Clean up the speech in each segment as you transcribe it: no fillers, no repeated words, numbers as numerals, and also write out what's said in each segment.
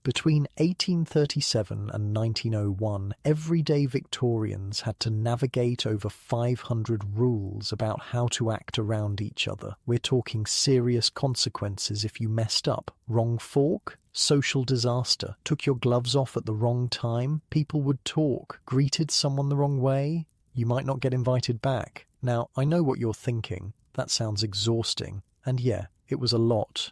Between 1837 and 1901, everyday Victorians had to navigate over 500 rules about how to act around each other. We're talking serious consequences if you messed up. Wrong fork? Social disaster. Took your gloves off at the wrong time? People would talk. Greeted someone the wrong way? You might not get invited back. Now, I know what you're thinking. That sounds exhausting. And yeah, it was a lot.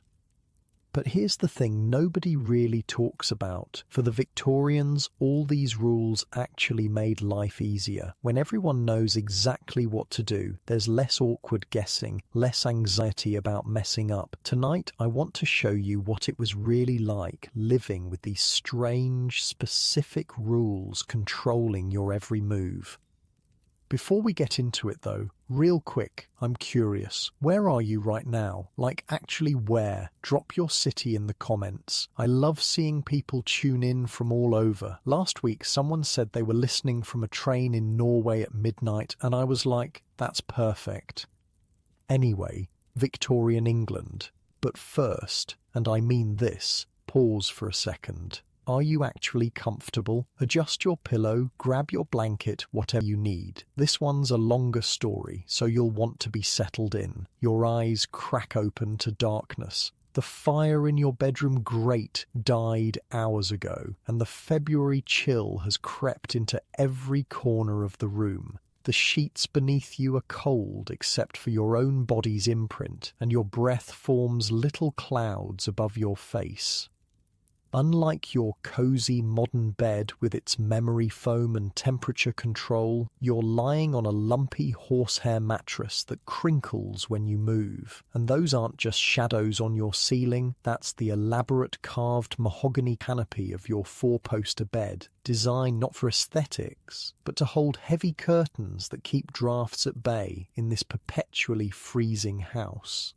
But here's the thing nobody really talks about. For the Victorians, all these rules actually made life easier. When everyone knows exactly what to do, there's less awkward guessing, less anxiety about messing up. Tonight, I want to show you what it was really like living with these strange, specific rules controlling your every move. Before we get into it though, real quick, I'm curious. Where are you right now? Like actually where? Drop your city in the comments. I love seeing people tune in from all over. Last week someone said they were listening from a train in Norway at midnight and I was like, that's perfect. Anyway, Victorian England. But first, and I mean this, pause for a second. Are you actually comfortable? Adjust your pillow, grab your blanket, whatever you need. This one's a longer story, so you'll want to be settled in. Your eyes crack open to darkness. The fire in your bedroom grate died hours ago, and the February chill has crept into every corner of the room. The sheets beneath you are cold except for your own body's imprint, and your breath forms little clouds above your face. Unlike your cozy modern bed with its memory foam and temperature control, you're lying on a lumpy horsehair mattress that crinkles when you move. And those aren't just shadows on your ceiling, that's the elaborate carved mahogany canopy of your four-poster bed, designed not for aesthetics, but to hold heavy curtains that keep drafts at bay in this perpetually freezing house.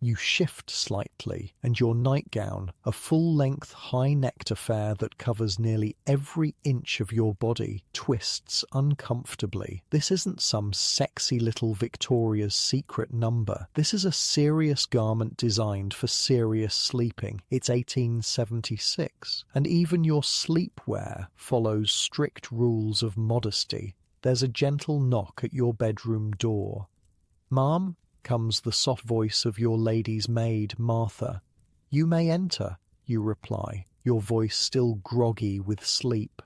You shift slightly, and your nightgown, a full-length, high-necked affair that covers nearly every inch of your body, twists uncomfortably. This isn't some sexy little Victoria's Secret number. This is a serious garment designed for serious sleeping. It's 1876, and even your sleepwear follows strict rules of modesty. There's a gentle knock at your bedroom door. "Ma'am?" comes the soft voice of your lady's maid, Martha. "You may enter," you reply, your voice still groggy with sleep.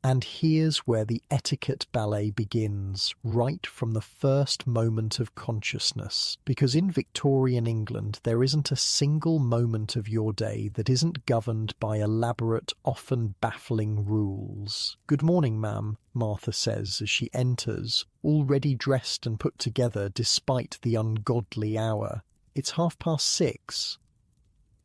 And here's where the etiquette ballet begins, right from the first moment of consciousness. Because in Victorian England, there isn't a single moment of your day that isn't governed by elaborate, often baffling rules. "Good morning, ma'am," Martha says as she enters, already dressed and put together despite the ungodly hour. "It's 6:30.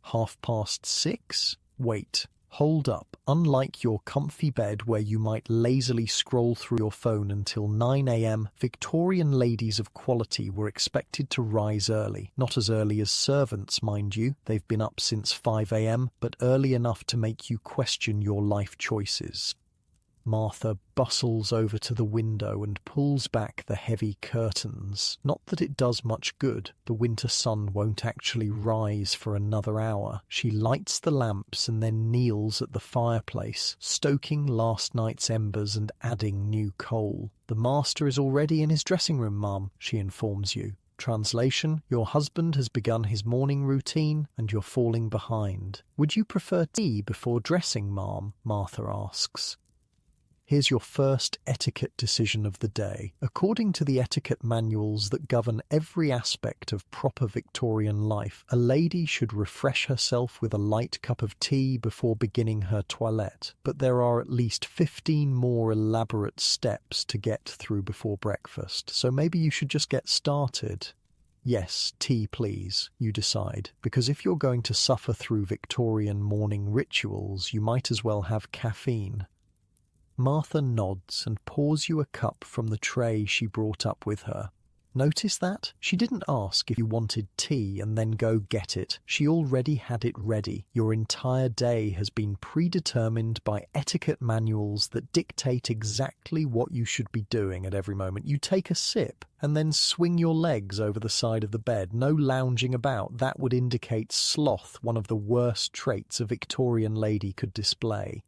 6:30? Wait. Hold up. Unlike your comfy bed where you might lazily scroll through your phone until 9 a.m., Victorian ladies of quality were expected to rise early. Not as early as servants, mind you. They've been up since 5 a.m., but early enough to make you question your life choices. Martha bustles over to the window and pulls back the heavy curtains. Not that it does much good. The winter sun won't actually rise for another hour. She lights the lamps and then kneels at the fireplace, stoking last night's embers and adding new coal. "The master is already in his dressing room, ma'am," she informs you. Translation: your husband has begun his morning routine and you're falling behind. "Would you prefer tea before dressing, ma'am?" Martha asks. Here's your first etiquette decision of the day. According to the etiquette manuals that govern every aspect of proper Victorian life, a lady should refresh herself with a light cup of tea before beginning her toilette. But there are at least 15 more elaborate steps to get through before breakfast, so maybe you should just get started. Yes, tea please, you decide, because if you're going to suffer through Victorian morning rituals, you might as well have caffeine. Martha nods and pours you a cup from the tray she brought up with her. Notice that? She didn't ask if you wanted tea and then go get it. She already had it ready. Your entire day has been predetermined by etiquette manuals that dictate exactly what you should be doing at every moment. You take a sip and then swing your legs over the side of the bed. No lounging about. That would indicate sloth, one of the worst traits a Victorian lady could display.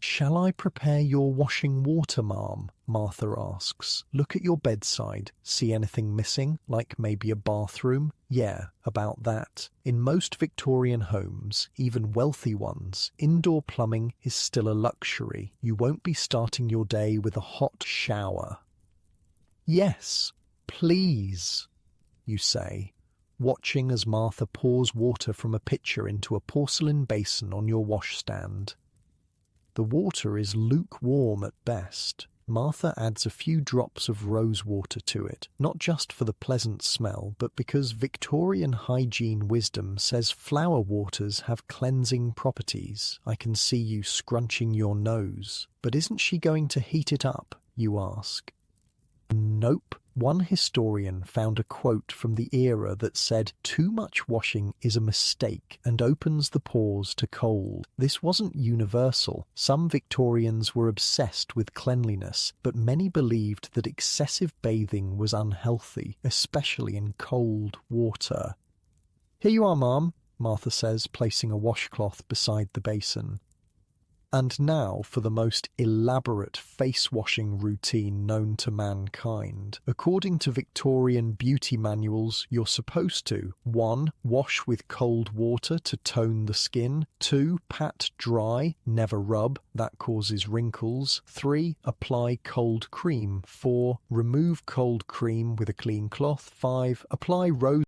"Shall I prepare your washing water, ma'am?" Martha asks. "Look at your bedside. See anything missing, like maybe a bathroom?" "Yeah, about that." In most Victorian homes, even wealthy ones, indoor plumbing is still a luxury. You won't be starting your day with a hot shower. "Yes, please," you say, watching as Martha pours water from a pitcher into a porcelain basin on your washstand. The water is lukewarm at best. Martha adds a few drops of rose water to it, not just for the pleasant smell, but because Victorian hygiene wisdom says flower waters have cleansing properties. I can see you scrunching your nose. But isn't she going to heat it up, you ask? Nope. One historian found a quote from the era that said, "Too much washing is a mistake and opens the pores to cold." This wasn't universal. Some Victorians were obsessed with cleanliness, but many believed that excessive bathing was unhealthy, especially in cold water. "Here you are, ma'am," Martha says, placing a washcloth beside the basin. And now for the most elaborate face-washing routine known to mankind. According to Victorian beauty manuals, you're supposed to 1. Wash with cold water to tone the skin. 2. Pat dry, never rub, that causes wrinkles. 3. Apply cold cream. 4. Remove cold cream with a clean cloth. 5. Apply rose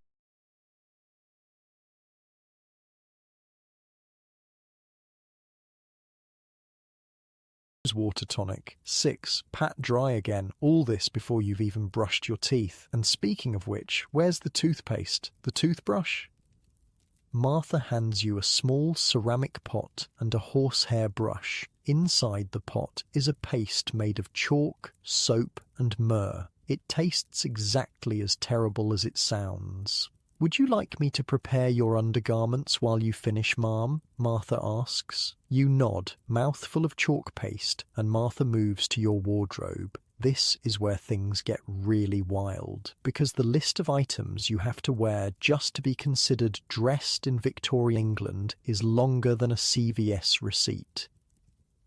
water tonic. 6. Pat dry again. All this before you've even brushed your teeth. And speaking of which, where's the toothpaste? The toothbrush? Martha hands you a small ceramic pot and a horsehair brush. Inside the pot is a paste made of chalk, soap, and myrrh. It tastes exactly as terrible as it sounds. "Would you like me to prepare your undergarments while you finish, ma'am?" Martha asks. You nod, mouthful of chalk paste, and Martha moves to your wardrobe. This is where things get really wild, because the list of items you have to wear just to be considered dressed in Victorian England is longer than a CVS receipt.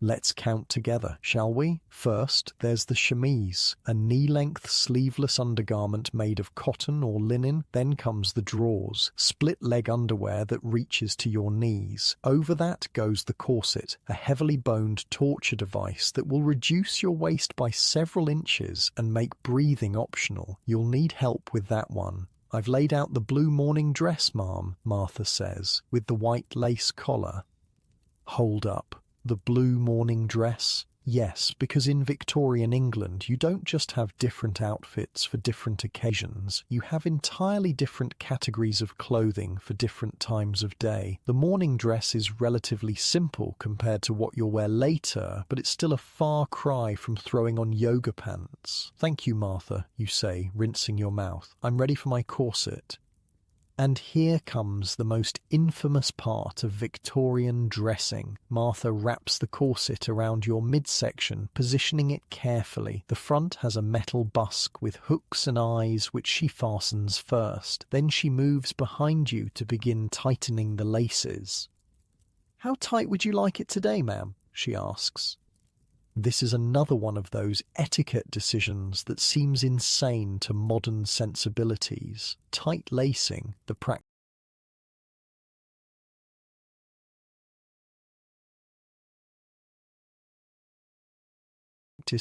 Let's count together, shall we? First, there's the chemise, a knee-length sleeveless undergarment made of cotton or linen. Then comes the drawers, split-leg underwear that reaches to your knees. Over that goes the corset, a heavily boned torture device that will reduce your waist by several inches and make breathing optional. You'll need help with that one. "I've laid out the blue morning dress, ma'am," Martha says, with the white lace collar. Hold up. The blue morning dress? Yes, because in Victorian England you don't just have different outfits for different occasions, you have entirely different categories of clothing for different times of day. The morning dress is relatively simple compared to what you'll wear later, but it's still a far cry from throwing on yoga pants. "Thank you, Martha," you say, rinsing your mouth. "I'm ready for my corset." And here comes the most infamous part of Victorian dressing. Martha wraps the corset around your midsection, positioning it carefully. The front has a metal busk with hooks and eyes which she fastens first. Then she moves behind you to begin tightening the laces. "How tight would you like it today, ma'am?" she asks. This is another one of those etiquette decisions that seems insane to modern sensibilities. Tight lacing, the practice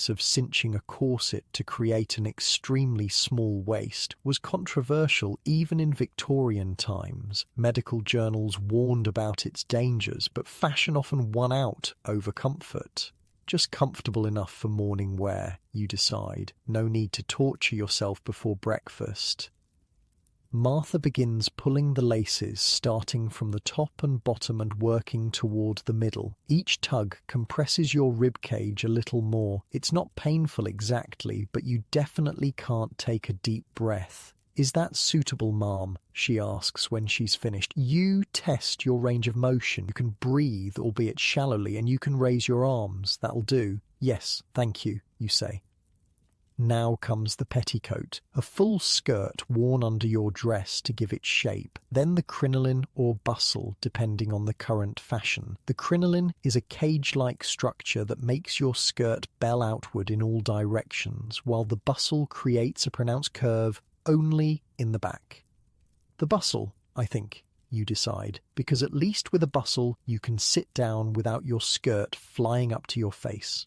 of cinching a corset to create an extremely small waist, was controversial even in Victorian times. Medical journals warned about its dangers, but fashion often won out over comfort. Just comfortable enough for morning wear, you decide. No need to torture yourself before breakfast. Martha begins pulling the laces, starting from the top and bottom and working toward the middle. Each tug compresses your rib cage a little more. It's not painful exactly, but you definitely can't take a deep breath. "Is that suitable, Mom?" she asks when she's finished. "You test your range of motion. You can breathe, albeit shallowly, and you can raise your arms. That'll do." "Yes, thank you," you say. Now comes the petticoat, a full skirt worn under your dress to give it shape, then the crinoline or bustle, depending on the current fashion. The crinoline is a cage-like structure that makes your skirt bell outward in all directions, while the bustle creates a pronounced curve only in the back. The bustle, I think, you decide, because at least with a bustle you can sit down without your skirt flying up to your face.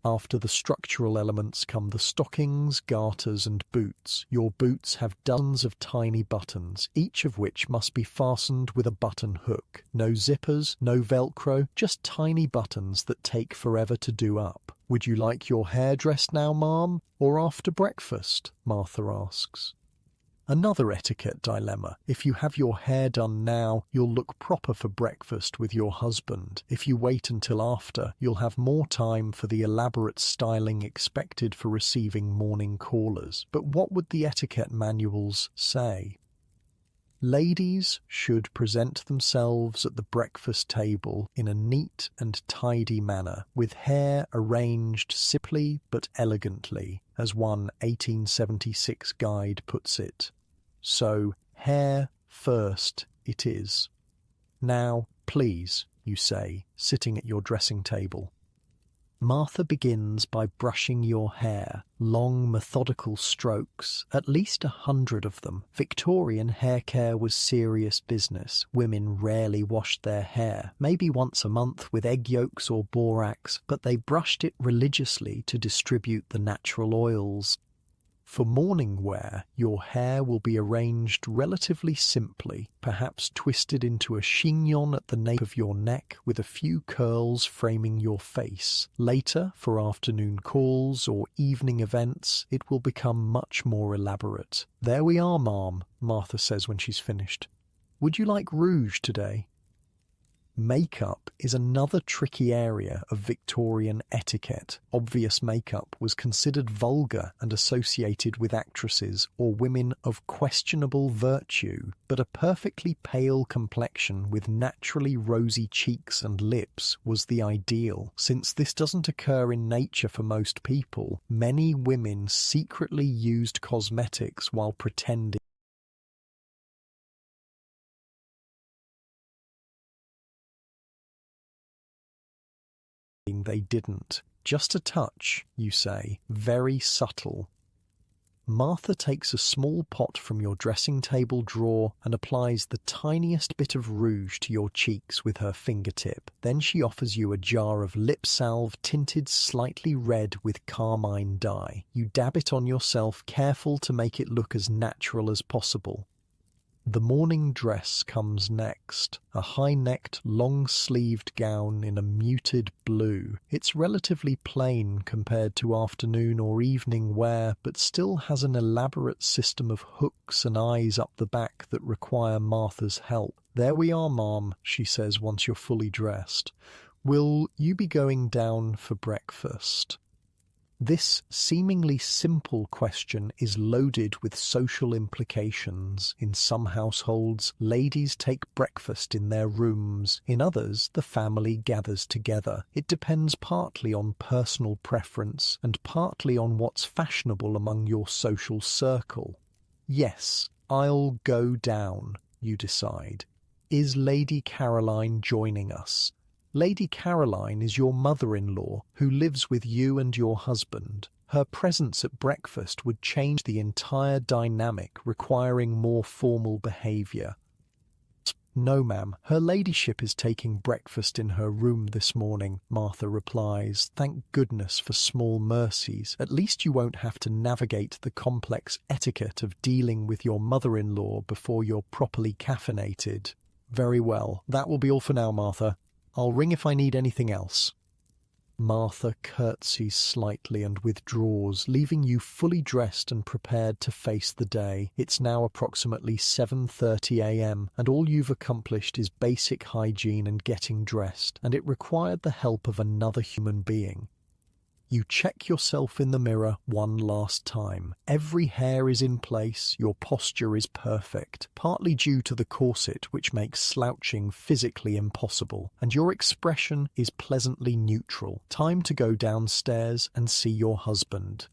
After the structural elements come the stockings, garters, and boots. Your boots have dozens of tiny buttons, each of which must be fastened with a button hook. No zippers, no Velcro, just tiny buttons that take forever to do up. "Would you like your hair dressed now, Mom, or after breakfast?" Martha asks. Another etiquette dilemma. If you have your hair done now, you'll look proper for breakfast with your husband. If you wait until after, you'll have more time for the elaborate styling expected for receiving morning callers. But what would the etiquette manuals say? Ladies should present themselves at the breakfast table in a neat and tidy manner, with hair arranged simply but elegantly, as one 1876 guide puts it. So, hair first it is. "Now, please," you say, sitting at your dressing table. Martha begins by brushing your hair, long methodical strokes, at least 100 of them. Victorian hair care was serious business. Women rarely washed their hair, maybe once a month with egg yolks or borax, but they brushed it religiously to distribute the natural oils. For morning wear, your hair will be arranged relatively simply, perhaps twisted into a chignon at the nape of your neck with a few curls framing your face. Later, for afternoon calls or evening events, it will become much more elaborate. "There we are, Mom," Martha says when she's finished. "Would you like rouge today?" Makeup is another tricky area of Victorian etiquette. Obvious makeup was considered vulgar and associated with actresses or women of questionable virtue, but a perfectly pale complexion with naturally rosy cheeks and lips was the ideal. Since this doesn't occur in nature for most people, many women secretly used cosmetics while pretending they didn't. "Just a touch," you say, "very subtle." Martha takes a small pot from your dressing table drawer and applies the tiniest bit of rouge to your cheeks with her fingertip. Then she offers you a jar of lip salve tinted slightly red with carmine dye. You dab it on yourself, careful to make it look as natural as possible. The morning dress comes next, a high-necked, long-sleeved gown in a muted blue. It's relatively plain compared to afternoon or evening wear, but still has an elaborate system of hooks and eyes up the back that require Martha's help. "There we are, Mom," she says once you're fully dressed. "Will you be going down for breakfast?" This seemingly simple question is loaded with social implications. In some households, ladies take breakfast in their rooms. In others, the family gathers together. It depends partly on personal preference and partly on what's fashionable among your social circle. "Yes, I'll go down," you decide. "Is Lady Caroline joining us?" Lady Caroline is your mother-in-law who lives with you and your husband. Her presence at breakfast would change the entire dynamic, requiring more formal behaviour. "No, ma'am, her ladyship is taking breakfast in her room this morning," Martha replies. "Thank goodness for small mercies. At least you won't have to navigate the complex etiquette of dealing with your mother-in-law before you're properly caffeinated." "Very well, that will be all for now, Martha. I'll ring if I need anything else." Martha curtsies slightly and withdraws, leaving you fully dressed and prepared to face the day. It's now approximately 7:30 a.m., and all you've accomplished is basic hygiene and getting dressed, and it required the help of another human being. You check yourself in the mirror one last time. Every hair is in place, your posture is perfect, partly due to the corset which makes slouching physically impossible, and your expression is pleasantly neutral. Time to go downstairs and see your husband.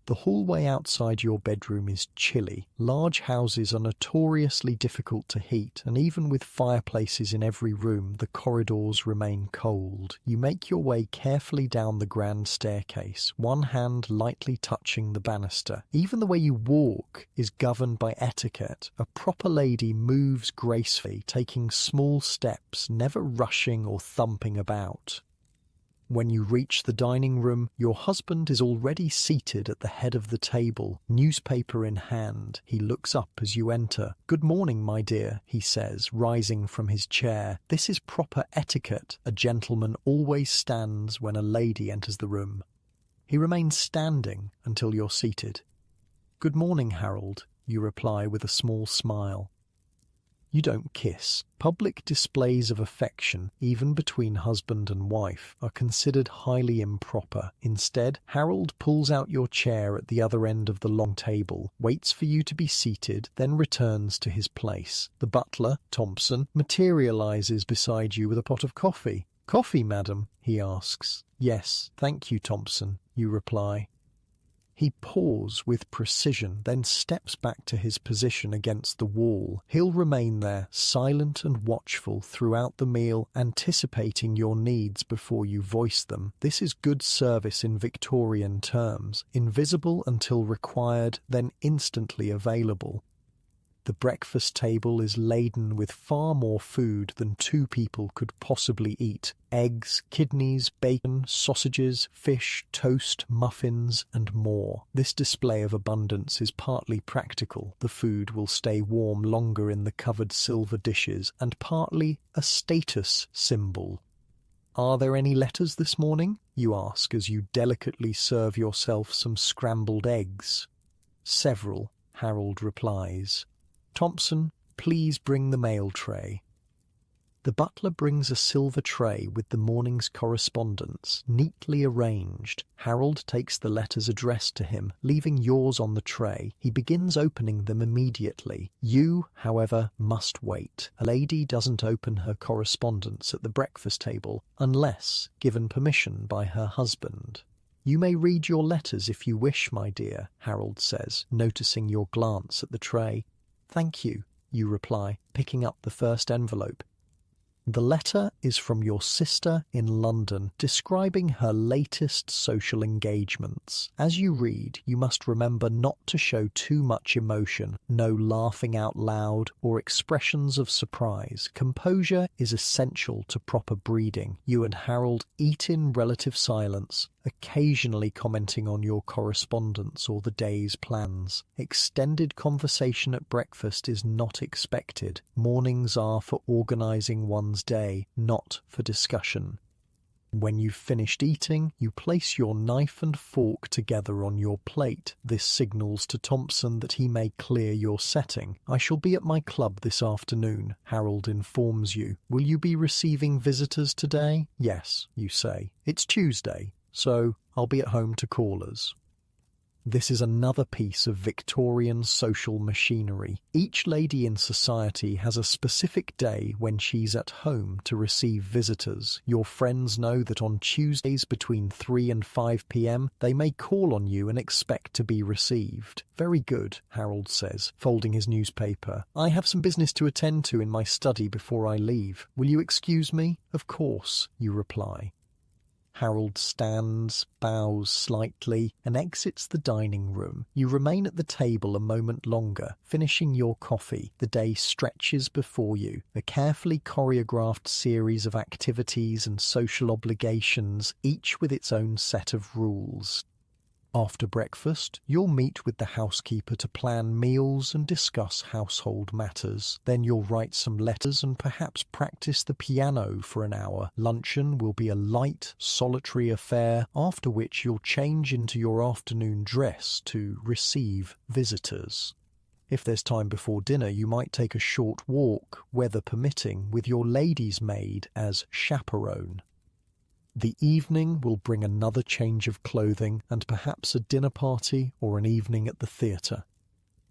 The hallway outside your bedroom is chilly. Large houses are notoriously difficult to heat, and even with fireplaces in every room, the corridors remain cold. You make your way carefully down the grand staircase, one hand lightly touching the banister. Even the way you walk is governed by etiquette. A proper lady moves gracefully, taking small steps, never rushing or thumping about. When you reach the dining room, your husband is already seated at the head of the table, newspaper in hand. He looks up as you enter. "Good morning, my dear," he says, rising from his chair. This is proper etiquette. A gentleman always stands when a lady enters the room. He remains standing until you're seated. "Good morning, Harold," you reply with a small smile. You don't kiss. Public displays of affection, even between husband and wife, are considered highly improper. Instead, Harold pulls out your chair at the other end of the long table, waits for you to be seated, then returns to his place. The butler, Thompson, materializes beside you with a pot of coffee. "Coffee, madam?" he asks. "Yes, thank you, Thompson," you reply. He pours with precision, then steps back to his position against the wall. He'll remain there, silent and watchful throughout the meal, anticipating your needs before you voice them. This is good service in Victorian terms, invisible until required, then instantly available. The breakfast table is laden with far more food than two people could possibly eat. Eggs, kidneys, bacon, sausages, fish, toast, muffins, and more. This display of abundance is partly practical. The food will stay warm longer in the covered silver dishes, and partly a status symbol. "Are there any letters this morning?" you ask as you delicately serve yourself some scrambled eggs. "Several," Harold replies. "Thompson, please bring the mail tray." The butler brings a silver tray with the morning's correspondence, neatly arranged. Harold takes the letters addressed to him, leaving yours on the tray. He begins opening them immediately. You, however, must wait. A lady doesn't open her correspondence at the breakfast table unless given permission by her husband. "You may read your letters if you wish, my dear," Harold says, noticing your glance at the tray. "Thank you," you reply, picking up the first envelope. The letter is from your sister in London, describing her latest social engagements. As you read, you must remember not to show too much emotion, no laughing out loud or expressions of surprise. Composure is essential to proper breeding. You and Harold eat in relative silence, occasionally commenting on your correspondence or the day's plans. Extended conversation at breakfast is not expected. Mornings are for organizing one's day, not for discussion. When you've finished eating, you place your knife and fork together on your plate. This signals to Thompson that he may clear your setting. "I shall be at my club this afternoon," Harold informs you. "Will you be receiving visitors today?" "Yes," you say. "It's Tuesday, so I'll be at home to callers." This is another piece of Victorian social machinery. Each lady in society has a specific day when she's at home to receive visitors. Your friends know that on Tuesdays between 3 and 5 p.m. they may call on you and expect to be received. "Very good," Harold says, folding his newspaper. "I have some business to attend to in my study before I leave. Will you excuse me?" "Of course," you reply. Harold stands, bows slightly, and exits the dining room. You remain at the table a moment longer, finishing your coffee. The day stretches before you, a carefully choreographed series of activities and social obligations, each with its own set of rules. After breakfast, you'll meet with the housekeeper to plan meals and discuss household matters. Then you'll write some letters and perhaps practice the piano for an hour. Luncheon will be a light, solitary affair, after which you'll change into your afternoon dress to receive visitors. If there's time before dinner, you might take a short walk, weather permitting, with your lady's maid as chaperone. The evening will bring another change of clothing and perhaps a dinner party or an evening at the theatre.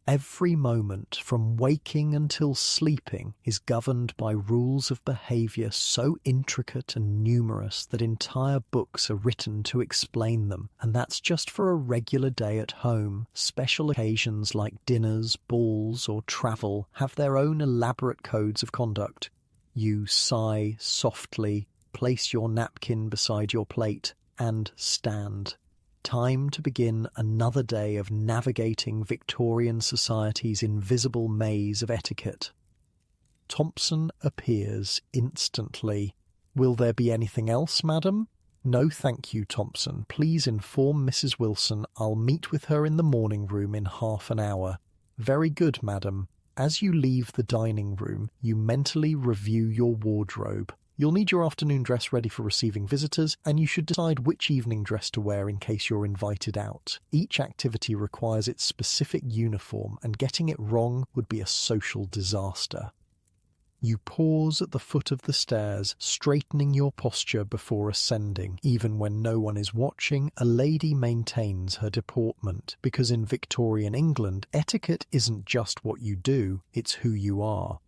Every moment, from waking until sleeping, is governed by rules of behaviour so intricate and numerous that entire books are written to explain them, and that's just for a regular day at home. Special occasions like dinners, balls, or travel have their own elaborate codes of conduct. You sigh softly, place your napkin beside your plate, and stand. Time to begin another day of navigating Victorian society's invisible maze of etiquette. Thompson appears instantly. "Will there be anything else, madam?" "No, thank you, Thompson. Please inform Mrs. Wilson I'll meet with her in the morning room in half an hour." "Very good, madam." As you leave the dining room, you mentally review your wardrobe. You'll need your afternoon dress ready for receiving visitors, and you should decide which evening dress to wear in case you're invited out. Each activity requires its specific uniform, and getting it wrong would be a social disaster. You pause at the foot of the stairs, straightening your posture before ascending. Even when no one is watching, a lady maintains her deportment, because in Victorian England, etiquette isn't just what you do, it's who you are.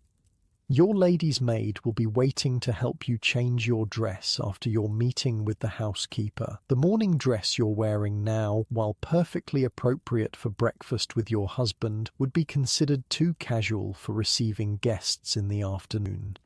Your lady's maid will be waiting to help you change your dress after your meeting with the housekeeper. The morning dress you're wearing now, while perfectly appropriate for breakfast with your husband, would be considered too casual for receiving guests in the afternoon.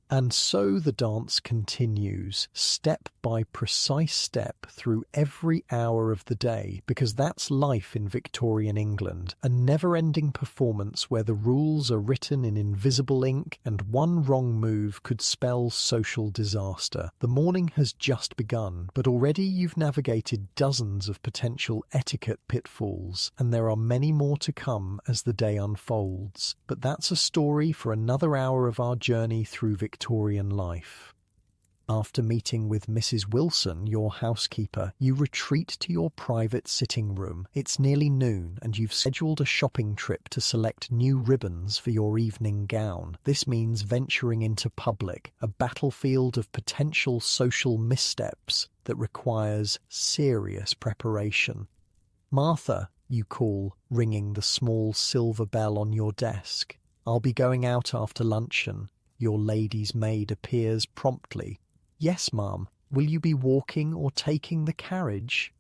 And so the dance continues, step by precise step through every hour of the day, because that's life in Victorian England, a never-ending performance where the rules are written in invisible ink and one wrong move could spell social disaster. The morning has just begun, but already you've navigated dozens of potential etiquette pitfalls, and there are many more to come as the day unfolds. But that's a story for another hour of our journey through Victorian life. After meeting with Mrs. Wilson, your housekeeper, you retreat to your private sitting room. It's nearly noon, and you've scheduled a shopping trip to select new ribbons for your evening gown. This means venturing into public, a battlefield of potential social missteps that requires serious preparation. "Martha," you call, ringing the small silver bell on your desk. "I'll be going out after luncheon." Your lady's maid appears promptly. "Yes, ma'am. Will you be walking or taking the carriage?"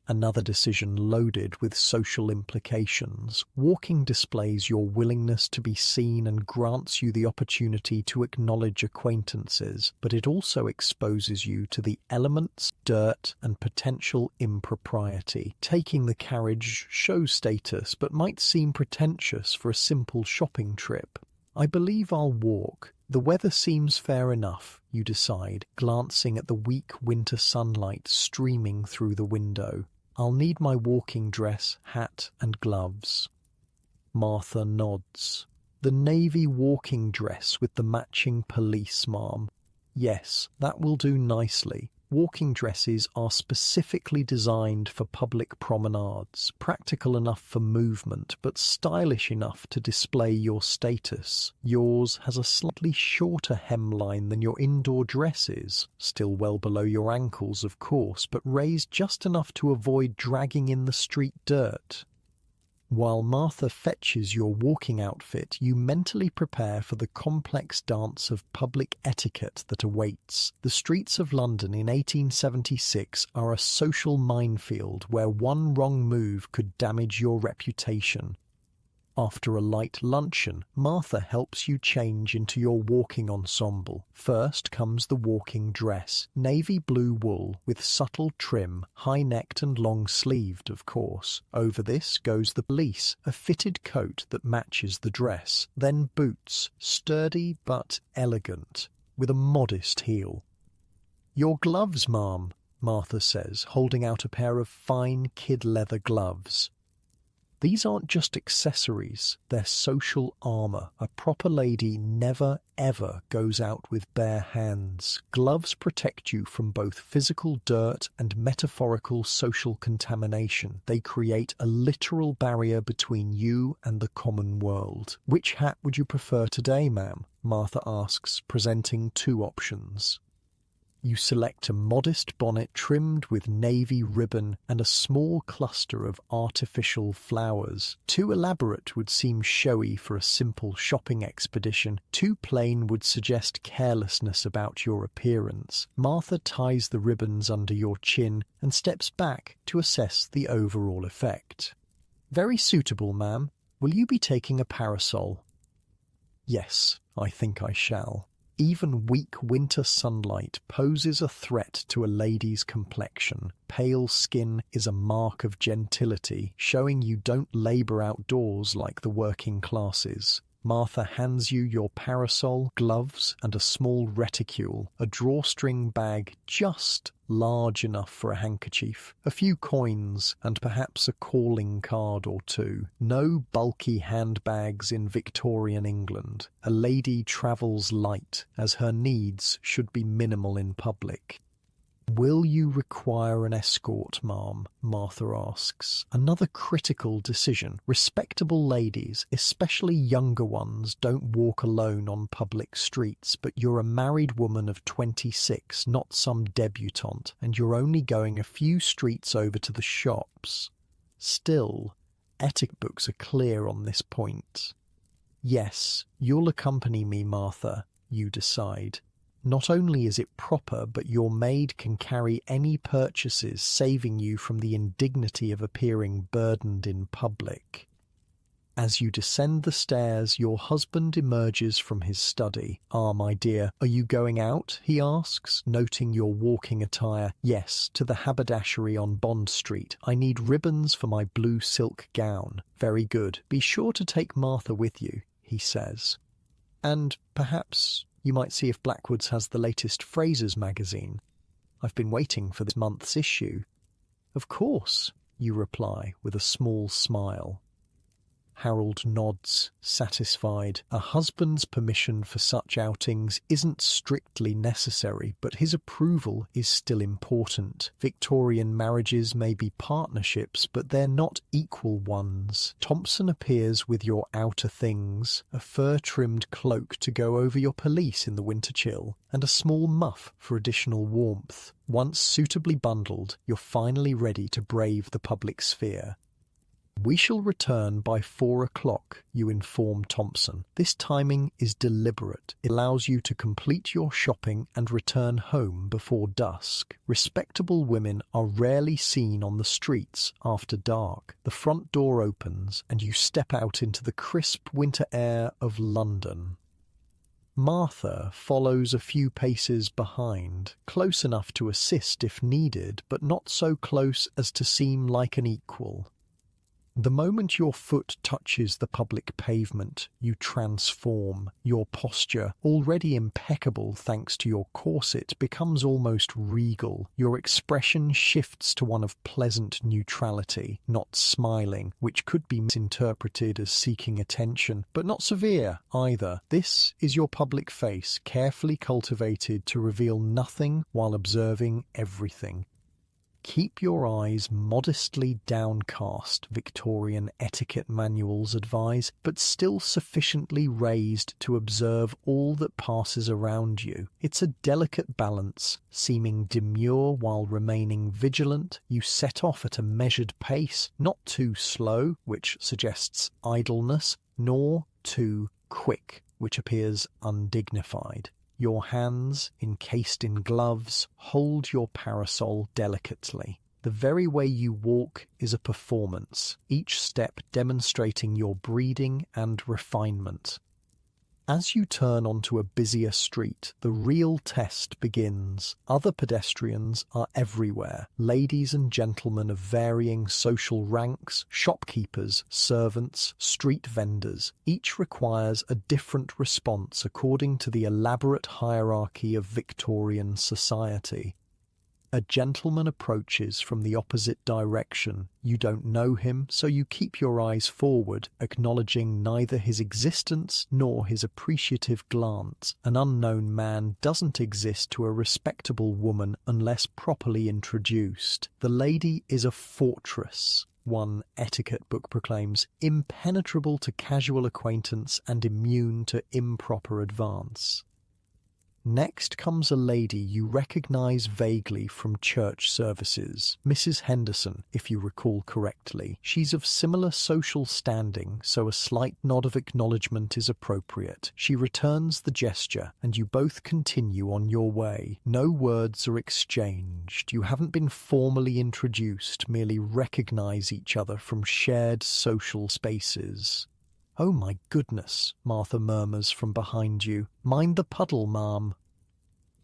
Another decision loaded with social implications. Walking displays your willingness to be seen and grants you the opportunity to acknowledge acquaintances, but it also exposes you to the elements, dirt, and potential impropriety. Taking the carriage shows status, but might seem pretentious for a simple shopping trip. "I believe I'll walk. The weather seems fair enough," you decide, glancing at the weak winter sunlight streaming through the window. "I'll need my walking dress, hat, and gloves." Martha nods. "The navy walking dress with the matching pelisse, ma'am." "Yes, that will do nicely." Walking dresses are specifically designed for public promenades, practical enough for movement, but stylish enough to display your status. Yours has a slightly shorter hemline than your indoor dresses, still well below your ankles, of course, but raised just enough to avoid dragging in the street dirt. While Martha fetches your walking outfit, you mentally prepare for the complex dance of public etiquette that awaits. The streets of London in 1876 are a social minefield where one wrong move could damage your reputation. After a light luncheon, Martha helps you change into your walking ensemble. First comes the walking dress, navy blue wool with subtle trim, high-necked and long-sleeved, of course. Over this goes the pelisse, a fitted coat that matches the dress. Then boots, sturdy but elegant, with a modest heel. "Your gloves, ma'am." Martha says, holding out a pair of fine kid leather gloves. These aren't just accessories, they're social armor. A proper lady never, ever goes out with bare hands. Gloves protect you from both physical dirt and metaphorical social contamination. They create a literal barrier between you and the common world. Which hat would you prefer today, ma'am? Martha asks, presenting two options. You select a modest bonnet trimmed with navy ribbon and a small cluster of artificial flowers. Too elaborate would seem showy for a simple shopping expedition. Too plain would suggest carelessness about your appearance. Martha ties the ribbons under your chin and steps back to assess the overall effect. Very suitable, ma'am. Will you be taking a parasol? Yes, I think I shall. Even weak winter sunlight poses a threat to a lady's complexion. Pale skin is a mark of gentility, showing you don't labour outdoors like the working classes. Martha hands you your parasol, gloves, and a small reticule, a drawstring bag just large enough for a handkerchief, a few coins, and perhaps a calling card or two. No bulky handbags in Victorian England. A lady travels light, as her needs should be minimal in public. Will you require an escort, ma'am? Martha asks. Another critical decision. Respectable ladies, especially younger ones, don't walk alone on public streets, but you're a married woman of 26, not some debutante, and you're only going a few streets over to the shops. Still, etiquette books are clear on this point. Yes, you'll accompany me, Martha, you decide. Not only is it proper, but your maid can carry any purchases, saving you from the indignity of appearing burdened in public. As you descend the stairs, your husband emerges from his study. "Ah, my dear, are you going out?" he asks, noting your walking attire. "Yes, to the haberdashery on Bond Street. I need ribbons for my blue silk gown." "Very good. Be sure to take Martha with you," he says. "And perhaps you might see if Blackwood's has the latest Fraser's magazine. I've been waiting for this month's issue." "Of course," you reply with a small smile. Harold nods, satisfied. A husband's permission for such outings isn't strictly necessary, but his approval is still important. Victorian marriages may be partnerships, but they're not equal ones. Thompson appears with your outer things, a fur-trimmed cloak to go over your pelisse in the winter chill, and a small muff for additional warmth. Once suitably bundled, you're finally ready to brave the public sphere. "We shall return by 4 o'clock, you inform Thompson. This timing is deliberate. It allows you to complete your shopping and return home before dusk. Respectable women are rarely seen on the streets after dark. The front door opens and you step out into the crisp winter air of London. Martha follows a few paces behind, close enough to assist if needed, but not so close as to seem like an equal. The moment your foot touches the public pavement, you transform. Your posture, already impeccable thanks to your corset, becomes almost regal. Your expression shifts to one of pleasant neutrality, not smiling, which could be misinterpreted as seeking attention, but not severe either. This is your public face, carefully cultivated to reveal nothing while observing everything. Keep your eyes modestly downcast, Victorian etiquette manuals advise, but still sufficiently raised to observe all that passes around you. It's a delicate balance, seeming demure while remaining vigilant. You set off at a measured pace, not too slow, which suggests idleness, nor too quick, which appears undignified. Your hands, encased in gloves, hold your parasol delicately. The very way you walk is a performance, each step demonstrating your breeding and refinement. As you turn onto a busier street, the real test begins. Other pedestrians are everywhere. Ladies and gentlemen of varying social ranks, shopkeepers, servants, street vendors. Each requires a different response according to the elaborate hierarchy of Victorian society. A gentleman approaches from the opposite direction. You don't know him, so you keep your eyes forward, acknowledging neither his existence nor his appreciative glance. An unknown man doesn't exist to a respectable woman unless properly introduced. The lady is a fortress. One etiquette book proclaims, impenetrable to casual acquaintance and immune to improper advance. Next comes a lady you recognize vaguely from church services, Mrs. Henderson, if you recall correctly. She's of similar social standing, so a slight nod of acknowledgement is appropriate. She returns the gesture, and you both continue on your way. No words are exchanged. You haven't been formally introduced, merely recognize each other from shared social spaces. "Oh my goodness," Martha murmurs from behind you. "Mind the puddle, ma'am."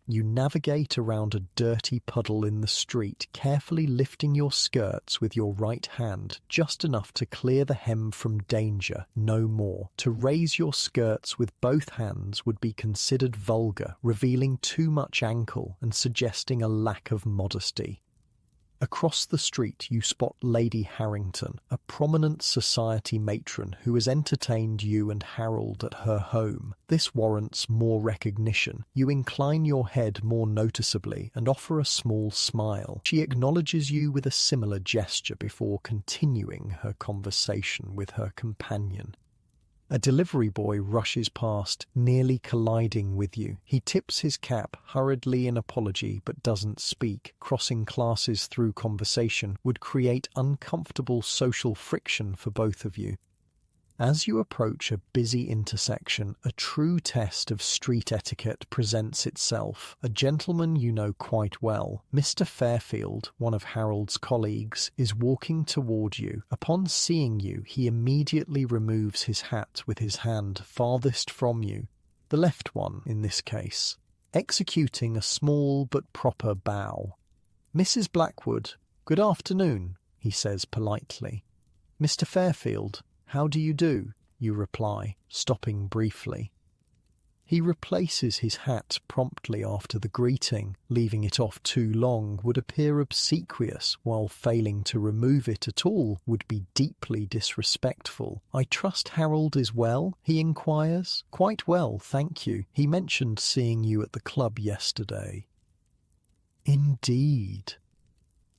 You navigate around a dirty puddle in the street, carefully lifting your skirts with your right hand, just enough to clear the hem from danger, no more. To raise your skirts with both hands would be considered vulgar, revealing too much ankle and suggesting a lack of modesty. Across the street you spot Lady Harrington, a prominent society matron who has entertained you and Harold at her home. This warrants more recognition. You incline your head more noticeably and offer a small smile. She acknowledges you with a similar gesture before continuing her conversation with her companion. A delivery boy rushes past, nearly colliding with you. He tips his cap hurriedly in apology but doesn't speak. Crossing classes through conversation would create uncomfortable social friction for both of you. As you approach a busy intersection, a true test of street etiquette presents itself. A gentleman you know quite well, Mr. Fairfield, one of Harold's colleagues, is walking toward you. Upon seeing you, he immediately removes his hat with his hand farthest from you, the left one in this case, executing a small but proper bow. "Mrs. Blackwood, good afternoon," he says politely. "Mr. Fairfield, how do you do?" you reply, stopping briefly. He replaces his hat promptly after the greeting. Leaving it off too long would appear obsequious, while failing to remove it at all would be deeply disrespectful. "I trust Harold is well?" he inquires. "Quite well, thank you. He mentioned seeing you at the club yesterday." "Indeed.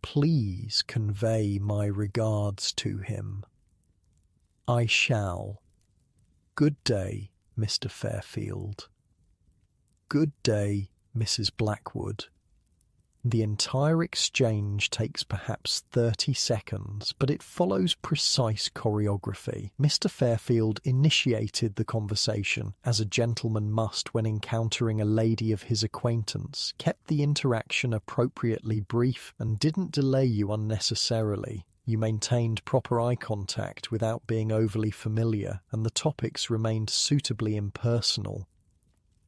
Please convey my regards to him." "I shall. Good day, Mr. Fairfield." "Good day, Mrs. Blackwood." The entire exchange takes perhaps 30 seconds, but it follows precise choreography. Mr. Fairfield initiated the conversation, as a gentleman must when encountering a lady of his acquaintance, kept the interaction appropriately brief, and didn't delay you unnecessarily. You maintained proper eye contact without being overly familiar, and the topics remained suitably impersonal.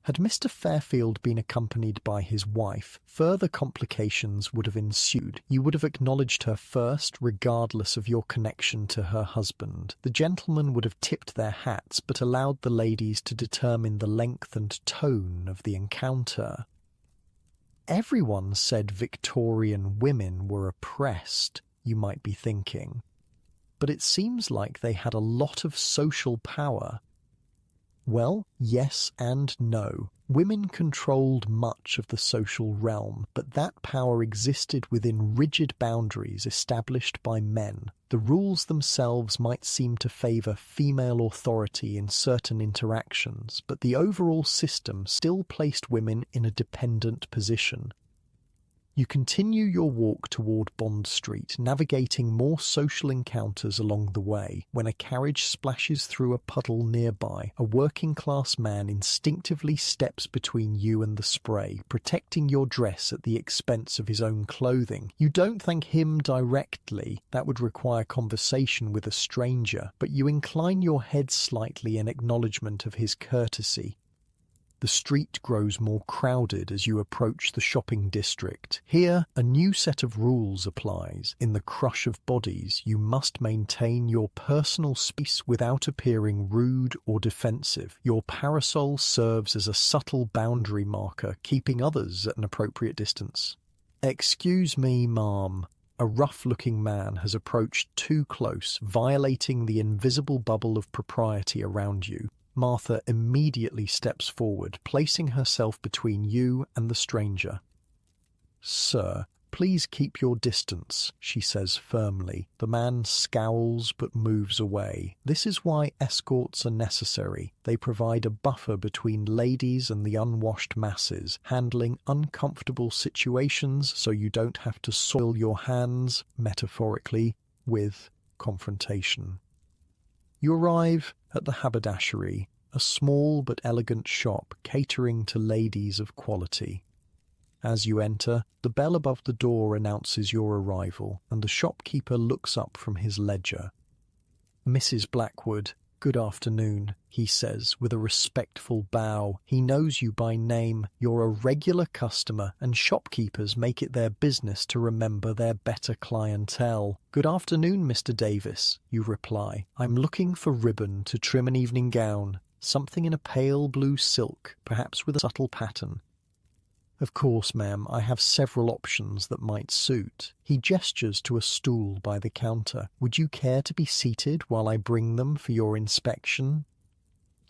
Had Mr. Fairfield been accompanied by his wife, further complications would have ensued. You would have acknowledged her first, regardless of your connection to her husband. The gentlemen would have tipped their hats, but allowed the ladies to determine the length and tone of the encounter. Everyone said Victorian women were oppressed, you might be thinking. But it seems like they had a lot of social power. Well, yes and no. Women controlled much of the social realm, but that power existed within rigid boundaries established by men. The rules themselves might seem to favour female authority in certain interactions, but the overall system still placed women in a dependent position. You continue your walk toward Bond Street, navigating more social encounters along the way. When a carriage splashes through a puddle nearby, a working-class man instinctively steps between you and the spray, protecting your dress at the expense of his own clothing. You don't thank him directly, that would require conversation with a stranger, but you incline your head slightly in acknowledgement of his courtesy. The street grows more crowded as you approach the shopping district. Here, a new set of rules applies. In the crush of bodies, you must maintain your personal space without appearing rude or defensive. Your parasol serves as a subtle boundary marker, keeping others at an appropriate distance. "Excuse me, ma'am." A rough-looking man has approached too close, violating the invisible bubble of propriety around you. Martha immediately steps forward, placing herself between you and the stranger. "Sir, please keep your distance," she says firmly. The man scowls but moves away. This is why escorts are necessary. They provide a buffer between ladies and the unwashed masses, handling uncomfortable situations so you don't have to soil your hands, metaphorically, with confrontation. You arrive at the haberdashery, a small but elegant shop catering to ladies of quality. As you enter, the bell above the door announces your arrival, and the shopkeeper looks up from his ledger. "Mrs. Blackwood, good afternoon," he says with a respectful bow. He knows you by name. You're a regular customer, and shopkeepers make it their business to remember their better clientele. "Good afternoon, Mr. Davis," you reply. "I'm looking for ribbon to trim an evening gown, something in a pale blue silk, perhaps with a subtle pattern." "Of course, ma'am, I have several options that might suit." He gestures to a stool by the counter. "Would you care to be seated while I bring them for your inspection?"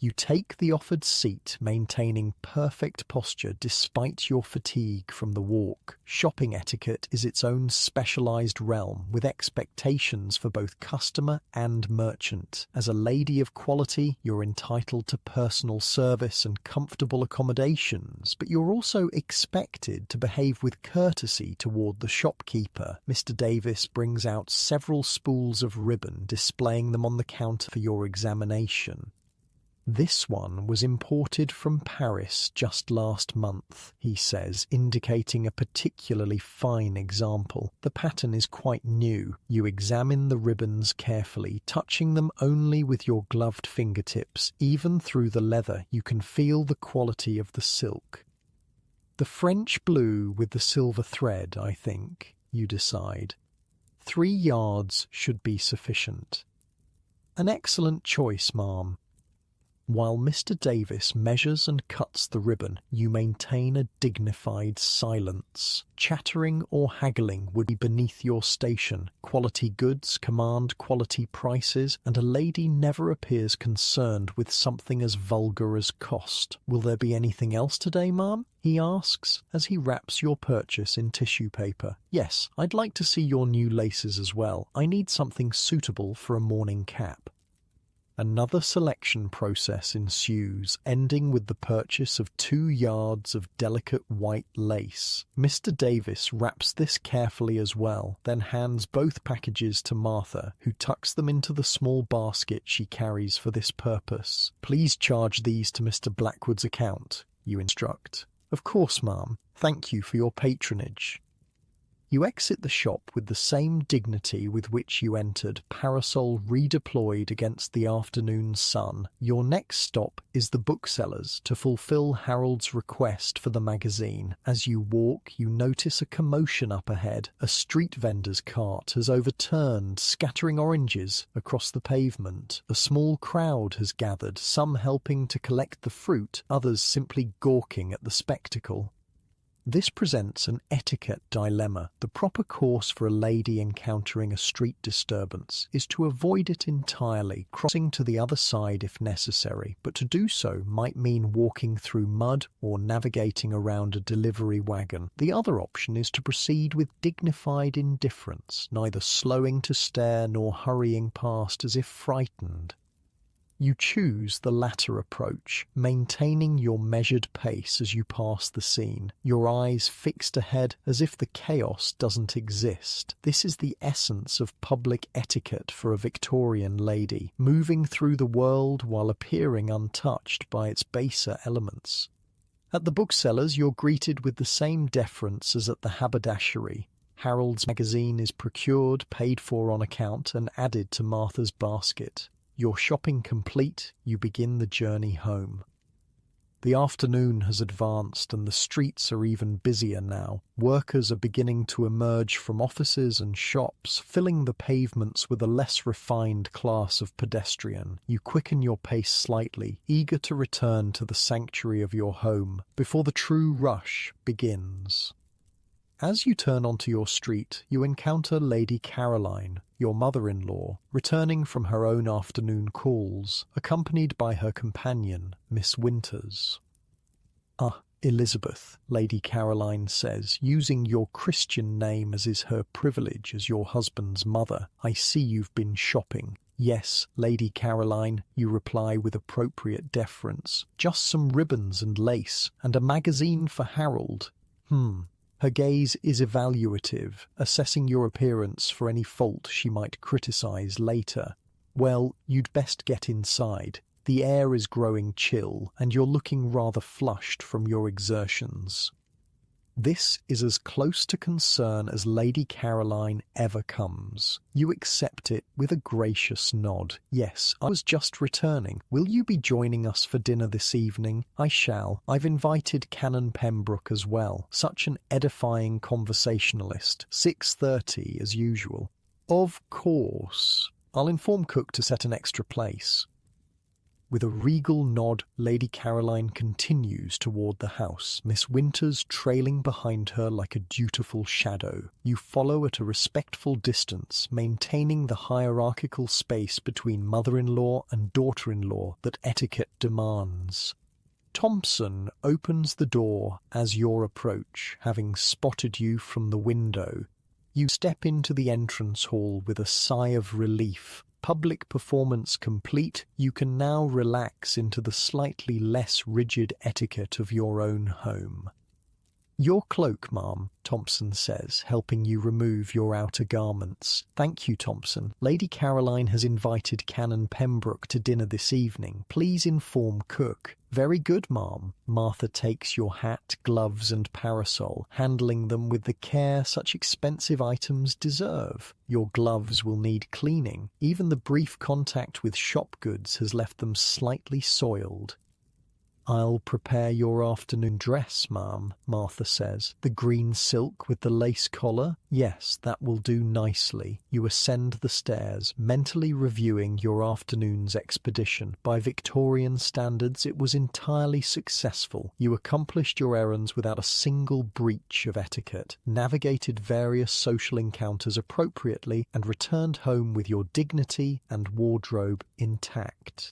You take the offered seat, maintaining perfect posture despite your fatigue from the walk. Shopping etiquette is its own specialized realm, with expectations for both customer and merchant. As a lady of quality, you're entitled to personal service and comfortable accommodations, but you're also expected to behave with courtesy toward the shopkeeper. Mr. Davis brings out several spools of ribbon, displaying them on the counter for your examination. "This one was imported from Paris just last month," he says, indicating a particularly fine example. "The pattern is quite new." You examine the ribbons carefully, touching them only with your gloved fingertips. Even through the leather, you can feel the quality of the silk. "The French blue with the silver thread, I think," you decide. 3 yards should be sufficient. "An excellent choice, ma'am." While Mr. Davis measures and cuts the ribbon, you maintain a dignified silence. Chattering or haggling would be beneath your station. Quality goods command quality prices, and a lady never appears concerned with something as vulgar as cost. "Will there be anything else today, ma'am?" he asks, as he wraps your purchase in tissue paper. "Yes, I'd like to see your new laces as well. I need something suitable for a morning cap." Another selection process ensues, ending with the purchase of 2 yards of delicate white lace. Mr. Davis wraps this carefully as well, then hands both packages to Martha, who tucks them into the small basket she carries for this purpose. "Please charge these to Mr. Blackwood's account," you instruct. "Of course, ma'am. Thank you for your patronage." You exit the shop with the same dignity with which you entered, parasol redeployed against the afternoon sun. Your next stop is the bookseller's to fulfill Harold's request for the magazine. As you walk, you notice a commotion up ahead. A street vendor's cart has overturned, scattering oranges across the pavement. A small crowd has gathered, some helping to collect the fruit, others simply gawking at the spectacle. This presents an etiquette dilemma. The proper course for a lady encountering a street disturbance is to avoid it entirely, crossing to the other side if necessary, but to do so might mean walking through mud or navigating around a delivery wagon. The other option is to proceed with dignified indifference, neither slowing to stare nor hurrying past as if frightened. You choose the latter approach, maintaining your measured pace as you pass the scene, your eyes fixed ahead as if the chaos doesn't exist. This is the essence of public etiquette for a Victorian lady, moving through the world while appearing untouched by its baser elements. At the bookseller's, you're greeted with the same deference as at the haberdashery. Harold's magazine is procured, paid for on account, and added to Martha's basket. Your shopping complete, you begin the journey home. The afternoon has advanced and the streets are even busier now. Workers are beginning to emerge from offices and shops, filling the pavements with a less refined class of pedestrian. You quicken your pace slightly, eager to return to the sanctuary of your home before the true rush begins. As you turn onto your street, you encounter Lady Caroline, your mother-in-law, returning from her own afternoon calls, accompanied by her companion, Miss Winters. "Ah, Elizabeth," Lady Caroline says, "using your Christian name as is her privilege as your husband's mother, I see you've been shopping." "Yes, Lady Caroline," you reply with appropriate deference. "Just some ribbons and lace, and a magazine for Harold." Her gaze is evaluative, assessing your appearance for any fault she might criticize later. "Well, you'd best get inside. The air is growing chill, and you're looking rather flushed from your exertions." This is as close to concern as Lady Caroline ever comes. You accept it with a gracious nod. "Yes, I was just returning. Will you be joining us for dinner this evening?" "I shall. I've invited Canon Pembroke as well. Such an edifying conversationalist. 6:30 as usual." "Of course. I'll inform cook to set an extra place." With a regal nod, Lady Caroline continues toward the house, Miss Winters trailing behind her like a dutiful shadow. You follow at a respectful distance, maintaining the hierarchical space between mother-in-law and daughter-in-law that etiquette demands. Thompson opens the door as you approach, having spotted you from the window. You step into the entrance hall with a sigh of relief. Public performance complete, you can now relax into the slightly less rigid etiquette of your own home. "Your cloak, ma'am," Thompson says, helping you remove your outer garments. "Thank you, Thompson. Lady Caroline has invited Canon Pembroke to dinner this evening. Please inform cook." "Very good, ma'am." Martha takes your hat, gloves and parasol, handling them with the care such expensive items deserve. Your gloves will need cleaning. Even the brief contact with shop goods has left them slightly soiled. "I'll prepare your afternoon dress, ma'am," Martha says. "The green silk with the lace collar?" "Yes, that will do nicely." You ascend the stairs, mentally reviewing your afternoon's expedition. By Victorian standards, it was entirely successful. You accomplished your errands without a single breach of etiquette, navigated various social encounters appropriately, and returned home with your dignity and wardrobe intact.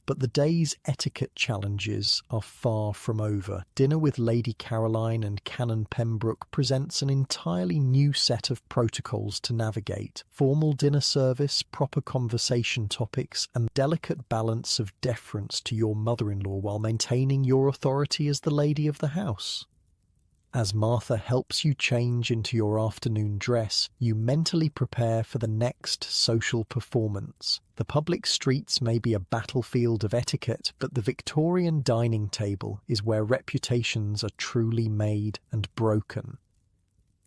But the day's etiquette challenges are far from over. Dinner with Lady Caroline and Canon Pembroke presents an entirely new set of protocols to navigate. Formal dinner service, proper conversation topics, and delicate balance of deference to your mother-in-law while maintaining your authority as the lady of the house. As Martha helps you change into your afternoon dress, you mentally prepare for the next social performance. The public streets may be a battlefield of etiquette, but the Victorian dining table is where reputations are truly made and broken.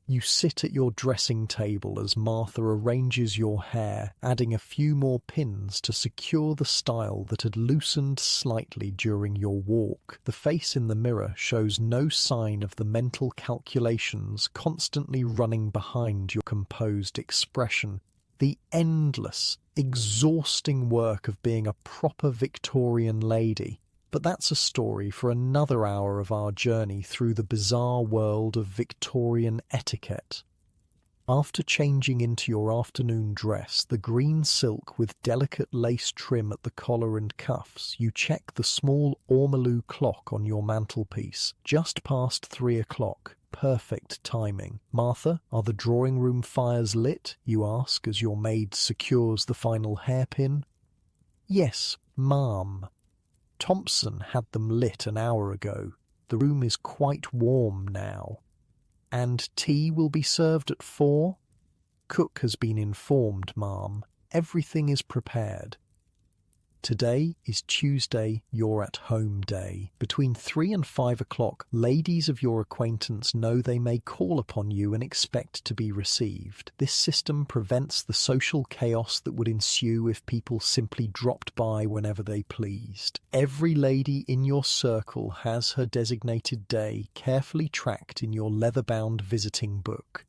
You sit at your dressing table as Martha arranges your hair, adding a few more pins to secure the style that had loosened slightly during your walk. The face in the mirror shows no sign of the mental calculations constantly running behind your composed expression. The endless, exhausting work of being a proper Victorian lady. But that's a story for another hour of our journey through the bizarre world of Victorian etiquette. After changing into your afternoon dress, the green silk with delicate lace trim at the collar and cuffs, you check the small ormolu clock on your mantelpiece. Just past 3 o'clock. Perfect timing. "Martha, are the drawing-room fires lit?" you ask as your maid secures the final hairpin. "Yes, ma'am." Thompson had them lit an hour ago. The room is quite warm now. "And tea will be served at 4? "Cook has been informed, ma'am. Everything is prepared." Today is Tuesday, your at-home day. Between 3 and 5 o'clock, ladies of your acquaintance know they may call upon you and expect to be received. This system prevents the social chaos that would ensue if people simply dropped by whenever they pleased. Every lady in your circle has her designated day carefully tracked in your leather-bound visiting book.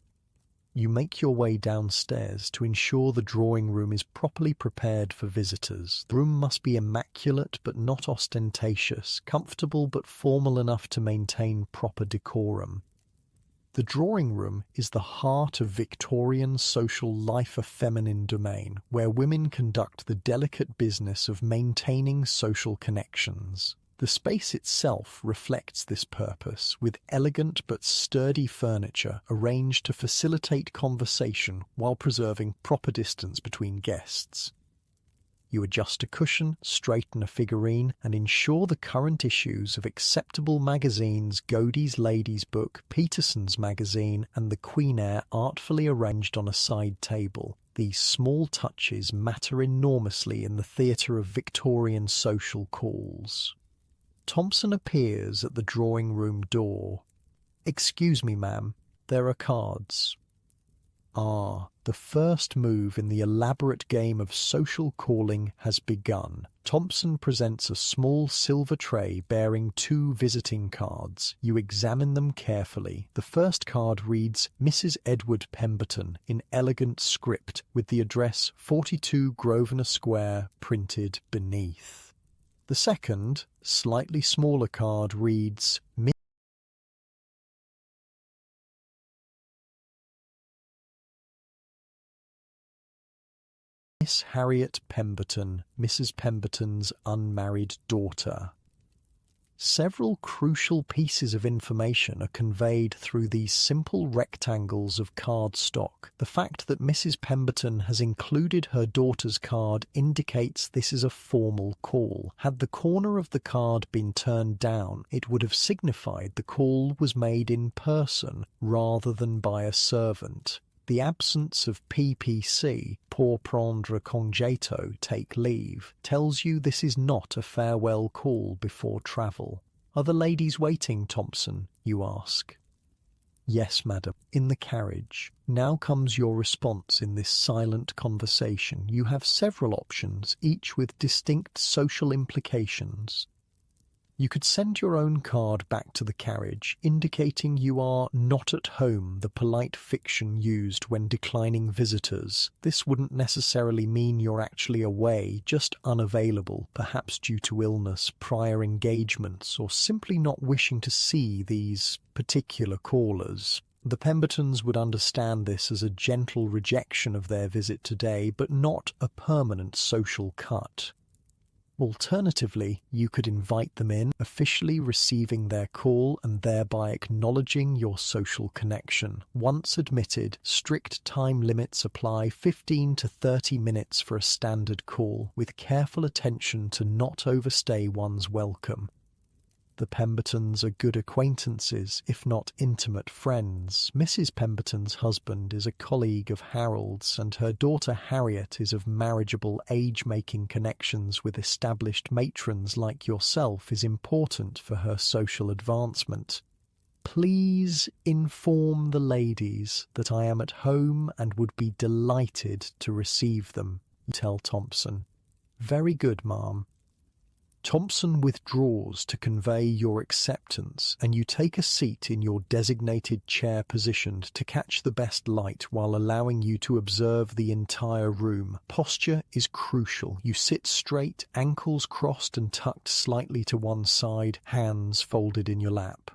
You make your way downstairs to ensure the drawing room is properly prepared for visitors. The room must be immaculate but not ostentatious, comfortable but formal enough to maintain proper decorum. The drawing room is the heart of Victorian social life, a feminine domain where women conduct the delicate business of maintaining social connections. The space itself reflects this purpose, with elegant but sturdy furniture arranged to facilitate conversation while preserving proper distance between guests. You adjust a cushion, straighten a figurine, and ensure the current issues of acceptable magazines Godey's Ladies' Book, Peterson's Magazine, and the Queen are artfully arranged on a side table. These small touches matter enormously in the theatre of Victorian social calls. Thompson appears at the drawing-room door. "Excuse me, ma'am, there are cards." The first move in the elaborate game of social calling has begun. Thompson presents a small silver tray bearing 2 visiting cards. You examine them carefully. The first card reads Mrs. Edward Pemberton in elegant script with the address 42 Grosvenor Square printed beneath. The second, slightly smaller card reads Miss Harriet Pemberton, Mrs. Pemberton's unmarried daughter. Several crucial pieces of information are conveyed through these simple rectangles of cardstock. The fact that Mrs. Pemberton has included her daughter's card indicates this is a formal call. Had the corner of the card been turned down, it would have signified the call was made in person rather than by a servant. The absence of PPC, pour prendre congéto, take leave, tells you this is not a farewell call before travel. "Are the ladies waiting, Thompson?" you ask. "Yes, madam, in the carriage." Now comes your response in this silent conversation. You have several options, each with distinct social implications. You could send your own card back to the carriage, indicating you are not at home, the polite fiction used when declining visitors. This wouldn't necessarily mean you're actually away, just unavailable, perhaps due to illness, prior engagements, or simply not wishing to see these particular callers. The Pembertons would understand this as a gentle rejection of their visit today, but not a permanent social cut. Alternatively, you could invite them in, officially receiving their call and thereby acknowledging your social connection. Once admitted, strict time limits apply, 15 to 30 minutes for a standard call, with careful attention to not overstay one's welcome. The Pembertons are good acquaintances, if not intimate friends. Mrs. Pemberton's husband is a colleague of Harold's, and her daughter Harriet is of marriageable age-making connections with established matrons like yourself is important for her social advancement. "Please inform the ladies that I am at home and would be delighted to receive them," you tell Thompson. "Very good, ma'am." Thompson withdraws to convey your acceptance, and you take a seat in your designated chair positioned to catch the best light while allowing you to observe the entire room. Posture is crucial. You sit straight, ankles crossed and tucked slightly to one side, hands folded in your lap.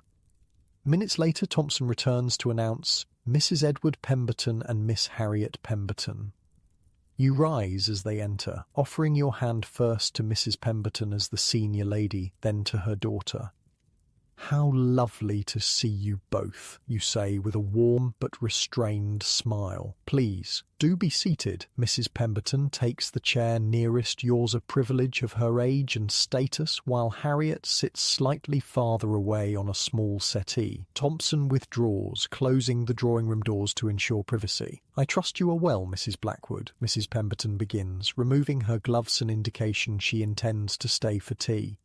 Minutes later, Thompson returns to announce Mrs. Edward Pemberton and Miss Harriet Pemberton. You rise as they enter, offering your hand first to Mrs. Pemberton as the senior lady, then to her daughter. "How lovely to see you both," you say with a warm but restrained smile. "Please, do be seated." Mrs. Pemberton takes the chair nearest yours, a privilege of her age and status, while Harriet sits slightly farther away on a small settee. Thompson withdraws, closing the drawing-room doors to ensure privacy. "I trust you are well, Mrs. Blackwood," Mrs. Pemberton begins, removing her gloves, an indication she intends to stay for tea.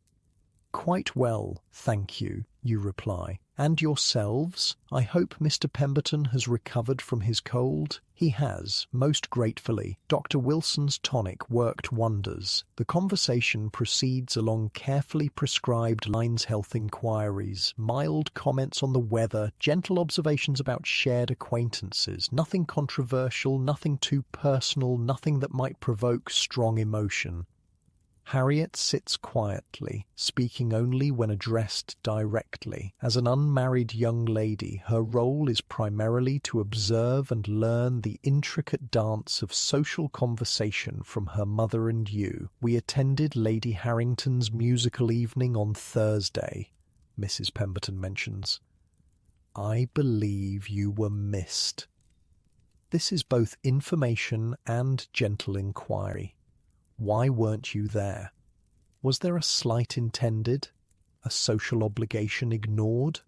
"Quite well, thank you," you reply. "And yourselves? I hope Mr. Pemberton has recovered from his cold?" He has, most gratefully. Dr. Wilson's tonic worked wonders. The conversation proceeds along carefully prescribed lines: health inquiries, mild comments on the weather, gentle observations about shared acquaintances. Nothing controversial, nothing too personal, nothing that might provoke strong emotion. Harriet sits quietly, speaking only when addressed directly. As an unmarried young lady, her role is primarily to observe and learn the intricate dance of social conversation from her mother and you. We attended Lady Harrington's musical evening on Thursday, Mrs. Pemberton mentions. I believe you were missed. This is both information and gentle inquiry. Why weren't you there? Was there a slight intended? A social obligation ignored?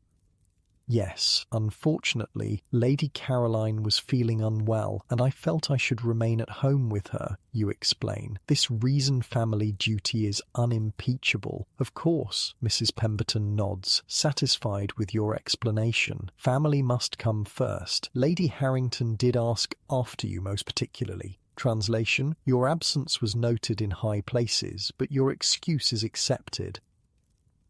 Yes, unfortunately, Lady Caroline was feeling unwell, and I felt I should remain at home with her, you explain. This reason family duty is unimpeachable. Of course, Mrs. Pemberton nods, satisfied with your explanation. Family must come first. Lady Harrington did ask after you most particularly. Translation: your absence was noted in high places, but your excuse is accepted.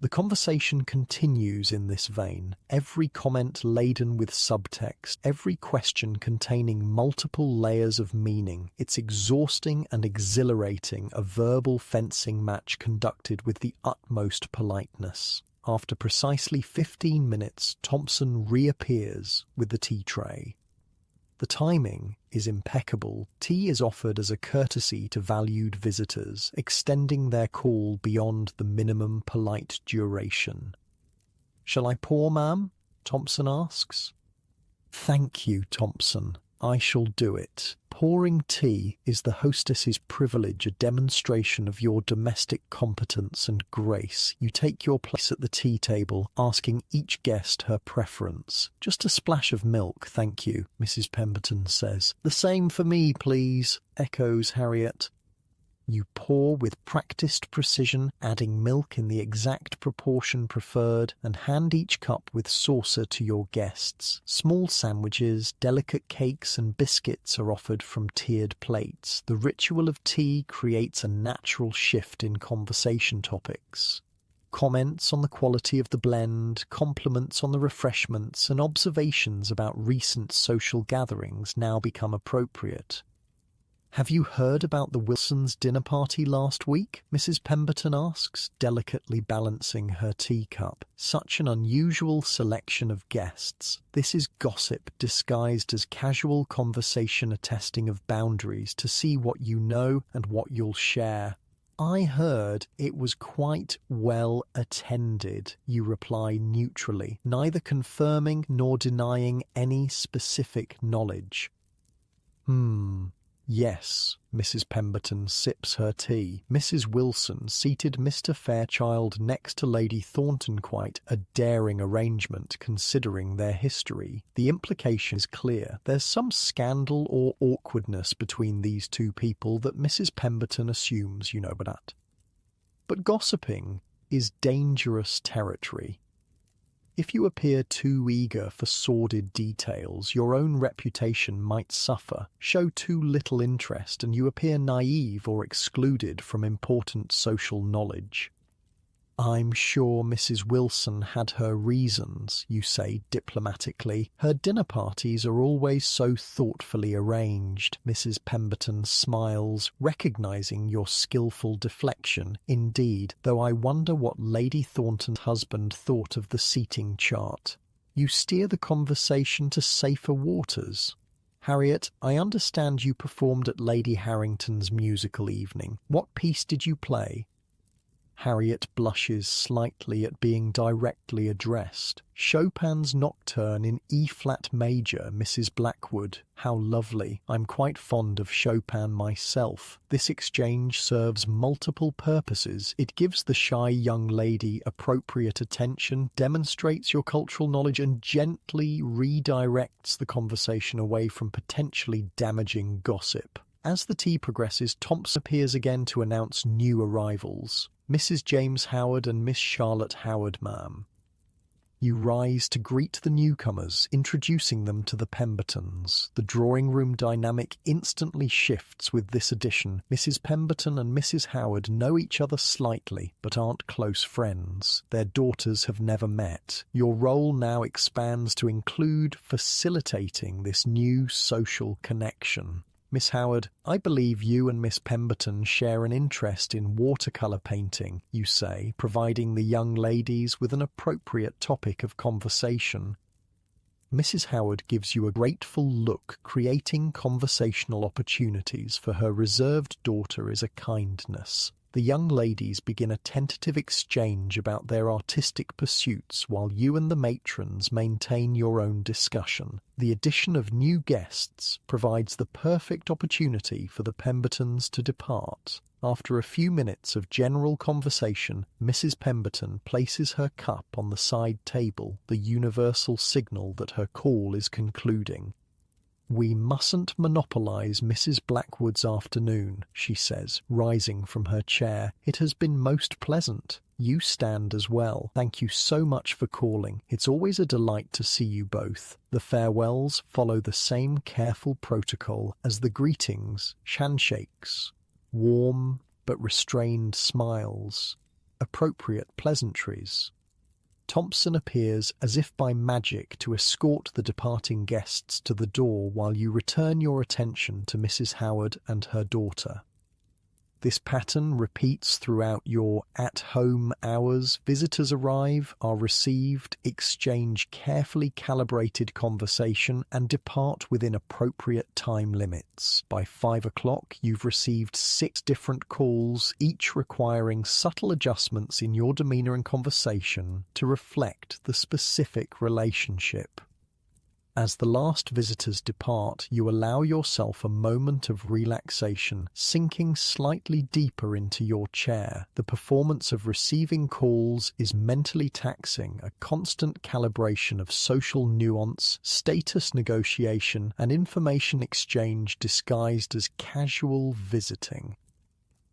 The conversation continues in this vein, every comment laden with subtext, every question containing multiple layers of meaning. It's exhausting and exhilarating, a verbal fencing match conducted with the utmost politeness. After precisely 15 minutes, Thompson reappears with the tea tray. The timing is impeccable. Tea is offered as a courtesy to valued visitors, extending their call beyond the minimum polite duration. "Shall I pour, ma'am?" Thompson asks. "Thank you, Thompson. I shall do it." Pouring tea is the hostess's privilege, a demonstration of your domestic competence and grace. You take your place at the tea table, asking each guest her preference. "Just a splash of milk, thank you," Mrs. Pemberton says. "The same for me, please," echoes Harriet. You pour with practiced precision, adding milk in the exact proportion preferred, and hand each cup with saucer to your guests. Small sandwiches, delicate cakes and biscuits are offered from tiered plates. The ritual of tea creates a natural shift in conversation topics. Comments on the quality of the blend, compliments on the refreshments, and observations about recent social gatherings now become appropriate. "Have you heard about the Wilsons' dinner party last week?" Mrs. Pemberton asks, delicately balancing her teacup. Such an unusual selection of guests. This is gossip disguised as casual conversation, a testing of boundaries to see what you know and what you'll share. "I heard it was quite well attended," you reply neutrally, neither confirming nor denying any specific knowledge. Yes, Mrs. Pemberton sips her tea. Mrs. Wilson seated Mr. Fairchild next to Lady Thornton, quite a daring arrangement considering their history. The implication is clear. There's some scandal or awkwardness between these two people that Mrs. Pemberton assumes you know about. But gossiping is dangerous territory. If you appear too eager for sordid details, your own reputation might suffer. Show too little interest and you appear naive or excluded from important social knowledge. "I'm sure Mrs. Wilson had her reasons," you say diplomatically. "Her dinner parties are always so thoughtfully arranged." Mrs. Pemberton smiles, recognizing your skillful deflection. "Indeed, though I wonder what Lady Thornton's husband thought of the seating chart." You steer the conversation to safer waters. "Harriet, I understand you performed at Lady Harrington's musical evening. What piece did you play?" Harriet blushes slightly at being directly addressed. "Chopin's Nocturne in E-flat major, Mrs. Blackwood. How lovely. I'm quite fond of Chopin myself." This exchange serves multiple purposes. It gives the shy young lady appropriate attention, demonstrates your cultural knowledge, and gently redirects the conversation away from potentially damaging gossip. As the tea progresses, Thompson appears again to announce new arrivals. "Mrs. James Howard and Miss Charlotte Howard, ma'am." You rise to greet the newcomers, introducing them to the Pembertons. The drawing room dynamic instantly shifts with this addition. Mrs. Pemberton and Mrs. Howard know each other slightly, but aren't close friends. Their daughters have never met. Your role now expands to include facilitating this new social connection. Miss Howard, I believe you and Miss Pemberton share an interest in watercolour painting, you say, providing the young ladies with an appropriate topic of conversation. Mrs. Howard gives you a grateful look, creating conversational opportunities for her reserved daughter is a kindness. The young ladies begin a tentative exchange about their artistic pursuits while you and the matrons maintain your own discussion. The addition of new guests provides the perfect opportunity for the Pembertons to depart. After a few minutes of general conversation, Mrs. Pemberton places her cup on the side table, the universal signal that her call is concluding. "We mustn't monopolise Mrs. Blackwood's afternoon," she says, rising from her chair. "It has been most pleasant. You stand as well. Thank you so much for calling. It's always a delight to see you both." The farewells follow the same careful protocol as the greetings, handshakes, warm but restrained smiles, appropriate pleasantries. Thompson appears as if by magic to escort the departing guests to the door while you return your attention to Mrs. Howard and her daughter. This pattern repeats throughout your at-home hours. Visitors arrive, are received, exchange carefully calibrated conversation, and depart within appropriate time limits. By 5 o'clock, you've received 6 different calls, each requiring subtle adjustments in your demeanour and conversation to reflect the specific relationship. As the last visitors depart, you allow yourself a moment of relaxation, sinking slightly deeper into your chair. The performance of receiving calls is mentally taxing, a constant calibration of social nuance, status negotiation, and information exchange disguised as casual visiting.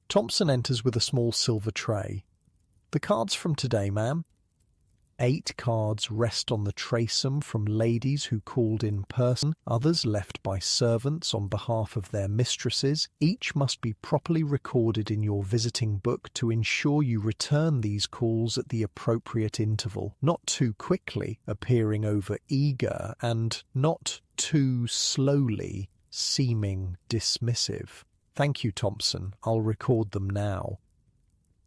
Thompson enters with a small silver tray. "The cards from today, ma'am." 8 cards rest on the traysome from ladies who called in person, others left by servants on behalf of their mistresses. Each must be properly recorded in your visiting book to ensure you return these calls at the appropriate interval, not too quickly, appearing over-eager, and not too slowly, seeming dismissive. "Thank you, Thompson. I'll record them now."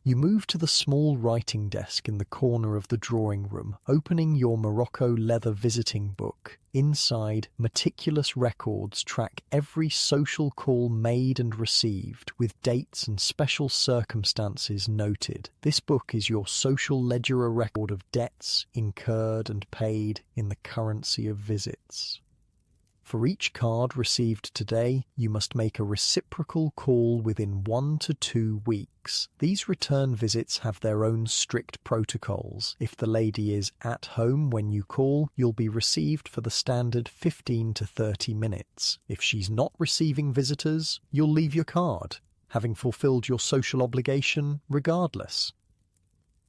You move to the small writing desk in the corner of the drawing room, opening your Morocco leather visiting book. Inside, meticulous records track every social call made and received, with dates and special circumstances noted. This book is your social ledger, a record of debts incurred and paid in the currency of visits. For each card received today, you must make a reciprocal call within 1 to 2 weeks. These return visits have their own strict protocols. If the lady is at home when you call, you'll be received for the standard 15 to 30 minutes. If she's not receiving visitors, you'll leave your card, having fulfilled your social obligation regardless.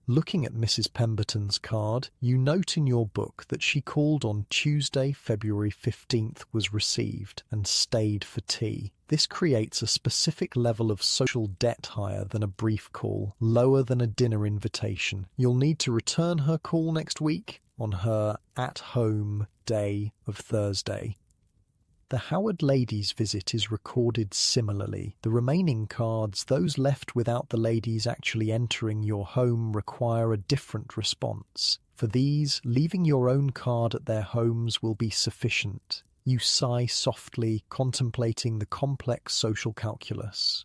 Looking at Mrs. Pemberton's card, you note in your book that she called on Tuesday, February 15th, was received, and stayed for tea. This creates a specific level of social debt higher than a brief call, lower than a dinner invitation. You'll need to return her call next week on her at-home day of Thursday. The Howard ladies' visit is recorded similarly. The remaining cards, those left without the ladies actually entering your home, require a different response. For these, leaving your own card at their homes will be sufficient. You sigh softly, contemplating the complex social calculus.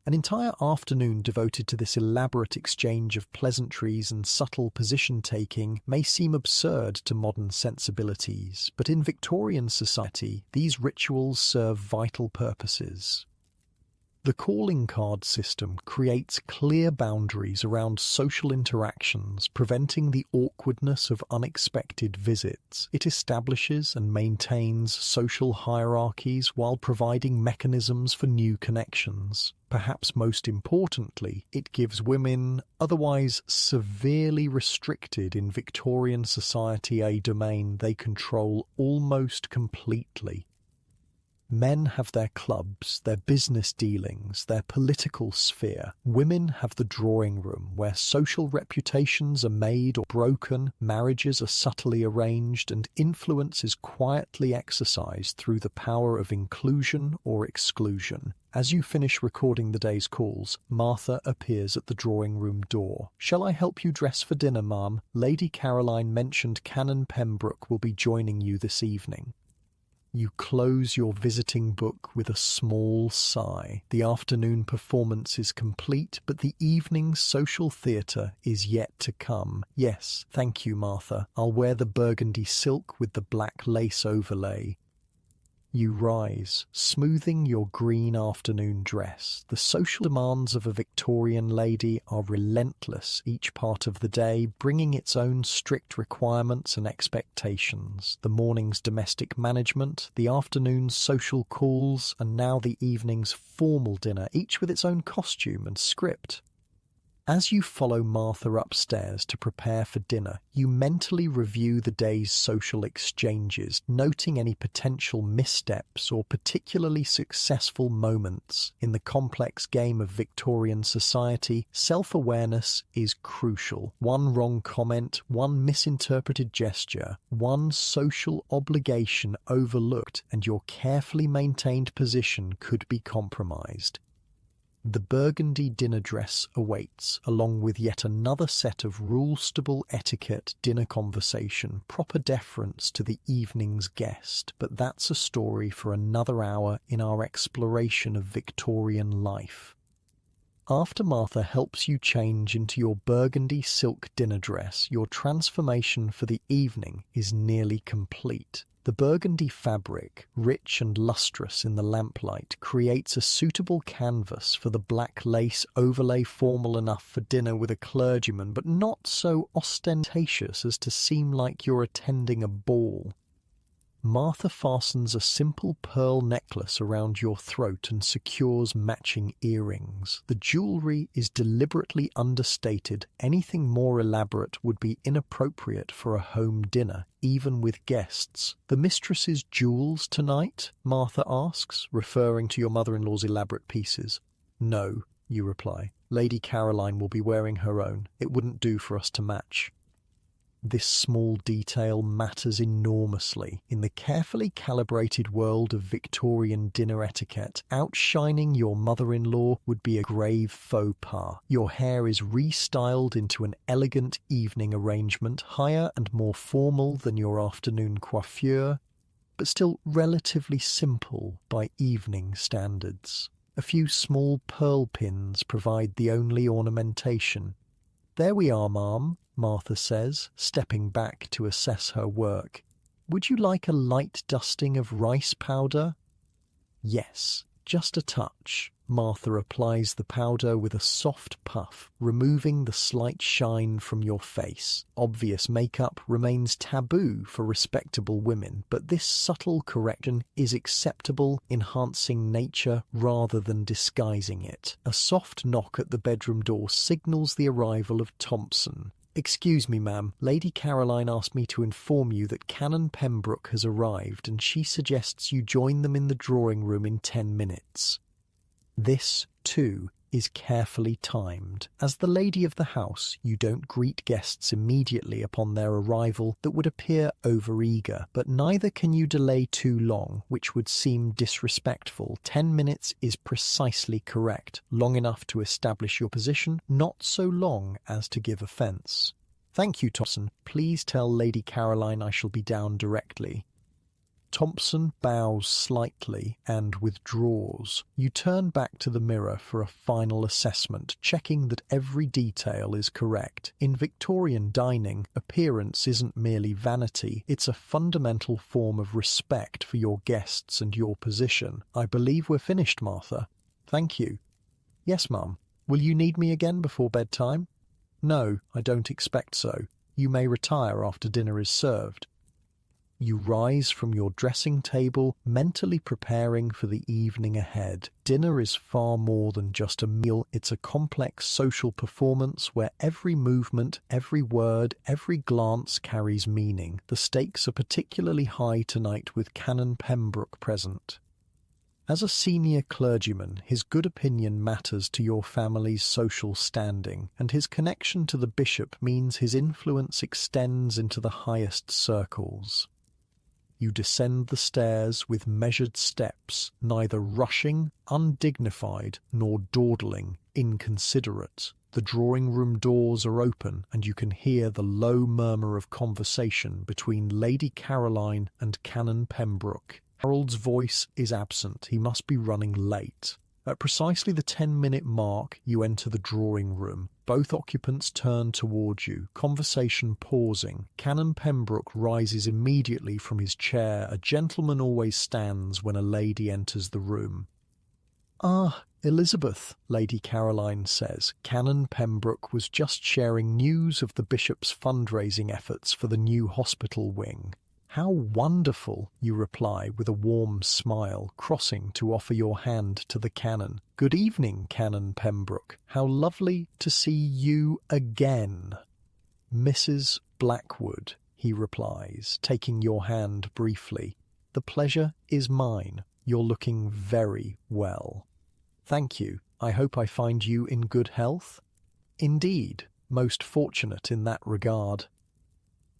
An entire afternoon devoted to this elaborate exchange of pleasantries and subtle position-taking may seem absurd to modern sensibilities, but in Victorian society, these rituals serve vital purposes. The calling card system creates clear boundaries around social interactions, preventing the awkwardness of unexpected visits. It establishes and maintains social hierarchies while providing mechanisms for new connections. Perhaps most importantly, it gives women, otherwise severely restricted in Victorian society, a domain they control almost completely. Men have their clubs, their business dealings, their political sphere. Women have the drawing room, where social reputations are made or broken, marriages are subtly arranged, and influence is quietly exercised through the power of inclusion or exclusion. As you finish recording the day's calls, Martha appears at the drawing room door. "Shall I help you dress for dinner, ma'am? Lady Caroline mentioned Canon Pembroke will be joining you this evening." You close your visiting book with a small sigh. The afternoon performance is complete, but the evening's social theatre is yet to come. "Yes, thank you, Martha. I'll wear the burgundy silk with the black lace overlay." You rise, smoothing your green afternoon dress. The social demands of a Victorian lady are relentless each part of the day, bringing its own strict requirements and expectations. The morning's domestic management, the afternoon's social calls, and now the evening's formal dinner, each with its own costume and script. As you follow Martha upstairs to prepare for dinner, you mentally review the day's social exchanges, noting any potential missteps or particularly successful moments. In the complex game of Victorian society, self-awareness is crucial. One wrong comment, one misinterpreted gesture, one social obligation overlooked, and your carefully maintained position could be compromised. The burgundy dinner dress awaits, along with yet another set of rule-stable etiquette dinner conversation, proper deference to the evening's guest, but that's a story for another hour in our exploration of Victorian life. After Martha helps you change into your burgundy silk dinner dress, your transformation for the evening is nearly complete. The burgundy fabric, rich and lustrous in the lamplight, creates a suitable canvas for the black lace overlay, formal enough for dinner with a clergyman, but not so ostentatious as to seem like you're attending a ball. Martha fastens a simple pearl necklace around your throat and secures matching earrings. The jewellery is deliberately understated. Anything more elaborate would be inappropriate for a home dinner, even with guests. "The mistress's jewels tonight?" Martha asks, referring to your mother-in-law's elaborate pieces. "No," you reply. "Lady Caroline will be wearing her own. It wouldn't do for us to match." This small detail matters enormously. In the carefully calibrated world of Victorian dinner etiquette, outshining your mother-in-law would be a grave faux pas. Your hair is restyled into an elegant evening arrangement, higher and more formal than your afternoon coiffure, but still relatively simple by evening standards. A few small pearl pins provide the only ornamentation. "There we are, ma'am," Martha says, stepping back to assess her work. "Would you like a light dusting of rice powder?" "Yes, just a touch." Martha applies the powder with a soft puff, removing the slight shine from your face. Obvious makeup remains taboo for respectable women, but this subtle correction is acceptable, enhancing nature rather than disguising it. A soft knock at the bedroom door signals the arrival of Thompson. "Excuse me, ma'am. Lady Caroline asked me to inform you that Canon Pembroke has arrived, and she suggests you join them in the drawing room in 10 minutes. This, too, is carefully timed. As the lady of the house, you don't greet guests immediately upon their arrival that would appear overeager, but neither can you delay too long, which would seem disrespectful. 10 minutes is precisely correct, long enough to establish your position, not so long as to give offence. "Thank you, Thompson. Please tell Lady Caroline I shall be down directly." Thompson bows slightly and withdraws. You turn back to the mirror for a final assessment, checking that every detail is correct. In Victorian dining, appearance isn't merely vanity, it's a fundamental form of respect for your guests and your position. "I believe we're finished, Martha." "Thank you." "Yes, ma'am. Will you need me again before bedtime?" "No, I don't expect so. You may retire after dinner is served." You rise from your dressing table, mentally preparing for the evening ahead. Dinner is far more than just a meal. It's a complex social performance where every movement, every word, every glance carries meaning. The stakes are particularly high tonight with Canon Pembroke present. As a senior clergyman, his good opinion matters to your family's social standing, and his connection to the bishop means his influence extends into the highest circles. You descend the stairs with measured steps, neither rushing, undignified, nor dawdling, inconsiderate. The drawing-room doors are open, and you can hear the low murmur of conversation between Lady Caroline and Canon Pembroke. Harold's voice is absent. He must be running late. At precisely the 10-minute mark, you enter the drawing-room. Both occupants turn towards you, conversation pausing. Canon Pembroke rises immediately from his chair. A gentleman always stands when a lady enters the room. "Ah, Elizabeth," Lady Caroline says. Canon Pembroke was just sharing news of the bishop's fundraising efforts for the new hospital wing. "How wonderful," you reply with a warm smile, crossing to offer your hand to the canon. "Good evening, Canon Pembroke. How lovely to see you again." "Mrs. Blackwood," he replies, taking your hand briefly. "The pleasure is mine. You're looking very well." "Thank you. I hope I find you in good health?" "Indeed, most fortunate in that regard."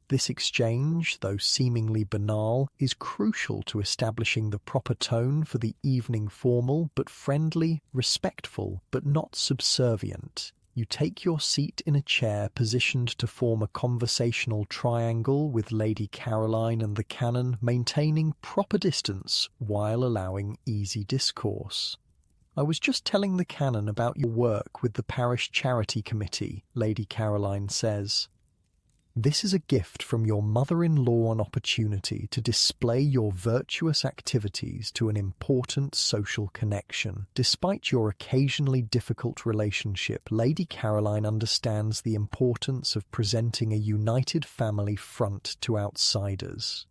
This exchange, though seemingly banal, is crucial to establishing the proper tone for the evening formal, but friendly, respectful, but not subservient. You take your seat in a chair positioned to form a conversational triangle with Lady Caroline and the canon, maintaining proper distance while allowing easy discourse. "I was just telling the canon about your work with the parish charity committee," Lady Caroline says. "This is a gift from your mother-in-law, an opportunity to display your virtuous activities to an important social connection. Despite your occasionally difficult relationship, Lady Caroline understands the importance of presenting a united family front to outsiders."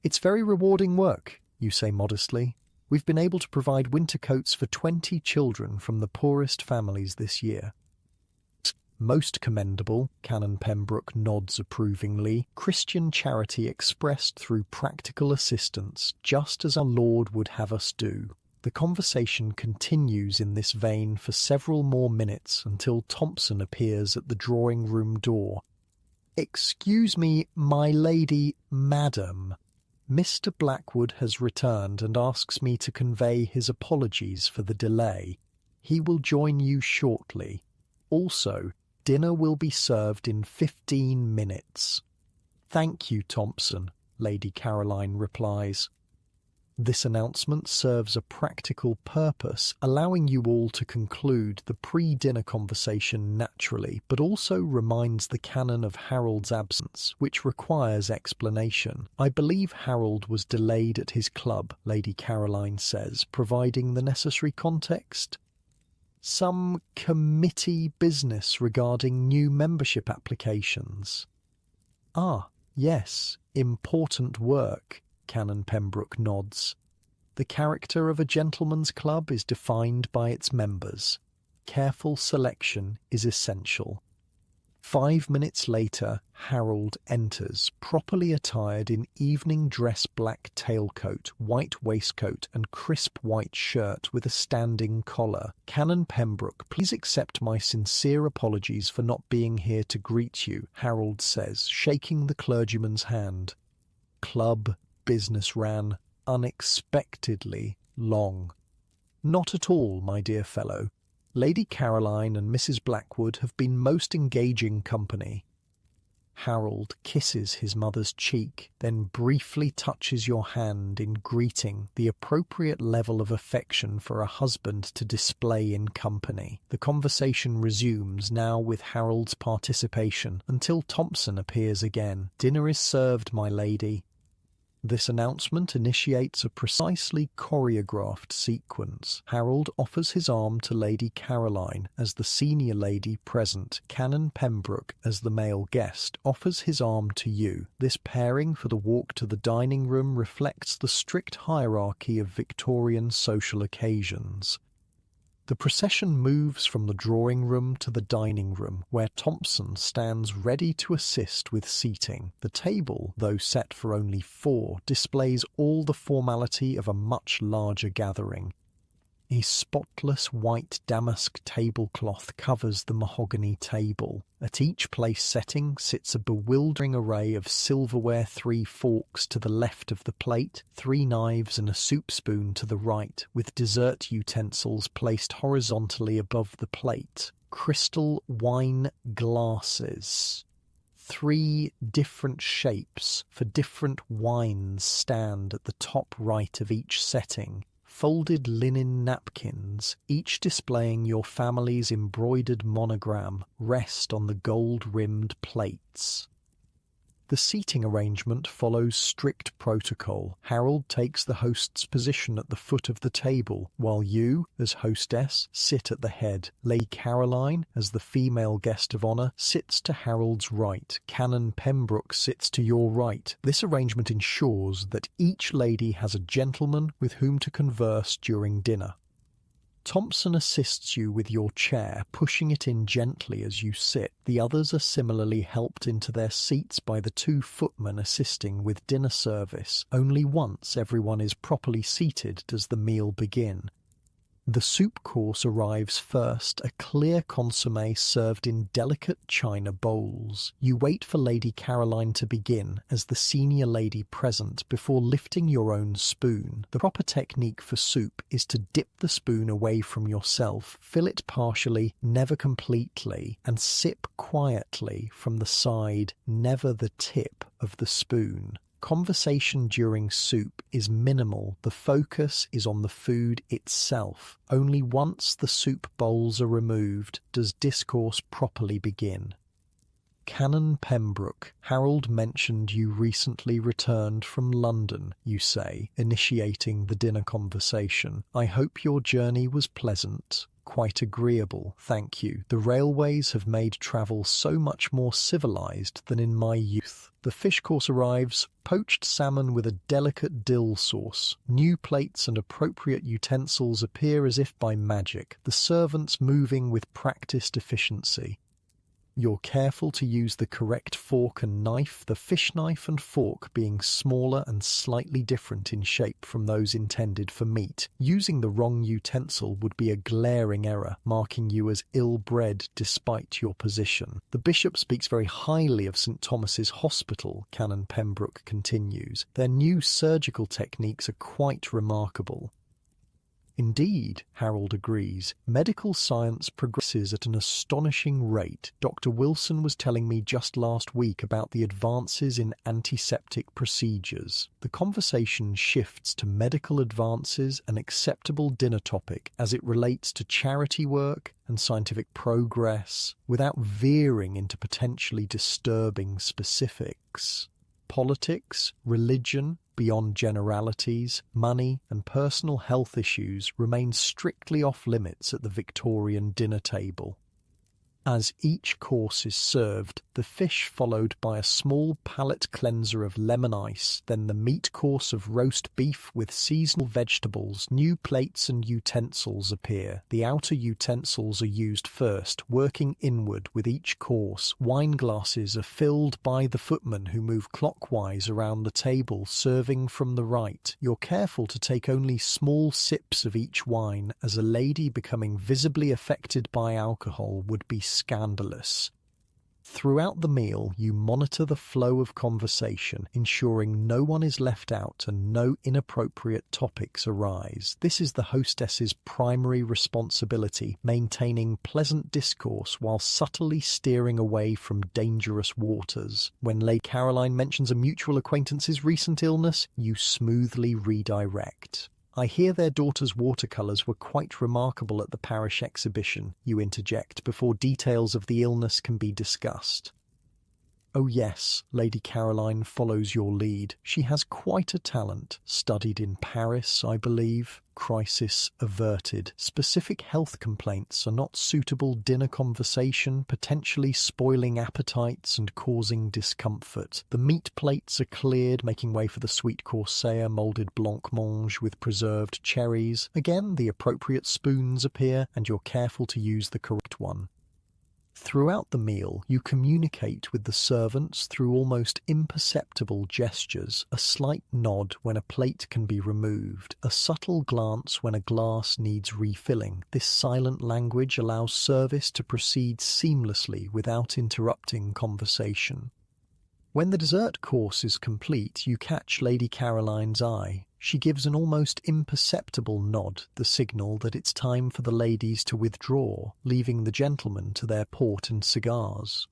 "It's very rewarding work," you say modestly. "We've been able to provide winter coats for 20 children from the poorest families this year." "Most commendable," Canon Pembroke nods approvingly. "Christian charity expressed through practical assistance, just as our Lord would have us do." The conversation continues in this vein for several more minutes until Thompson appears at the drawing-room door. "Excuse me, my lady, madam. Mr. Blackwood has returned and asks me to convey his apologies for the delay. He will join you shortly. Also, dinner will be served in 15 minutes. "Thank you, Thompson," Lady Caroline replies. This announcement serves a practical purpose, allowing you all to conclude the pre-dinner conversation naturally, but also reminds the canon of Harold's absence, which requires explanation. "I believe Harold was delayed at his club," Lady Caroline says, providing the necessary context. "Some committee business regarding new membership applications." "Ah, yes, important work," Canon Pembroke nods. "The character of a gentleman's club is defined by its members. Careful selection is essential." 5 minutes later, Harold enters, properly attired in evening dress, black tailcoat, white waistcoat and crisp white shirt with a standing collar. "Canon Pembroke, please accept my sincere apologies for not being here to greet you," Harold says, shaking the clergyman's hand. "Club business ran unexpectedly long." "Not at all, my dear fellow. Lady Caroline and Mrs. Blackwood have been most engaging company." Harold kisses his mother's cheek, then briefly touches your hand in greeting, the appropriate level of affection for a husband to display in company. The conversation resumes, now with Harold's participation, until Thompson appears again. "Dinner is served, my lady." This announcement initiates a precisely choreographed sequence. Harold offers his arm to Lady Caroline as the senior lady present. Canon Pembroke, as the male guest, offers his arm to you. This pairing for the walk to the dining room reflects the strict hierarchy of Victorian social occasions. The procession moves from the drawing room to the dining room, where Thompson stands ready to assist with seating. The table, though set for only 4, displays all the formality of a much larger gathering. A spotless white damask tablecloth covers the mahogany table. At each place setting sits a bewildering array of silverware, 3 forks to the left of the plate, 3 knives and a soup spoon to the right, with dessert utensils placed horizontally above the plate. Crystal wine glasses. 3 different shapes for different wines stand at the top right of each setting. Folded linen napkins, each displaying your family's embroidered monogram, rest on the gold-rimmed plates. The seating arrangement follows strict protocol. Harold takes the host's position at the foot of the table, while you, as hostess, sit at the head. Lady Caroline, as the female guest of honour, sits to Harold's right. Canon Pembroke sits to your right. This arrangement ensures that each lady has a gentleman with whom to converse during dinner. Thompson assists you with your chair, pushing it in gently as you sit. The others are similarly helped into their seats by the 2 footmen assisting with dinner service. Only once everyone is properly seated does the meal begin. The soup course arrives first, a clear consommé served in delicate china bowls. You wait for Lady Caroline to begin, as the senior lady present, before lifting your own spoon. The proper technique for soup is to dip the spoon away from yourself, fill it partially, never completely, and sip quietly from the side, never the tip of the spoon. Conversation during soup is minimal. The focus is on the food itself. Only once the soup bowls are removed does discourse properly begin. Canon Pembroke, Harold mentioned you recently returned from London, you say, initiating the dinner conversation. I hope your journey was pleasant. Quite agreeable, thank you. The railways have made travel so much more civilized than in my youth. The fish course arrives, poached salmon with a delicate dill sauce. New plates and appropriate utensils appear as if by magic, the servants moving with practiced efficiency. You're careful to use the correct fork and knife, the fish knife and fork being smaller and slightly different in shape from those intended for meat. Using the wrong utensil would be a glaring error, marking you as ill-bred despite your position. The bishop speaks very highly of St. Thomas's Hospital, Canon Pembroke continues. Their new surgical techniques are quite remarkable. Indeed, Harold agrees, medical science progresses at an astonishing rate. Dr. Wilson was telling me just last week about the advances in antiseptic procedures. The conversation shifts to medical advances, an acceptable dinner topic as it relates to charity work and scientific progress, without veering into potentially disturbing specifics. Politics, religion, beyond generalities, money and personal health issues remain strictly off limits at the Victorian dinner table. As each course is served, the fish followed by a small palate cleanser of lemon ice, then the meat course of roast beef with seasonal vegetables. New plates and utensils appear. The outer utensils are used first, working inward with each course. Wine glasses are filled by the footmen who move clockwise around the table, serving from the right. You're careful to take only small sips of each wine, as a lady becoming visibly affected by alcohol would be scandalous. Throughout the meal, you monitor the flow of conversation, ensuring no one is left out and no inappropriate topics arise. This is the hostess's primary responsibility, maintaining pleasant discourse while subtly steering away from dangerous waters. When Lady Caroline mentions a mutual acquaintance's recent illness, you smoothly redirect. I hear their daughter's watercolours were quite remarkable at the parish exhibition, you interject, before details of the illness can be discussed. Oh yes, Lady Caroline follows your lead. She has quite a talent. Studied in Paris, I believe. Crisis averted. Specific health complaints are not suitable dinner conversation, potentially spoiling appetites and causing discomfort. The meat plates are cleared, making way for the sweet corsair moulded blancmange with preserved cherries. Again, the appropriate spoons appear, and you're careful to use the correct one. Throughout the meal, you communicate with the servants through almost imperceptible gestures, a slight nod when a plate can be removed, a subtle glance when a glass needs refilling. This silent language allows service to proceed seamlessly without interrupting conversation. When the dessert course is complete, you catch Lady Caroline's eye. She gives an almost imperceptible nod, the signal that it's time for the ladies to withdraw, leaving the gentlemen to their port and cigars.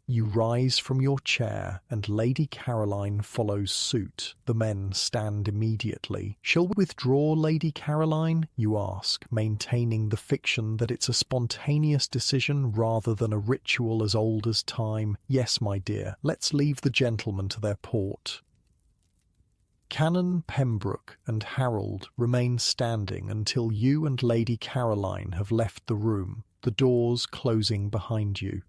You rise from your chair, and Lady Caroline follows suit. The men stand immediately. "Shall we withdraw, Lady Caroline?" you ask, maintaining the fiction that it's a spontaneous decision rather than a ritual as old as time. "Yes, my dear, let's leave the gentlemen to their port." Canon Pembroke and Harold remain standing until you and Lady Caroline have left the room, the doors closing behind you.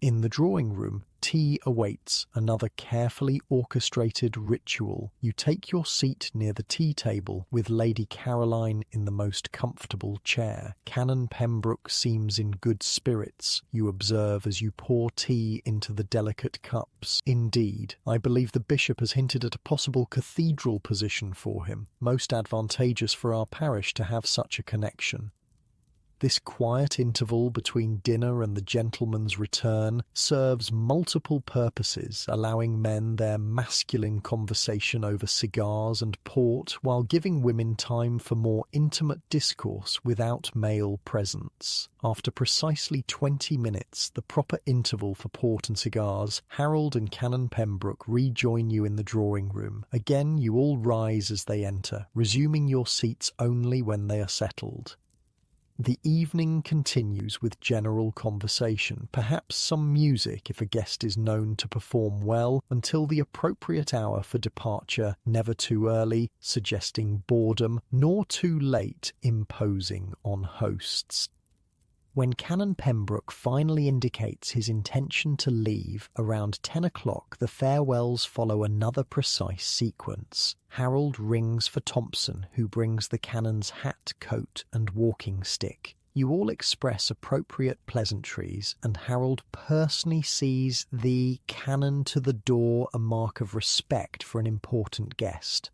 In the drawing room, tea awaits, another carefully orchestrated ritual. You take your seat near the tea table with Lady Caroline in the most comfortable chair. Canon Pembroke seems in good spirits, you observe as you pour tea into the delicate cups. "Indeed, I believe the bishop has hinted at a possible cathedral position for him, most advantageous for our parish to have such a connection." This quiet interval between dinner and the gentleman's return serves multiple purposes, allowing men their masculine conversation over cigars and port while giving women time for more intimate discourse without male presence. After precisely 20 minutes, the proper interval for port and cigars, Harold and Canon Pembroke rejoin you in the drawing room. Again, you all rise as they enter, resuming your seats only when they are settled. The evening continues with general conversation, perhaps some music if a guest is known to perform well, until the appropriate hour for departure, never too early, suggesting boredom, nor too late, imposing on hosts. When Canon Pembroke finally indicates his intention to leave, around 10 o'clock the farewells follow another precise sequence. Harold rings for Thompson, who brings the canon's hat, coat, and walking stick. You all express appropriate pleasantries, and Harold personally sees the canon to the door, a mark of respect for an important guest.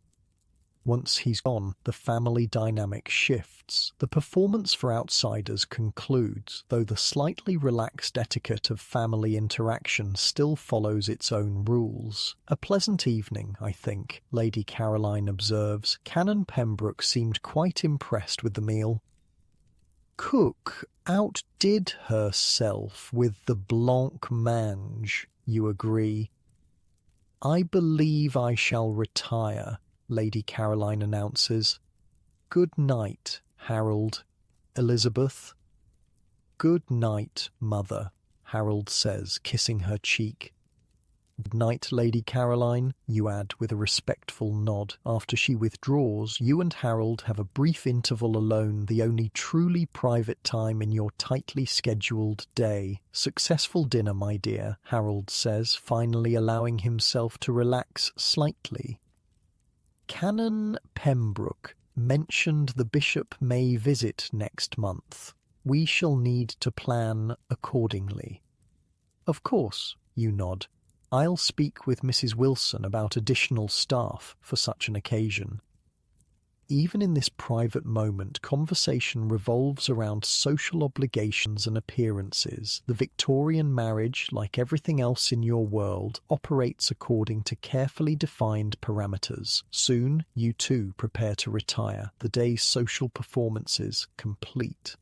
Once he's gone, the family dynamic shifts. The performance for outsiders concludes, though the slightly relaxed etiquette of family interaction still follows its own rules. "A pleasant evening, I think," Lady Caroline observes. Canon Pembroke seemed quite impressed with the meal. "Cook outdid herself with the blanc mange," you agree. "I believe I shall retire," Lady Caroline announces. "Good night, Harold." Elizabeth. "Good night, Mother," Harold says, kissing her cheek. "Good night, Lady Caroline," you add with a respectful nod. After she withdraws, you and Harold have a brief interval alone, the only truly private time in your tightly scheduled day. "Successful dinner, my dear," Harold says, finally allowing himself to relax slightly. Canon Pembroke mentioned the bishop may visit next month. We shall need to plan accordingly. "Of course," you nod. "I'll speak with Mrs. Wilson about additional staff for such an occasion." Even in this private moment, conversation revolves around social obligations and appearances. The Victorian marriage, like everything else in your world, operates according to carefully defined parameters. Soon, you too prepare to retire, the day's social performances complete.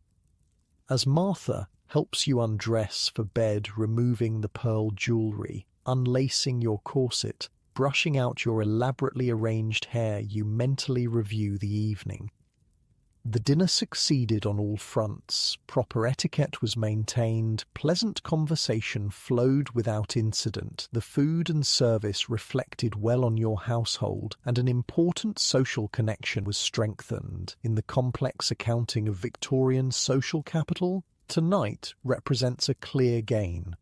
As Martha helps you undress for bed, removing the pearl jewellery, unlacing your corset, brushing out your elaborately arranged hair, you mentally review the evening. The dinner succeeded on all fronts. Proper etiquette was maintained, pleasant conversation flowed without incident, the food and service reflected well on your household, and an important social connection was strengthened. In the complex accounting of Victorian social capital, tonight represents a clear gain.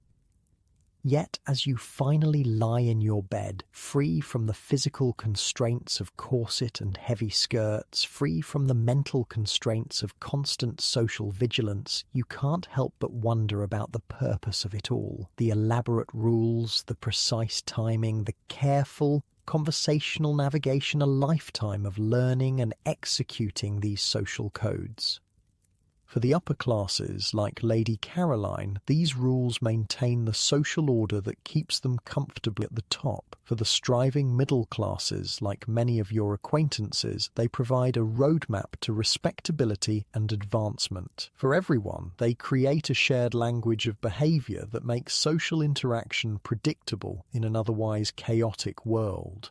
Yet as you finally lie in your bed, free from the physical constraints of corset and heavy skirts, free from the mental constraints of constant social vigilance, you can't help but wonder about the purpose of it all. The elaborate rules, the precise timing, the careful, conversational navigation, a lifetime of learning and executing these social codes. For the upper classes, like Lady Caroline, these rules maintain the social order that keeps them comfortably at the top. For the striving middle classes, like many of your acquaintances, they provide a roadmap to respectability and advancement. For everyone, they create a shared language of behavior that makes social interaction predictable in an otherwise chaotic world.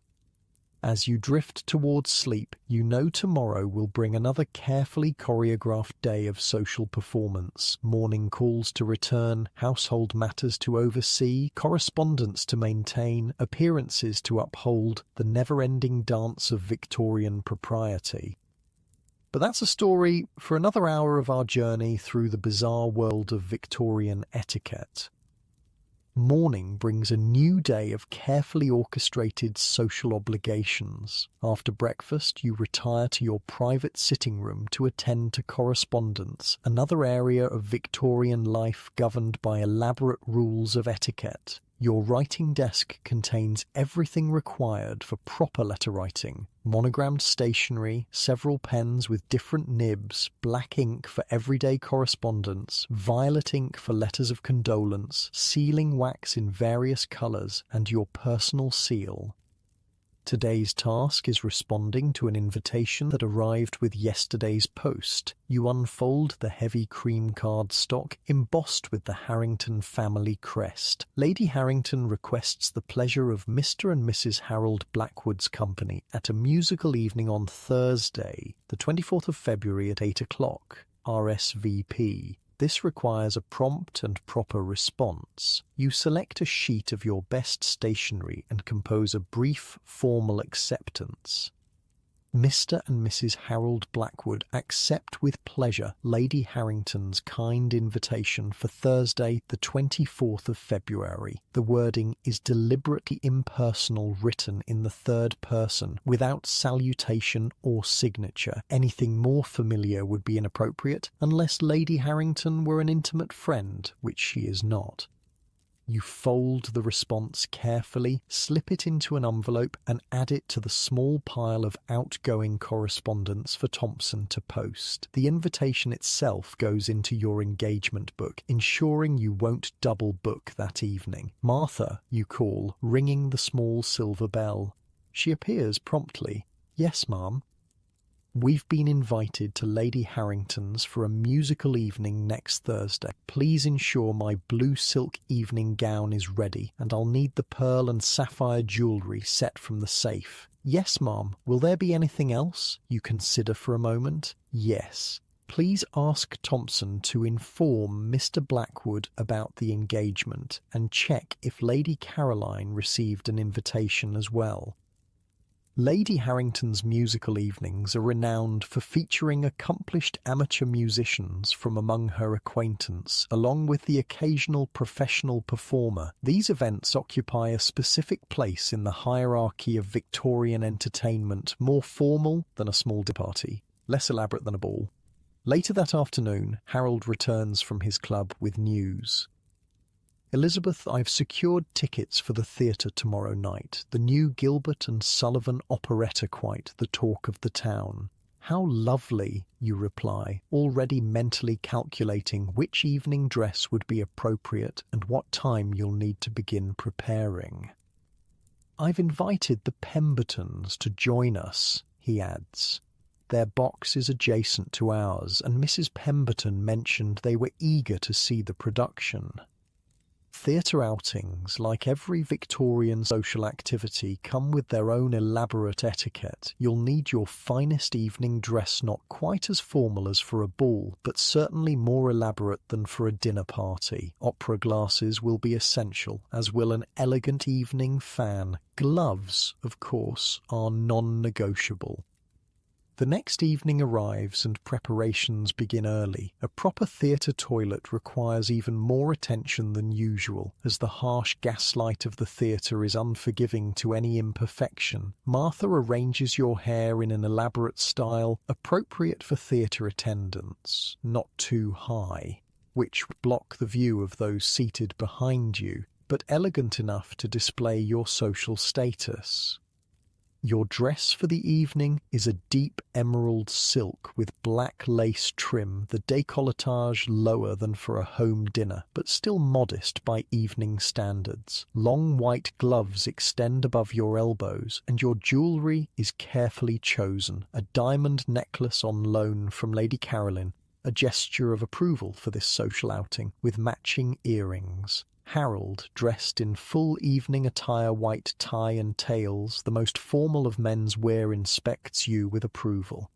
As you drift towards sleep, you know tomorrow will bring another carefully choreographed day of social performance, morning calls to return, household matters to oversee, correspondence to maintain, appearances to uphold, the never-ending dance of Victorian propriety. But that's a story for another hour of our journey through the bizarre world of Victorian etiquette. Morning brings a new day of carefully orchestrated social obligations. After breakfast, you retire to your private sitting room to attend to correspondence, another area of Victorian life governed by elaborate rules of etiquette. Your writing desk contains everything required for proper letter writing: monogrammed stationery, several pens with different nibs, black ink for everyday correspondence, violet ink for letters of condolence, sealing wax in various colours, and your personal seal. Today's task is responding to an invitation that arrived with yesterday's post. You unfold the heavy cream cardstock embossed with the Harrington family crest. Lady Harrington requests the pleasure of Mr. and Mrs. Harold Blackwood's company at a musical evening on Thursday, the 24th of February at 8 o'clock. RSVP. This requires a prompt and proper response. You select a sheet of your best stationery and compose a brief, formal acceptance. Mr. and Mrs. Harold Blackwood accept with pleasure Lady Harrington's kind invitation for Thursday, the 24th of February. The wording is deliberately impersonal, written in the third person, without salutation or signature. Anything more familiar would be inappropriate, unless Lady Harrington were an intimate friend, which she is not. You fold the response carefully, slip it into an envelope, and add it to the small pile of outgoing correspondence for Thompson to post. The invitation itself goes into your engagement book, ensuring you won't double book that evening. Martha, you call, ringing the small silver bell. She appears promptly. "Yes, ma'am." "We've been invited to Lady Harrington's for a musical evening next Thursday. Please ensure my blue silk evening gown is ready, and I'll need the pearl and sapphire jewellery set from the safe." "Yes, ma'am. Will there be anything else?" You consider for a moment. "Yes. Please ask Thompson to inform Mr. Blackwood about the engagement, and check if Lady Caroline received an invitation as well." Lady Harrington's musical evenings are renowned for featuring accomplished amateur musicians from among her acquaintance, along with the occasional professional performer. These events occupy a specific place in the hierarchy of Victorian entertainment, more formal than a small dinner party, less elaborate than a ball. Later that afternoon, Harold returns from his club with news. "Elizabeth, I've secured tickets for the theatre tomorrow night. The new Gilbert and Sullivan operetta, quite the talk of the town." "How lovely," you reply, already mentally calculating which evening dress would be appropriate and what time you'll need to begin preparing. "I've invited the Pembertons to join us," he adds. Their box is adjacent to ours, and Mrs. Pemberton mentioned they were eager to see the production. Theatre outings, like every Victorian social activity, come with their own elaborate etiquette. You'll need your finest evening dress, not quite as formal as for a ball, but certainly more elaborate than for a dinner party. Opera glasses will be essential, as will an elegant evening fan. Gloves, of course, are non-negotiable. The next evening arrives and preparations begin early. A proper theatre toilet requires even more attention than usual, as the harsh gaslight of the theatre is unforgiving to any imperfection. Martha arranges your hair in an elaborate style appropriate for theatre attendance, not too high, which would block the view of those seated behind you, but elegant enough to display your social status. Your dress for the evening is a deep emerald silk with black lace trim, the décolletage lower than for a home dinner, but still modest by evening standards. Long white gloves extend above your elbows, and your jewellery is carefully chosen. A diamond necklace on loan from Lady Caroline, a gesture of approval for this social outing, with matching earrings. Harold, dressed in full evening attire, white tie and tails, the most formal of men's wear, inspects you with approval.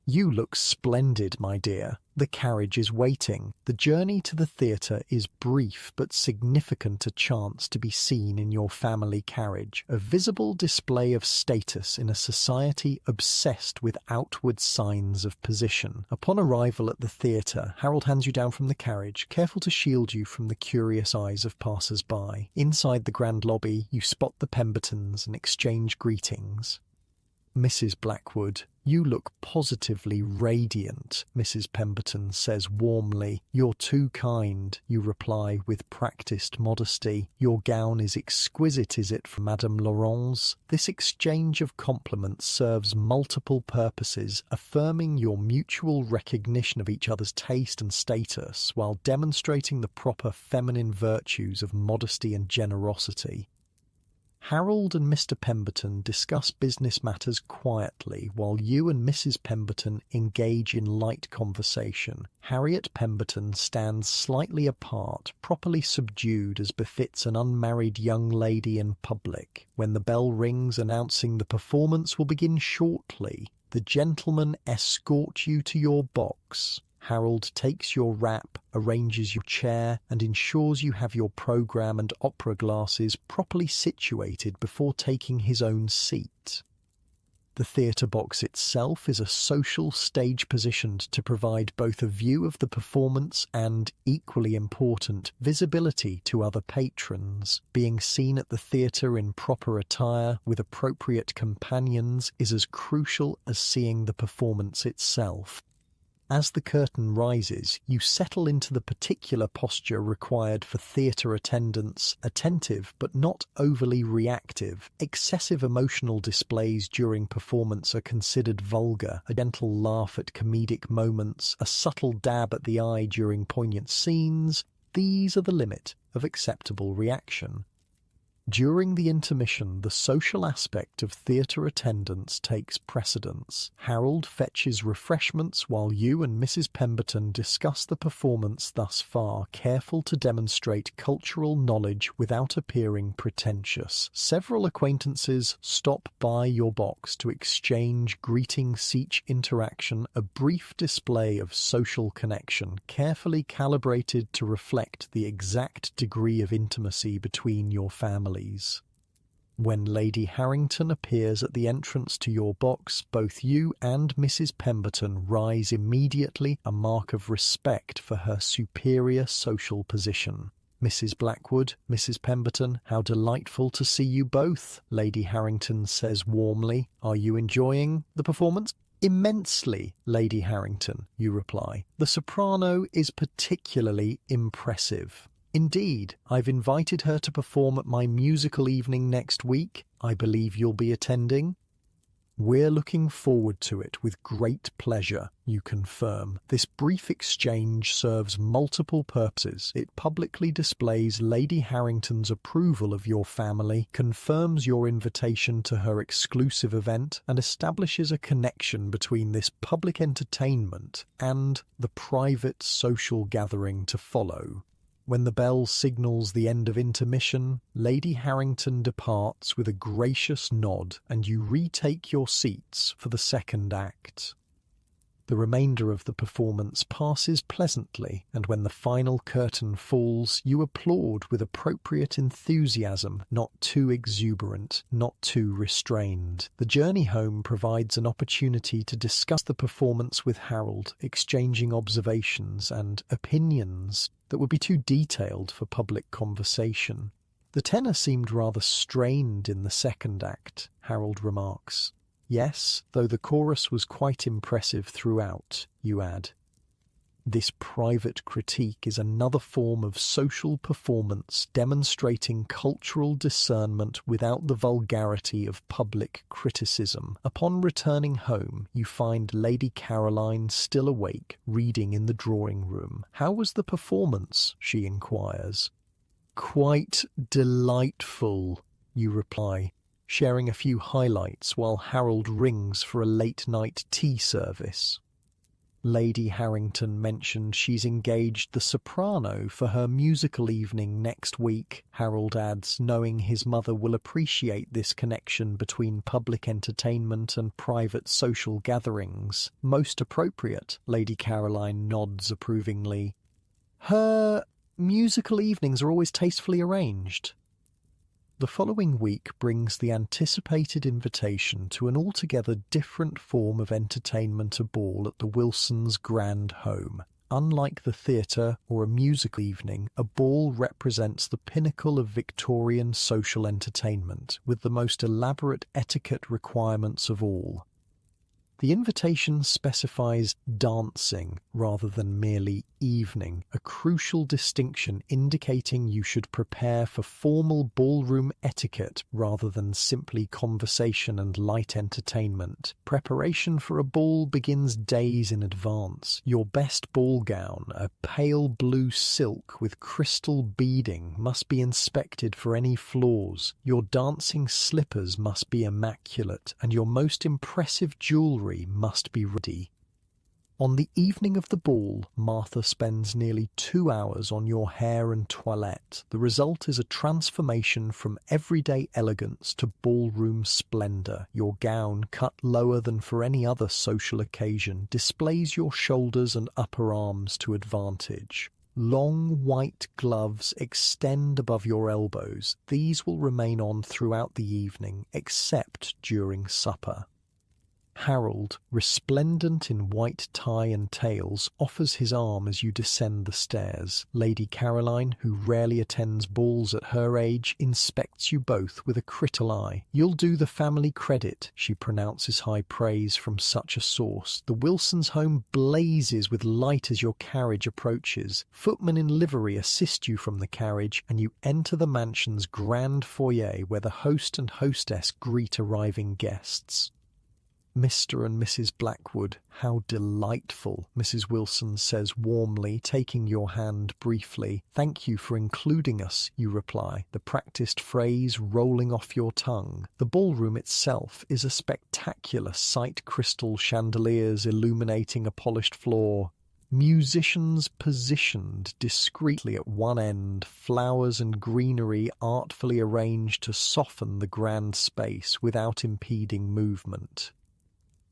"You look splendid, my dear. The carriage is waiting." The journey to the theatre is brief but significant, a chance to be seen in your family carriage, a visible display of status in a society obsessed with outward signs of position. Upon arrival at the theatre, Harold hands you down from the carriage, careful to shield you from the curious eyes of passers-by. Inside the grand lobby, you spot the Pembertons and exchange greetings. "Mrs. Blackwood, you look positively radiant," Mrs. Pemberton says warmly. "You're too kind," you reply with practised modesty. "Your gown is exquisite, is it, from Madame Laurent's?" This exchange of compliments serves multiple purposes, affirming your mutual recognition of each other's taste and status, while demonstrating the proper feminine virtues of modesty and generosity. Harold and Mr. Pemberton discuss business matters quietly, while you and Mrs. Pemberton engage in light conversation. Harriet Pemberton stands slightly apart, properly subdued as befits an unmarried young lady in public. When the bell rings announcing the performance will begin shortly, the gentlemen escort you to your box. Harold takes your wrap, arranges your chair, and ensures you have your programme and opera glasses properly situated before taking his own seat. The theatre box itself is a social stage positioned to provide both a view of the performance and, equally important, visibility to other patrons. Being seen at the theatre in proper attire with appropriate companions is as crucial as seeing the performance itself. As the curtain rises, you settle into the particular posture required for theatre attendance, attentive but not overly reactive. Excessive emotional displays during performance are considered vulgar. A gentle laugh at comedic moments, a subtle dab at the eye during poignant scenes, these are the limit of acceptable reaction. During the intermission, the social aspect of theatre attendance takes precedence. Harold fetches refreshments while you and Mrs. Pemberton discuss the performance thus far, careful to demonstrate cultural knowledge without appearing pretentious. Several acquaintances stop by your box to exchange greetings, each interaction a brief display of social connection, carefully calibrated to reflect the exact degree of intimacy between your families. When Lady Harrington appears at the entrance to your box, both you and Mrs. Pemberton rise immediately, a mark of respect for her superior social position. "Mrs. Blackwood, Mrs. Pemberton, how delightful to see you both," Lady Harrington says warmly. "Are you enjoying the performance?" "Immensely, Lady Harrington," you reply. "The soprano is particularly impressive." "Indeed, I've invited her to perform at my musical evening next week. I believe you'll be attending." "We're looking forward to it with great pleasure," you confirm. This brief exchange serves multiple purposes. It publicly displays Lady Harrington's approval of your family, confirms your invitation to her exclusive event, and establishes a connection between this public entertainment and the private social gathering to follow. When the bell signals the end of intermission, Lady Harrington departs with a gracious nod, and you retake your seats for the second act. The remainder of the performance passes pleasantly, and when the final curtain falls, you applaud with appropriate enthusiasm, not too exuberant, not too restrained. The journey home provides an opportunity to discuss the performance with Harold, exchanging observations and opinions that would be too detailed for public conversation. The tenor seemed rather strained in the second act, Harold remarks. Yes, though the chorus was quite impressive throughout, you add. This private critique is another form of social performance demonstrating cultural discernment without the vulgarity of public criticism. Upon returning home, you find Lady Caroline still awake, reading in the drawing room. "How was the performance?" she inquires. "Quite delightful," you reply, sharing a few highlights while Harold rings for a late-night tea service. Lady Harrington mentioned she's engaged the soprano for her musical evening next week, Harold adds, knowing his mother will appreciate this connection between public entertainment and private social gatherings. Most appropriate, Lady Caroline nods approvingly. Her musical evenings are always tastefully arranged. The following week brings the anticipated invitation to an altogether different form of entertainment, a ball at the Wilsons' grand home. Unlike the theatre or a musical evening, a ball represents the pinnacle of Victorian social entertainment, with the most elaborate etiquette requirements of all. The invitation specifies dancing rather than merely evening, a crucial distinction indicating you should prepare for formal ballroom etiquette rather than simply conversation and light entertainment. Preparation for a ball begins days in advance. Your best ball gown, a pale blue silk with crystal beading, must be inspected for any flaws. Your dancing slippers must be immaculate, and your most impressive jewellery must be ready. On the evening of the ball, Martha spends nearly 2 hours on your hair and toilette. The result is a transformation from everyday elegance to ballroom splendour. Your gown, cut lower than for any other social occasion, displays your shoulders and upper arms to advantage. Long white gloves extend above your elbows. These will remain on throughout the evening, except during supper. Harold, resplendent in white tie and tails, offers his arm as you descend the stairs. Lady Caroline, who rarely attends balls at her age, inspects you both with a critical eye. "You'll do the family credit," she pronounces high praise from such a source. "The Wilsons' home blazes with light as your carriage approaches. Footmen in livery assist you from the carriage, and you enter the mansion's grand foyer where the host and hostess greet arriving guests." "Mr. and Mrs. Blackwood, how delightful," Mrs. Wilson says warmly, taking your hand briefly. "Thank you for including us," you reply, the practiced phrase rolling off your tongue. The ballroom itself is a spectacular sight, crystal chandeliers illuminating a polished floor. Musicians positioned discreetly at one end, flowers and greenery artfully arranged to soften the grand space without impeding movement.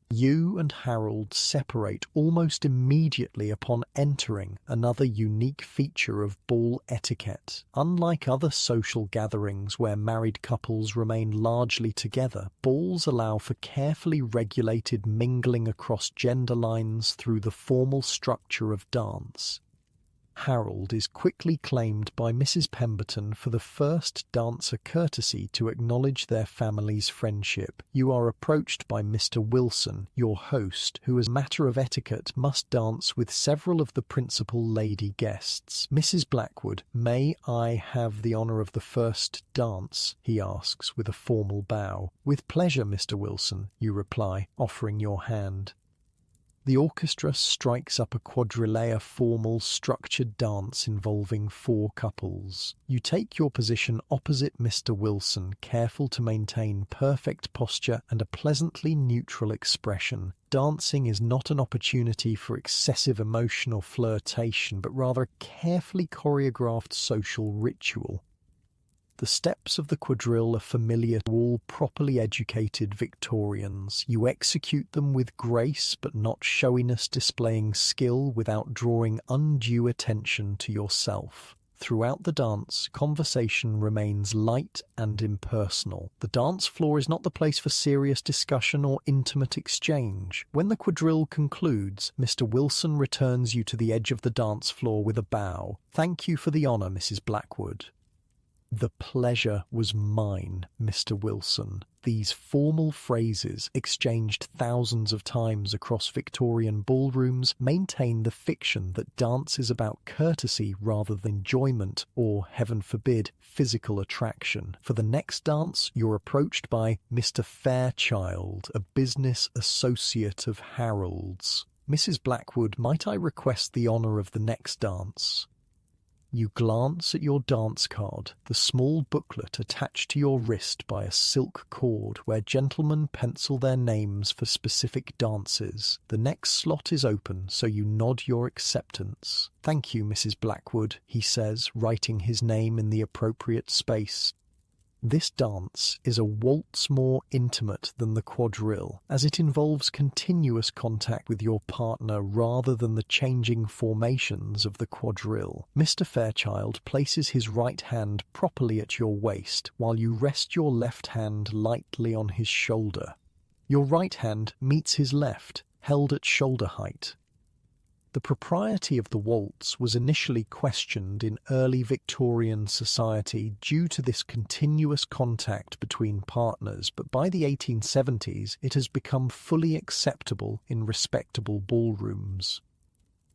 You and Harold separate almost immediately upon entering, another unique feature of ball etiquette. Unlike other social gatherings where married couples remain largely together, balls allow for carefully regulated mingling across gender lines through the formal structure of dance. Harold is quickly claimed by Mrs. Pemberton for the first dancer courtesy to acknowledge their family's friendship. You are approached by Mr. Wilson, your host, who as a matter of etiquette must dance with several of the principal lady guests. "Mrs. Blackwood, may I have the honour of the first dance?" he asks with a formal bow. "With pleasure, Mr. Wilson," you reply, offering your hand. The orchestra strikes up a quadrille formal structured dance involving 4 couples. You take your position opposite Mr. Wilson, careful to maintain perfect posture and a pleasantly neutral expression. Dancing is not an opportunity for excessive emotion or flirtation, but rather a carefully choreographed social ritual. The steps of the quadrille are familiar to all properly educated Victorians. You execute them with grace but not showiness, displaying skill without drawing undue attention to yourself. Throughout the dance, conversation remains light and impersonal. The dance floor is not the place for serious discussion or intimate exchange. When the quadrille concludes, Mr. Wilson returns you to the edge of the dance floor with a bow. "Thank you for the honour, Mrs. Blackwood." "The pleasure was mine, Mr. Wilson." These formal phrases, exchanged thousands of times across Victorian ballrooms, maintain the fiction that dance is about courtesy rather than enjoyment or, heaven forbid, physical attraction. For the next dance, you're approached by Mr. Fairchild, a business associate of Harold's. "Mrs. Blackwood, might I request the honour of the next dance?" You glance at your dance card, the small booklet attached to your wrist by a silk cord where gentlemen pencil their names for specific dances. The next slot is open, so you nod your acceptance. "Thank you, Mrs. Blackwood," he says, writing his name in the appropriate space. This dance is a waltz more intimate than the quadrille, as it involves continuous contact with your partner rather than the changing formations of the quadrille. Mr. Fairchild places his right hand properly at your waist, while you rest your left hand lightly on his shoulder. Your right hand meets his left, held at shoulder height. The propriety of the waltz was initially questioned in early Victorian society due to this continuous contact between partners, but by the 1870s it has become fully acceptable in respectable ballrooms.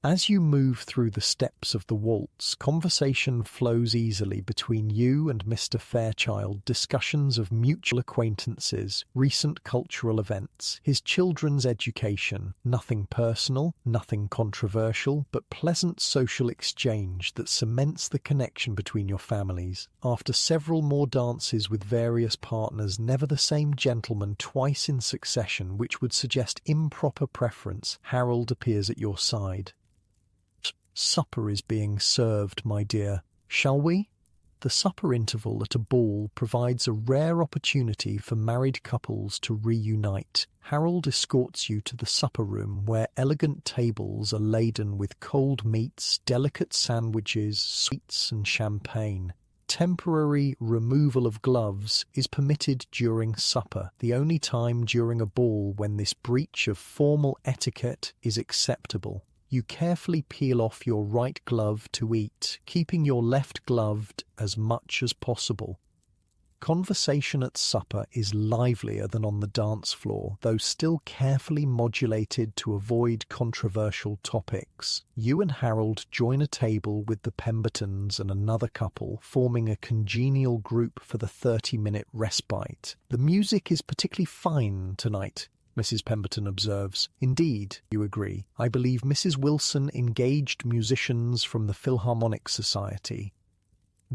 As you move through the steps of the waltz, conversation flows easily between you and Mr. Fairchild, discussions of mutual acquaintances, recent cultural events, his children's education, nothing personal, nothing controversial, but pleasant social exchange that cements the connection between your families. After several more dances with various partners, never the same gentleman twice in succession, which would suggest improper preference, Harold appears at your side. "Supper is being served, my dear. Shall we?" The supper interval at a ball provides a rare opportunity for married couples to reunite. Harold escorts you to the supper room, where elegant tables are laden with cold meats, delicate sandwiches, sweets and champagne. Temporary removal of gloves is permitted during supper, the only time during a ball when this breach of formal etiquette is acceptable. You carefully peel off your right glove to eat, keeping your left gloved as much as possible. Conversation at supper is livelier than on the dance floor, though still carefully modulated to avoid controversial topics. You and Harold join a table with the Pembertons and another couple, forming a congenial group for the 30-minute respite. "The music is particularly fine tonight," Mrs. Pemberton observes. "Indeed," you agree. "I believe Mrs. Wilson engaged musicians from the Philharmonic Society."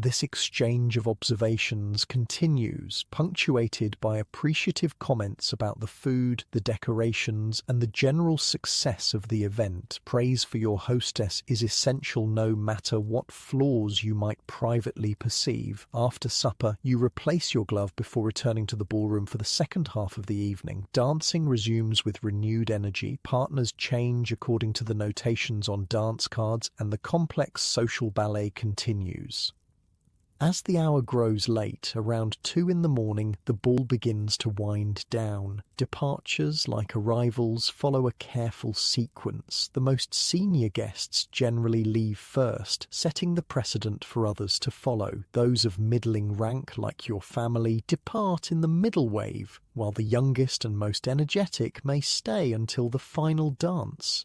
This exchange of observations continues, punctuated by appreciative comments about the food, the decorations, and the general success of the event. Praise for your hostess is essential no matter what flaws you might privately perceive. After supper, you replace your glove before returning to the ballroom for the second half of the evening. Dancing resumes with renewed energy, partners change according to the notations on dance cards, and the complex social ballet continues. As the hour grows late, around 2 in the morning, the ball begins to wind down. Departures, like arrivals, follow a careful sequence. The most senior guests generally leave first, setting the precedent for others to follow. Those of middling rank, like your family, depart in the middle wave, while the youngest and most energetic may stay until the final dance.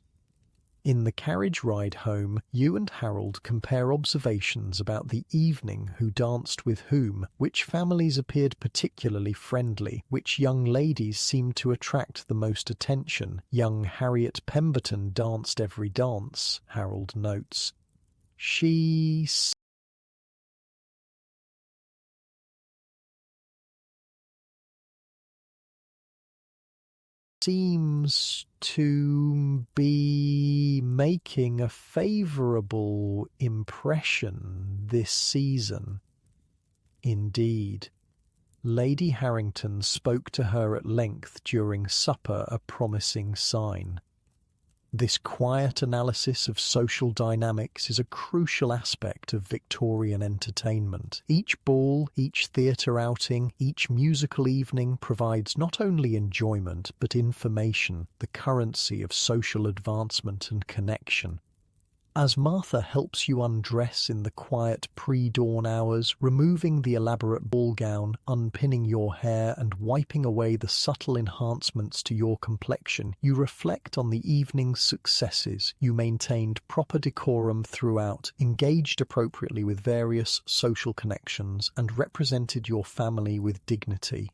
In the carriage ride home, you and Harold compare observations about the evening, who danced with whom, which families appeared particularly friendly, which young ladies seemed to attract the most attention. Young Harriet Pemberton danced every dance, Harold notes. She seems to be making a favourable impression this season. Indeed. Lady Harrington spoke to her at length during supper, a promising sign. This quiet analysis of social dynamics is a crucial aspect of Victorian entertainment. Each ball, each theatre outing, each musical evening provides not only enjoyment but information, the currency of social advancement and connection. As Martha helps you undress in the quiet pre-dawn hours, removing the elaborate ball gown, unpinning your hair and wiping away the subtle enhancements to your complexion, you reflect on the evening's successes. You maintained proper decorum throughout, engaged appropriately with various social connections, and represented your family with dignity.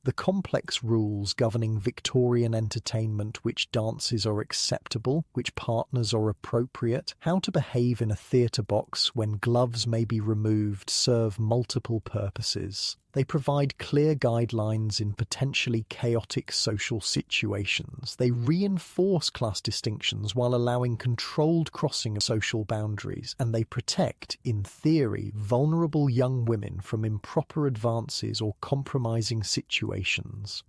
The complex rules governing Victorian entertainment, which dances are acceptable, which partners are appropriate, how to behave in a theatre box when gloves may be removed, serve multiple purposes. They provide clear guidelines in potentially chaotic social situations. They reinforce class distinctions while allowing controlled crossing of social boundaries, and they protect, in theory, vulnerable young women from improper advances or compromising situations.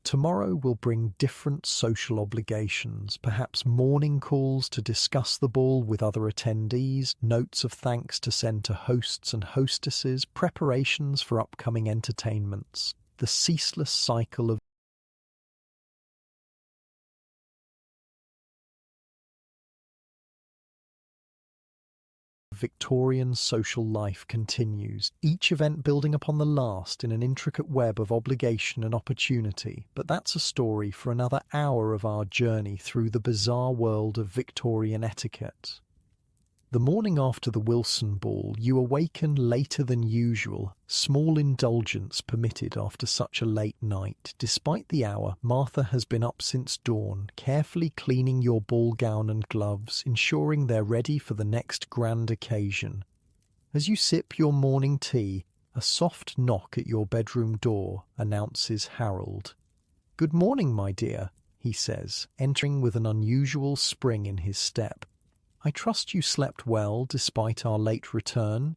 Tomorrow will bring different social obligations, perhaps morning calls to discuss the ball with other attendees, notes of thanks to send to hosts and hostesses, preparations for upcoming entertainments, the ceaseless cycle of Victorian social life continues, each event building upon the last in an intricate web of obligation and opportunity. But that's a story for another hour of our journey through the bizarre world of Victorian etiquette. The morning after the Wilson ball, you awaken later than usual, small indulgence permitted after such a late night. Despite the hour, Martha has been up since dawn, carefully cleaning your ball gown and gloves, ensuring they're ready for the next grand occasion. As you sip your morning tea, a soft knock at your bedroom door announces Harold. "Good morning, my dear," he says, entering with an unusual spring in his step. "I trust you slept well despite our late return?"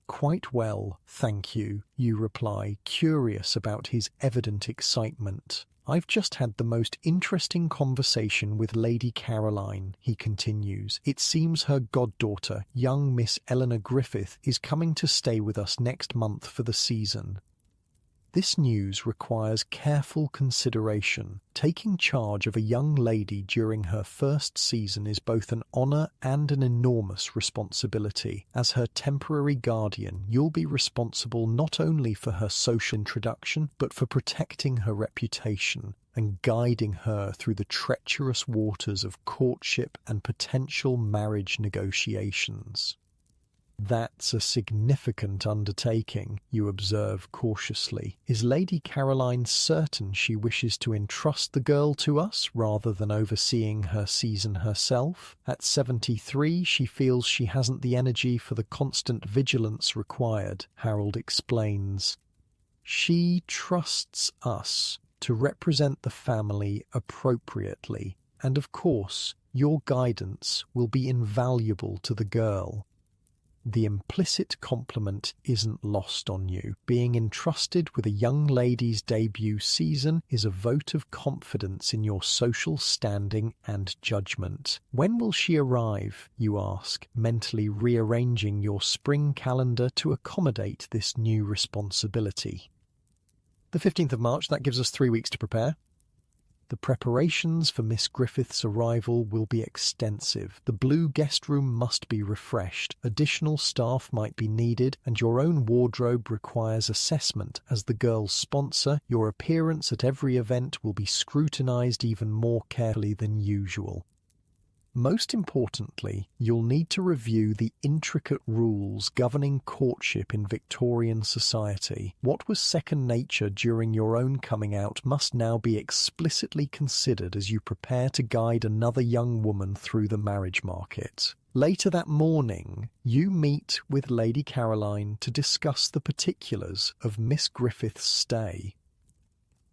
"Quite well, thank you," you reply, curious about his evident excitement. "I've just had the most interesting conversation with Lady Caroline," he continues. "It seems her goddaughter, young Miss Eleanor Griffith, is coming to stay with us next month for the season." This news requires careful consideration. Taking charge of a young lady during her first season is both an honour and an enormous responsibility. As her temporary guardian, you'll be responsible not only for her social introduction, but for protecting her reputation and guiding her through the treacherous waters of courtship and potential marriage negotiations. "That's a significant undertaking," you observe cautiously. "Is Lady Caroline certain she wishes to entrust the girl to us rather than overseeing her season herself? At 73, she feels she hasn't the energy for the constant vigilance required," Harold explains. "She trusts us to represent the family appropriately, and of course, your guidance will be invaluable to the girl." The implicit compliment isn't lost on you. Being entrusted with a young lady's debut season is a vote of confidence in your social standing and judgment. "When will she arrive?" you ask, mentally rearranging your spring calendar to accommodate this new responsibility. The 15th of March, that gives us 3 weeks to prepare. The preparations for Miss Griffith's arrival will be extensive. The blue guest room must be refreshed, additional staff might be needed, and your own wardrobe requires assessment. As the girl's sponsor, your appearance at every event will be scrutinized even more carefully than usual. Most importantly, you'll need to review the intricate rules governing courtship in Victorian society. What was second nature during your own coming out must now be explicitly considered as you prepare to guide another young woman through the marriage market. Later that morning, you meet with Lady Caroline to discuss the particulars of Miss Griffith's stay.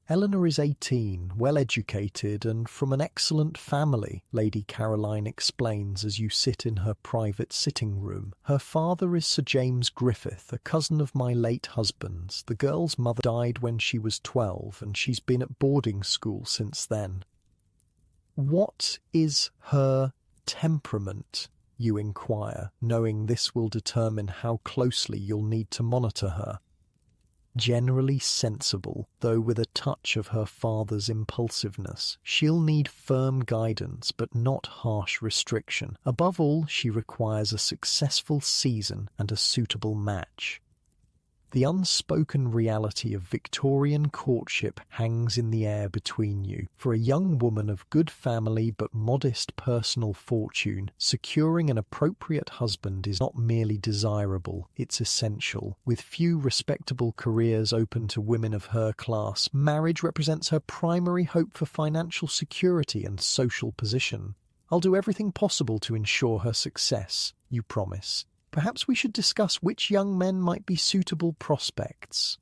Eleanor is 18, well-educated, and from an excellent family, Lady Caroline explains as you sit in her private sitting room. Her father is Sir James Griffith, a cousin of my late husband's. The girl's mother died when she was 12, and she's been at boarding school since then. What is her temperament? You inquire, knowing this will determine how closely you'll need to monitor her. Generally sensible, though with a touch of her father's impulsiveness. She'll need firm guidance, but not harsh restriction. Above all, she requires a successful season and a suitable match. The unspoken reality of Victorian courtship hangs in the air between you. For a young woman of good family but modest personal fortune, securing an appropriate husband is not merely desirable, it's essential. With few respectable careers open to women of her class, marriage represents her primary hope for financial security and social position. I'll do everything possible to ensure her success, you promise. Perhaps we should discuss which young men might be suitable prospects.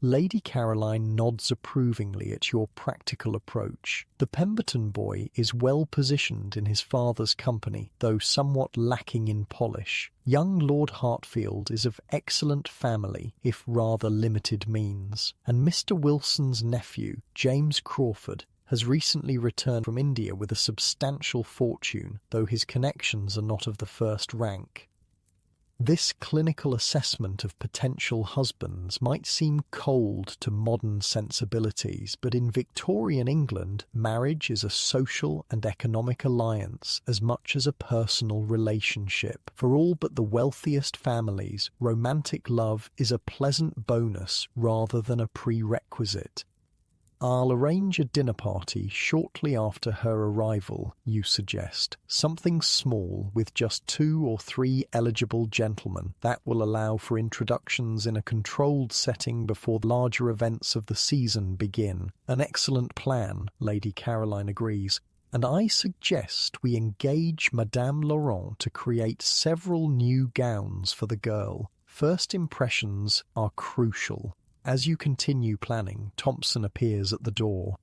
Lady Caroline nods approvingly at your practical approach. The Pemberton boy is well positioned in his father's company, though somewhat lacking in polish. Young Lord Hartfield is of excellent family, if rather limited means, and Mr. Wilson's nephew, James Crawford, has recently returned from India with a substantial fortune, though his connections are not of the first rank. This clinical assessment of potential husbands might seem cold to modern sensibilities, but in Victorian England, marriage is a social and economic alliance as much as a personal relationship. For all but the wealthiest families, romantic love is a pleasant bonus rather than a prerequisite. I'll arrange a dinner party shortly after her arrival, you suggest. Something small with just 2 or 3 eligible gentlemen. That will allow for introductions in a controlled setting before the larger events of the season begin. An excellent plan, Lady Caroline agrees. And I suggest we engage Madame Laurent to create several new gowns for the girl. First impressions are crucial. As you continue planning, Thompson appears at the door.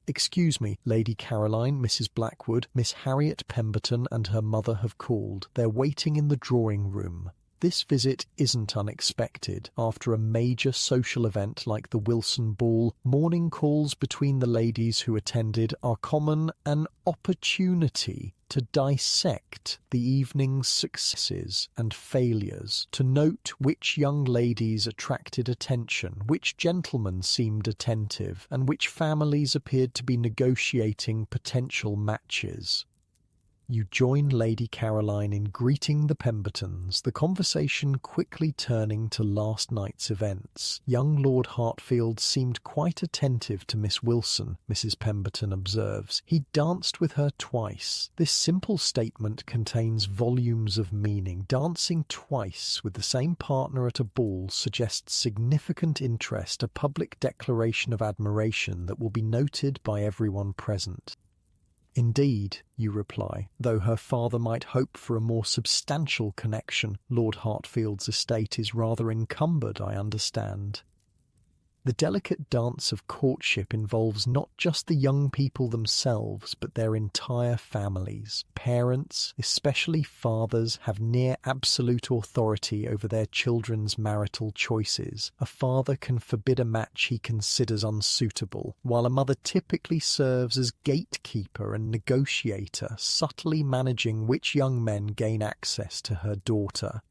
"Excuse me, Lady Caroline, Mrs. Blackwood, Miss Harriet Pemberton and her mother have called. They're waiting in the drawing room." This visit isn't unexpected. After a major social event like the Wilson Ball, morning calls between the ladies who attended are common, an opportunity to dissect the evening's successes and failures, to note which young ladies attracted attention, which gentlemen seemed attentive, and which families appeared to be negotiating potential matches. You join Lady Caroline in greeting the Pembertons, the conversation quickly turning to last night's events. Young Lord Hartfield seemed quite attentive to Miss Wilson, Mrs. Pemberton observes. He danced with her twice. This simple statement contains volumes of meaning. Dancing twice with the same partner at a ball suggests significant interest, a public declaration of admiration that will be noted by everyone present. "Indeed," you reply, though her father might hope for a more substantial connection. Lord Hartfield's estate is rather encumbered, I understand. The delicate dance of courtship involves not just the young people themselves, but their entire families. Parents, especially fathers, have near absolute authority over their children's marital choices. A father can forbid a match he considers unsuitable, while a mother typically serves as gatekeeper and negotiator, subtly managing which young men gain access to her daughter.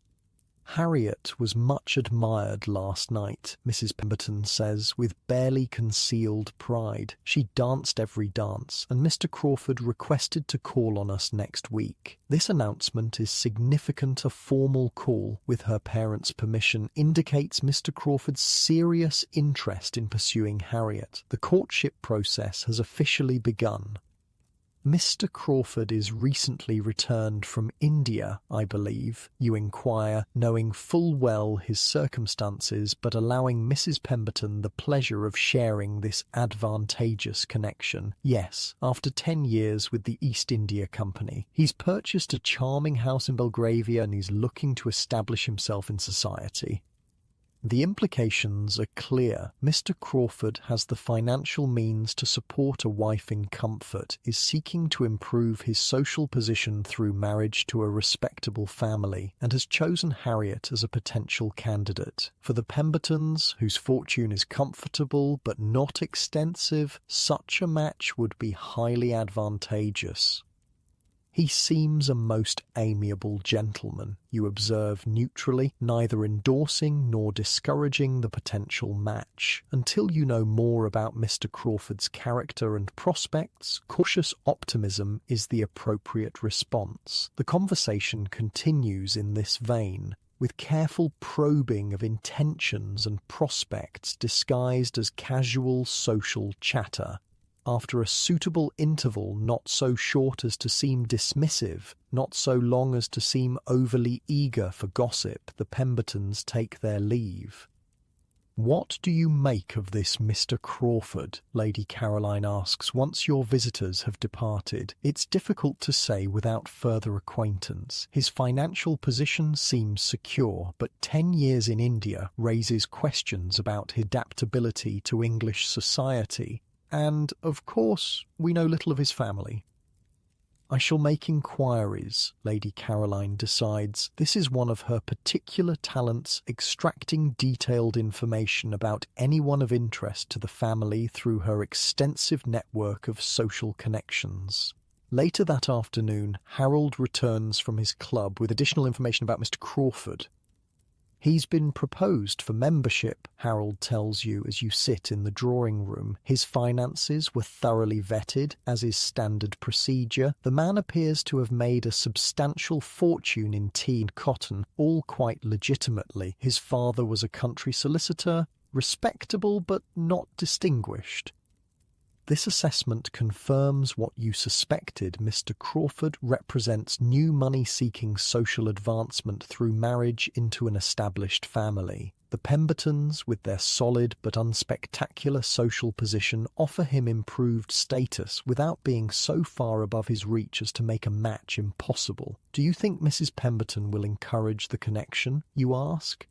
"Harriet was much admired last night," Mrs. Pemberton says, with barely concealed pride. "She danced every dance, and Mr. Crawford requested to call on us next week." This announcement is significant. A formal call, with her parents' permission, indicates Mr. Crawford's serious interest in pursuing Harriet. The courtship process has officially begun. "Mr. Crawford is recently returned from India, I believe," you inquire, knowing full well his circumstances, but allowing Mrs. Pemberton the pleasure of sharing this advantageous connection. "Yes, after 10 years with the East India Company. He's purchased a charming house in Belgravia and he's looking to establish himself in society." The implications are clear. Mr. Crawford has the financial means to support a wife in comfort, is seeking to improve his social position through marriage to a respectable family, and has chosen Harriet as a potential candidate. For the Pembertons, whose fortune is comfortable but not extensive, such a match would be highly advantageous. He seems a most amiable gentleman, you observe neutrally, neither endorsing nor discouraging the potential match. Until you know more about Mr. Crawford's character and prospects, cautious optimism is the appropriate response. The conversation continues in this vein, with careful probing of intentions and prospects disguised as casual social chatter. After a suitable interval not so short as to seem dismissive, not so long as to seem overly eager for gossip, the Pembertons take their leave. "What do you make of this Mr. Crawford?" Lady Caroline asks once your visitors have departed. "It's difficult to say without further acquaintance. His financial position seems secure, but 10 years in India raises questions about his adaptability to English society. And, of course, we know little of his family." "I shall make inquiries," Lady Caroline decides. This is one of her particular talents, extracting detailed information about anyone of interest to the family through her extensive network of social connections. Later that afternoon, Harold returns from his club with additional information about Mr. Crawford. "He's been proposed for membership," Harold tells you as you sit in the drawing room. "His finances were thoroughly vetted, as is standard procedure. The man appears to have made a substantial fortune in tea and cotton, all quite legitimately. His father was a country solicitor, respectable but not distinguished." This assessment confirms what you suspected. Mr. Crawford represents new money-seeking social advancement through marriage into an established family. The Pembertons, with their solid but unspectacular social position, offer him improved status without being so far above his reach as to make a match impossible. "Do you think Mrs. Pemberton will encourage the connection?" you ask.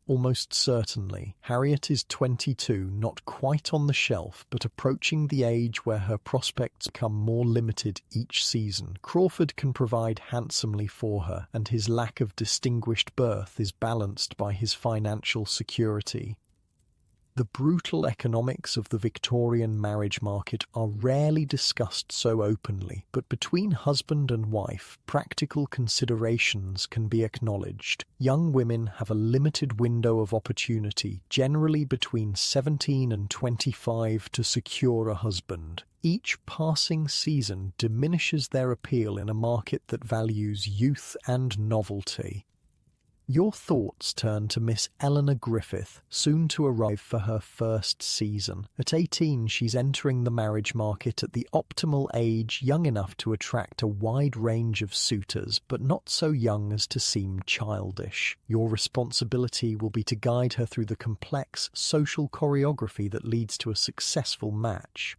"Almost certainly. Harriet is 22, not quite on the shelf, but approaching the age where her prospects become more limited each season. Crawford can provide handsomely for her, and his lack of distinguished birth is balanced by his financial security." The brutal economics of the Victorian marriage market are rarely discussed so openly, but between husband and wife, practical considerations can be acknowledged. Young women have a limited window of opportunity, generally between 17 and 25, to secure a husband. Each passing season diminishes their appeal in a market that values youth and novelty. Your thoughts turn to Miss Eleanor Griffith, soon to arrive for her first season. At 18, she's entering the marriage market at the optimal age, young enough to attract a wide range of suitors, but not so young as to seem childish. Your responsibility will be to guide her through the complex social choreography that leads to a successful match.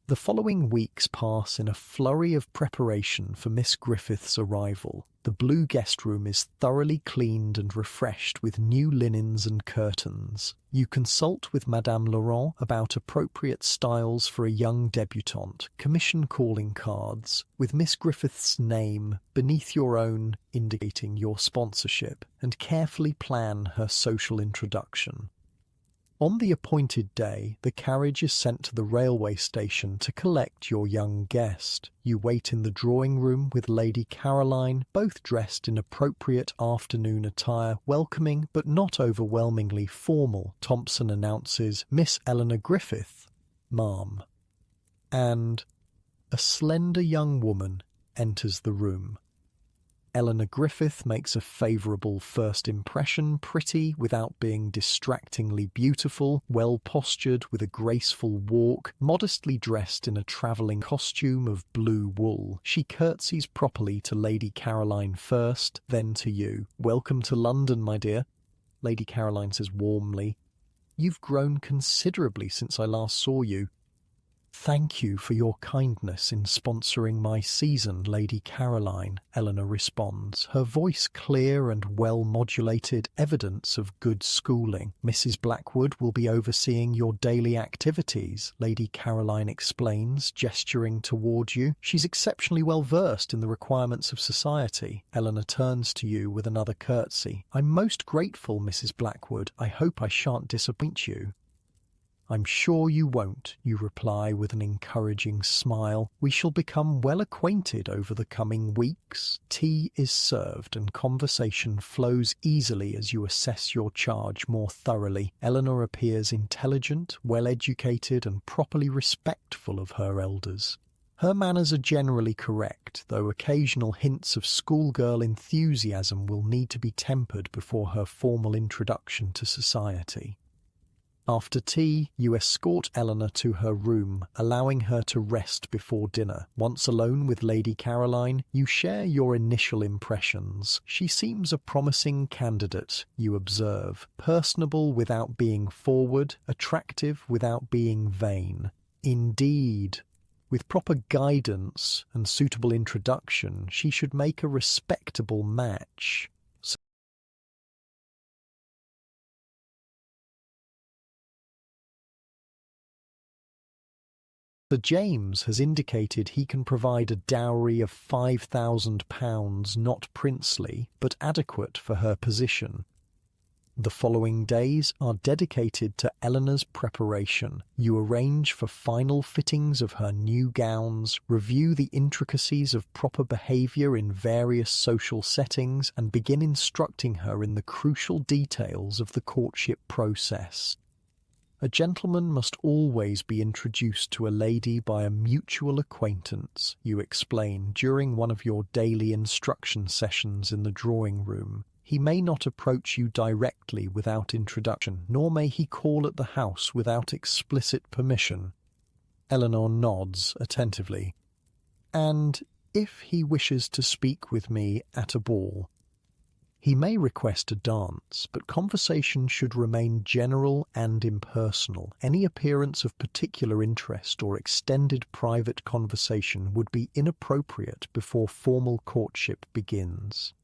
The following weeks pass in a flurry of preparation for Miss Griffith's arrival. The blue guest room is thoroughly cleaned and refreshed with new linens and curtains. You consult with Madame Laurent about appropriate styles for a young debutante, commission calling cards, with Miss Griffith's name beneath your own indicating your sponsorship, and carefully plan her social introduction. On the appointed day, the carriage is sent to the railway station to collect your young guest. You wait in the drawing room with Lady Caroline, both dressed in appropriate afternoon attire, welcoming but not overwhelmingly formal. Thompson announces, "Miss Eleanor Griffith, ma'am." And a slender young woman enters the room. Eleanor Griffith makes a favourable first impression, pretty without being distractingly beautiful, well-postured with a graceful walk, modestly dressed in a travelling costume of blue wool. She curtsies properly to Lady Caroline first, then to you. "Welcome to London, my dear," Lady Caroline says warmly. "You've grown considerably since I last saw you." "Thank you for your kindness in sponsoring my season, Lady Caroline," Eleanor responds, her voice clear and well-modulated, evidence of good schooling. "Mrs. Blackwood will be overseeing your daily activities," Lady Caroline explains, gesturing toward you. "She's exceptionally well-versed in the requirements of society." Eleanor turns to you with another curtsy. "I'm most grateful, Mrs. Blackwood. I hope I shan't disappoint you." "I'm sure you won't," you reply with an encouraging smile. "We shall become well acquainted over the coming weeks." Tea is served and conversation flows easily as you assess your charge more thoroughly. Eleanor appears intelligent, well-educated, and properly respectful of her elders. Her manners are generally correct, though occasional hints of schoolgirl enthusiasm will need to be tempered before her formal introduction to society. After tea, you escort Eleanor to her room, allowing her to rest before dinner. Once alone with Lady Caroline, you share your initial impressions. She seems a promising candidate, you observe, personable without being forward, attractive without being vain. Indeed, with proper guidance and suitable introduction, she should make a respectable match. Sir James has indicated he can provide a dowry of £5,000, not princely, but adequate for her position. The following days are dedicated to Eleanor's preparation. You arrange for final fittings of her new gowns, review the intricacies of proper behaviour in various social settings, and begin instructing her in the crucial details of the courtship process. A gentleman must always be introduced to a lady by a mutual acquaintance, you explain during one of your daily instruction sessions in the drawing room. He may not approach you directly without introduction, nor may he call at the house without explicit permission. Eleanor nods attentively. And if he wishes to speak with me at a ball, he may request a dance, but conversation should remain general and impersonal. Any appearance of particular interest or extended private conversation would be inappropriate before formal courtship begins.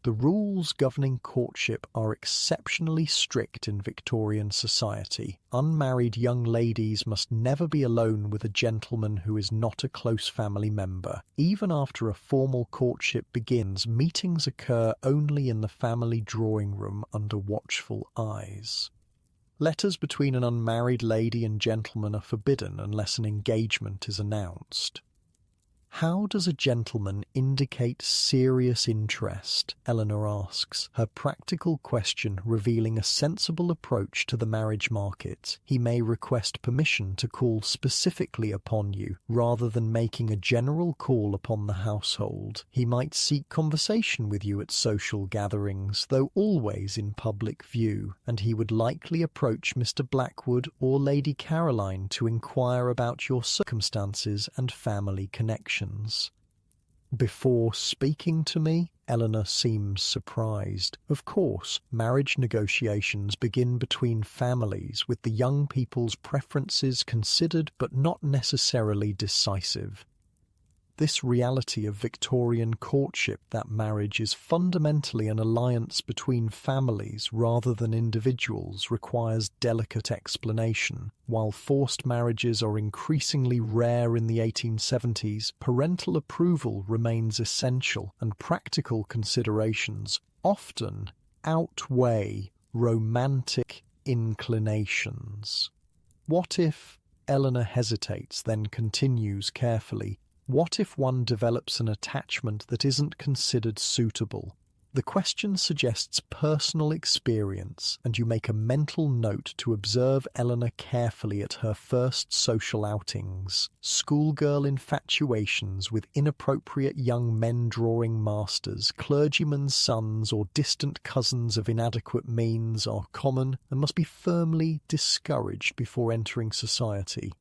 The rules governing courtship are exceptionally strict in Victorian society. Unmarried young ladies must never be alone with a gentleman who is not a close family member. Even after a formal courtship begins, meetings occur only in the family drawing room under watchful eyes. Letters between an unmarried lady and gentleman are forbidden unless an engagement is announced. How does a gentleman indicate serious interest? Eleanor asks, her practical question revealing a sensible approach to the marriage market. He may request permission to call specifically upon you, rather than making a general call upon the household. He might seek conversation with you at social gatherings, though always in public view, and he would likely approach Mr. Blackwood or Lady Caroline to inquire about your circumstances and family connections. Before speaking to me, Eleanor seems surprised. Of course, marriage negotiations begin between families, with the young people's preferences considered but not necessarily decisive. This reality of Victorian courtship, that marriage is fundamentally an alliance between families rather than individuals, requires delicate explanation. While forced marriages are increasingly rare in the 1870s, parental approval remains essential, and practical considerations often outweigh romantic inclinations. What if, Eleanor hesitates, then continues carefully, what if one develops an attachment that isn't considered suitable? The question suggests personal experience, and you make a mental note to observe Eleanor carefully at her first social outings. Schoolgirl infatuations with inappropriate young men drawing masters, clergymen's sons, or distant cousins of inadequate means are common and must be firmly discouraged before entering society.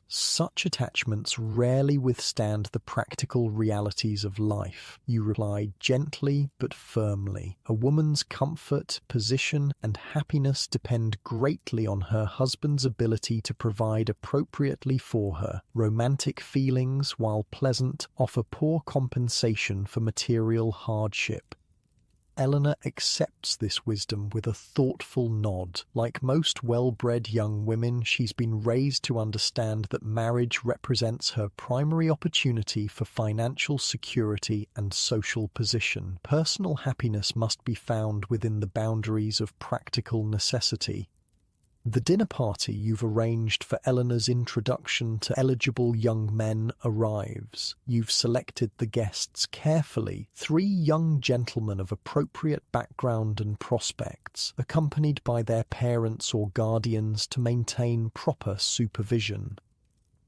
Such attachments rarely withstand the practical realities of life. You reply gently but firmly. A woman's comfort, position, and happiness depend greatly on her husband's ability to provide appropriately for her. Romantic feelings, while pleasant, offer poor compensation for material hardship. Eleanor accepts this wisdom with a thoughtful nod. Like most well-bred young women, she's been raised to understand that marriage represents her primary opportunity for financial security and social position. Personal happiness must be found within the boundaries of practical necessity. The dinner party you've arranged for Eleanor's introduction to eligible young men arrives. You've selected the guests carefully, 3 young gentlemen of appropriate background and prospects, accompanied by their parents or guardians to maintain proper supervision.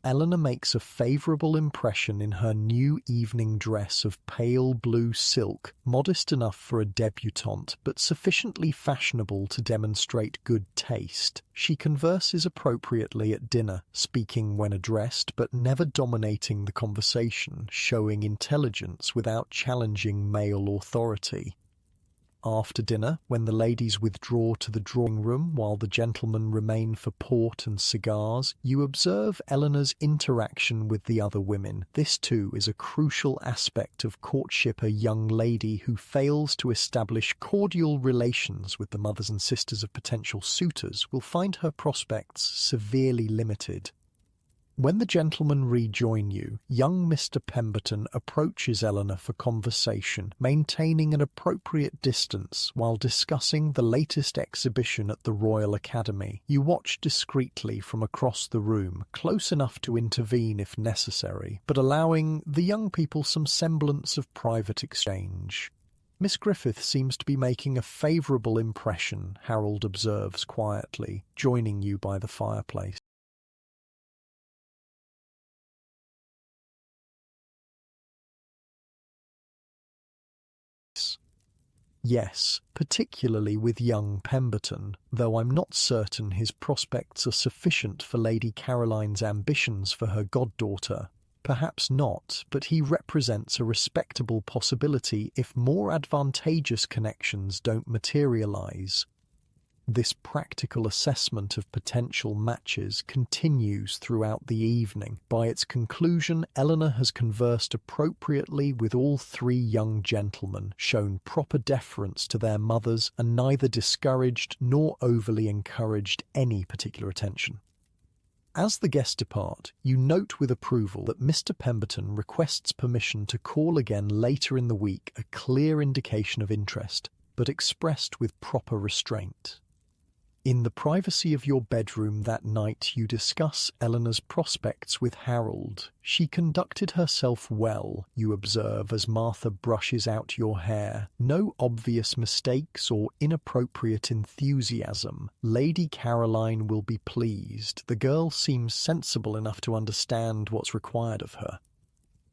Eleanor makes a favourable impression in her new evening dress of pale blue silk, modest enough for a debutante, but sufficiently fashionable to demonstrate good taste. She converses appropriately at dinner, speaking when addressed, but never dominating the conversation, showing intelligence without challenging male authority. After dinner, when the ladies withdraw to the drawing room while the gentlemen remain for port and cigars, you observe Eleanor's interaction with the other women. This too is a crucial aspect of courtship. A young lady who fails to establish cordial relations with the mothers and sisters of potential suitors will find her prospects severely limited. When the gentlemen rejoin you, young Mr. Pemberton approaches Eleanor for conversation, maintaining an appropriate distance while discussing the latest exhibition at the Royal Academy. You watch discreetly from across the room, close enough to intervene if necessary, but allowing the young people some semblance of private exchange. Miss Griffith seems to be making a favourable impression, Harold observes quietly, joining you by the fireplace. Yes, particularly with young Pemberton, though I'm not certain his prospects are sufficient for Lady Caroline's ambitions for her goddaughter. Perhaps not, but he represents a respectable possibility if more advantageous connections don't materialise. This practical assessment of potential matches continues throughout the evening. By its conclusion, Eleanor has conversed appropriately with all 3 young gentlemen, shown proper deference to their mothers, and neither discouraged nor overly encouraged any particular attention. As the guests depart, you note with approval that Mr. Pemberton requests permission to call again later in the week, a clear indication of interest, but expressed with proper restraint. In the privacy of your bedroom that night, you discuss Eleanor's prospects with Harold. She conducted herself well, you observe as Martha brushes out your hair. No obvious mistakes or inappropriate enthusiasm. Lady Caroline will be pleased. The girl seems sensible enough to understand what's required of her.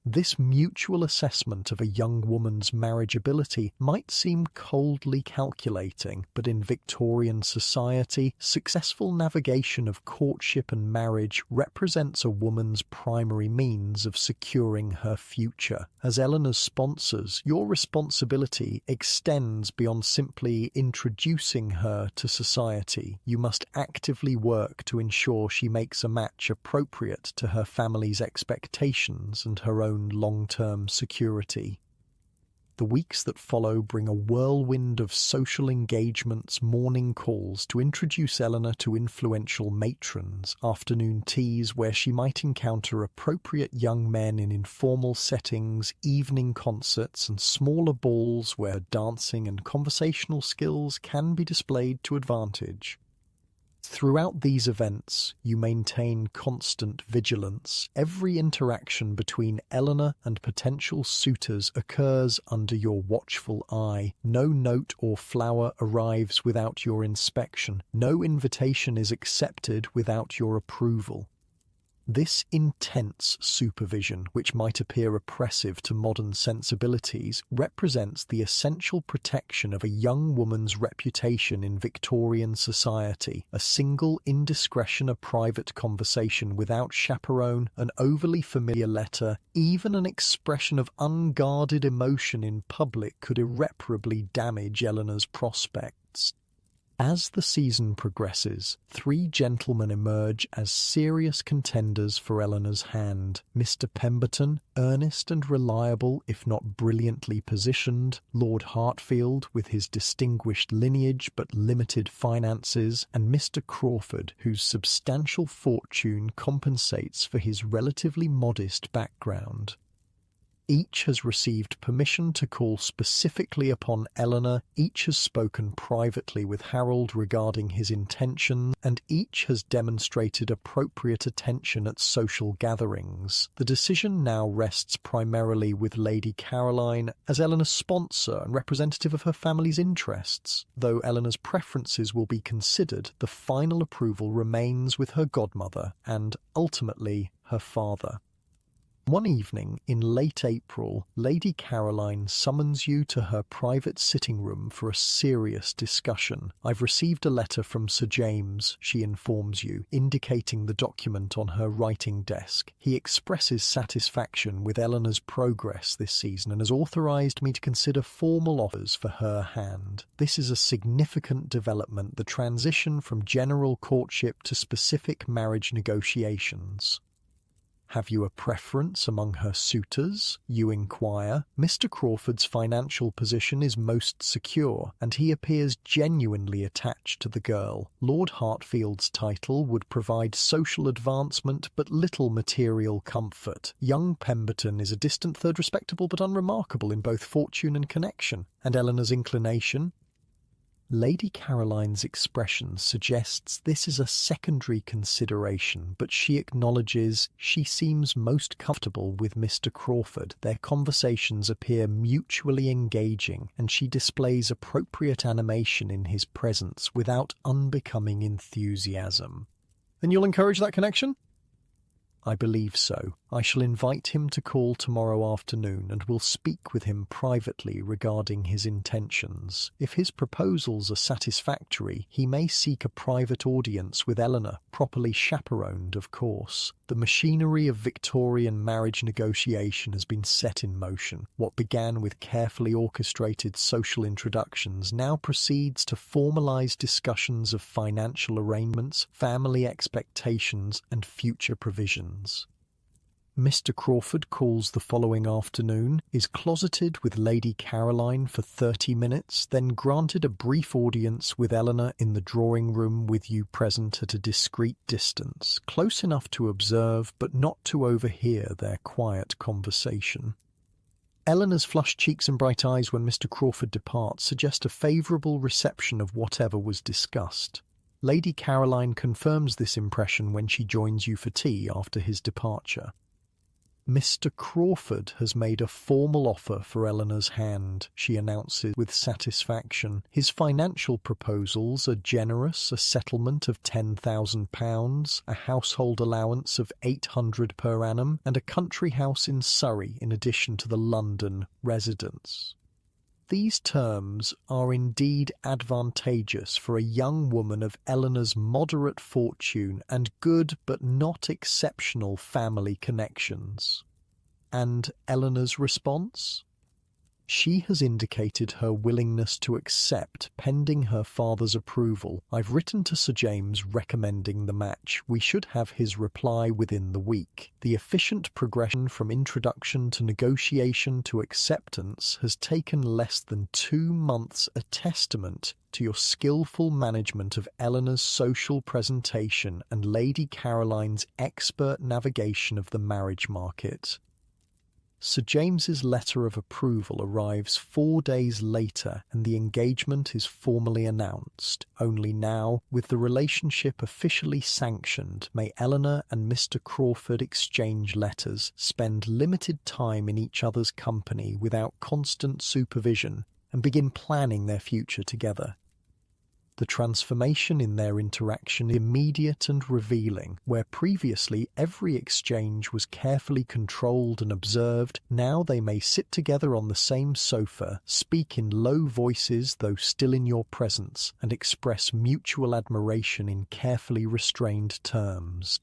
This mutual assessment of a young woman's marriageability might seem coldly calculating, but in Victorian society, successful navigation of courtship and marriage represents a woman's primary means of securing her future. As Eleanor's sponsors, your responsibility extends beyond simply introducing her to society. You must actively work to ensure she makes a match appropriate to her family's expectations and her own long-term security. The weeks that follow bring a whirlwind of social engagements, morning calls to introduce Eleanor to influential matrons, afternoon teas where she might encounter appropriate young men in informal settings, evening concerts, and smaller balls where dancing and conversational skills can be displayed to advantage. Throughout these events, you maintain constant vigilance. Every interaction between Eleanor and potential suitors occurs under your watchful eye. No note or flower arrives without your inspection. No invitation is accepted without your approval. This intense supervision, which might appear oppressive to modern sensibilities, represents the essential protection of a young woman's reputation in Victorian society. A single indiscretion, a private conversation without chaperone, an overly familiar letter, even an expression of unguarded emotion in public could irreparably damage Eleanor's prospects. As the season progresses, three gentlemen emerge as serious contenders for Eleanor's hand. Mr. Pemberton, earnest and reliable if not brilliantly positioned, Lord Hartfield with his distinguished lineage but limited finances, and Mr. Crawford, whose substantial fortune compensates for his relatively modest background. Each has received permission to call specifically upon Eleanor, each has spoken privately with Harold regarding his intentions, and each has demonstrated appropriate attention at social gatherings. The decision now rests primarily with Lady Caroline as Eleanor's sponsor and representative of her family's interests. Though Eleanor's preferences will be considered, the final approval remains with her godmother and, ultimately, her father. One evening in late April, Lady Caroline summons you to her private sitting room for a serious discussion. "I've received a letter from Sir James," she informs you, indicating the document on her writing desk. "He expresses satisfaction with Eleanor's progress this season and has authorised me to consider formal offers for her hand. This is a significant development, the transition from general courtship to specific marriage negotiations." "Have you a preference among her suitors?" you inquire. Mr. Crawford's financial position is most secure, and he appears genuinely attached to the girl. Lord Hartfield's title would provide social advancement but little material comfort. Young Pemberton is a distant third, respectable but unremarkable in both fortune and connection. And Eleanor's inclination? Lady Caroline's expression suggests this is a secondary consideration, but she acknowledges she seems most comfortable with Mr. Crawford. Their conversations appear mutually engaging, and she displays appropriate animation in his presence without unbecoming enthusiasm. "Then you'll encourage that connection?" "I believe so. I shall invite him to call tomorrow afternoon and will speak with him privately regarding his intentions. If his proposals are satisfactory, he may seek a private audience with Eleanor, properly chaperoned, of course. The machinery of Victorian marriage negotiation has been set in motion. What began with carefully orchestrated social introductions now proceeds to formalize discussions of financial arrangements, family expectations, and future provisions. Mr. Crawford calls the following afternoon, is closeted with Lady Caroline for 30 minutes, then granted a brief audience with Eleanor in the drawing-room with you present at a discreet distance, close enough to observe but not to overhear their quiet conversation. Eleanor's flushed cheeks and bright eyes when Mr. Crawford departs suggest a favourable reception of whatever was discussed. Lady Caroline confirms this impression when she joins you for tea after his departure. "Mr. Crawford has made a formal offer for Eleanor's hand," she announces with satisfaction. "His financial proposals are generous: a settlement of £10,000, a household allowance of £800 per annum, and a country house in Surrey in addition to the London residence. These terms are indeed advantageous for a young woman of Eleanor's moderate fortune and good but not exceptional family connections." And Eleanor's response? "She has indicated her willingness to accept pending her father's approval. I've written to Sir James recommending the match. We should have his reply within the week. The efficient progression from introduction to negotiation to acceptance has taken less than 2 months, a testament to your skillful management of Eleanor's social presentation and Lady Caroline's expert navigation of the marriage market." Sir James's letter of approval arrives 4 days later, and the engagement is formally announced. Only now, with the relationship officially sanctioned, may Eleanor and Mr. Crawford exchange letters, spend limited time in each other's company without constant supervision, and begin planning their future together. The transformation in their interaction is immediate and revealing. Where previously every exchange was carefully controlled and observed, now they may sit together on the same sofa, speak in low voices though still in your presence, and express mutual admiration in carefully restrained terms.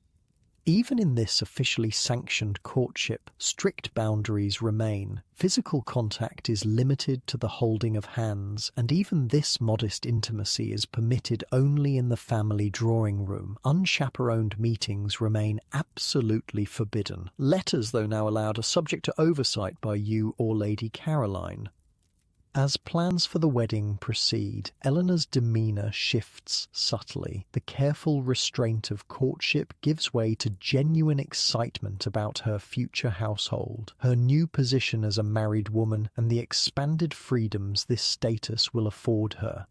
Even in this officially sanctioned courtship, strict boundaries remain. Physical contact is limited to the holding of hands, and even this modest intimacy is permitted only in the family drawing room. Unchaperoned meetings remain absolutely forbidden. Letters, though now allowed, are subject to oversight by you or Lady Caroline. As plans for the wedding proceed, Eleanor's demeanour shifts subtly. The careful restraint of courtship gives way to genuine excitement about her future household, her new position as a married woman, and the expanded freedoms this status will afford her.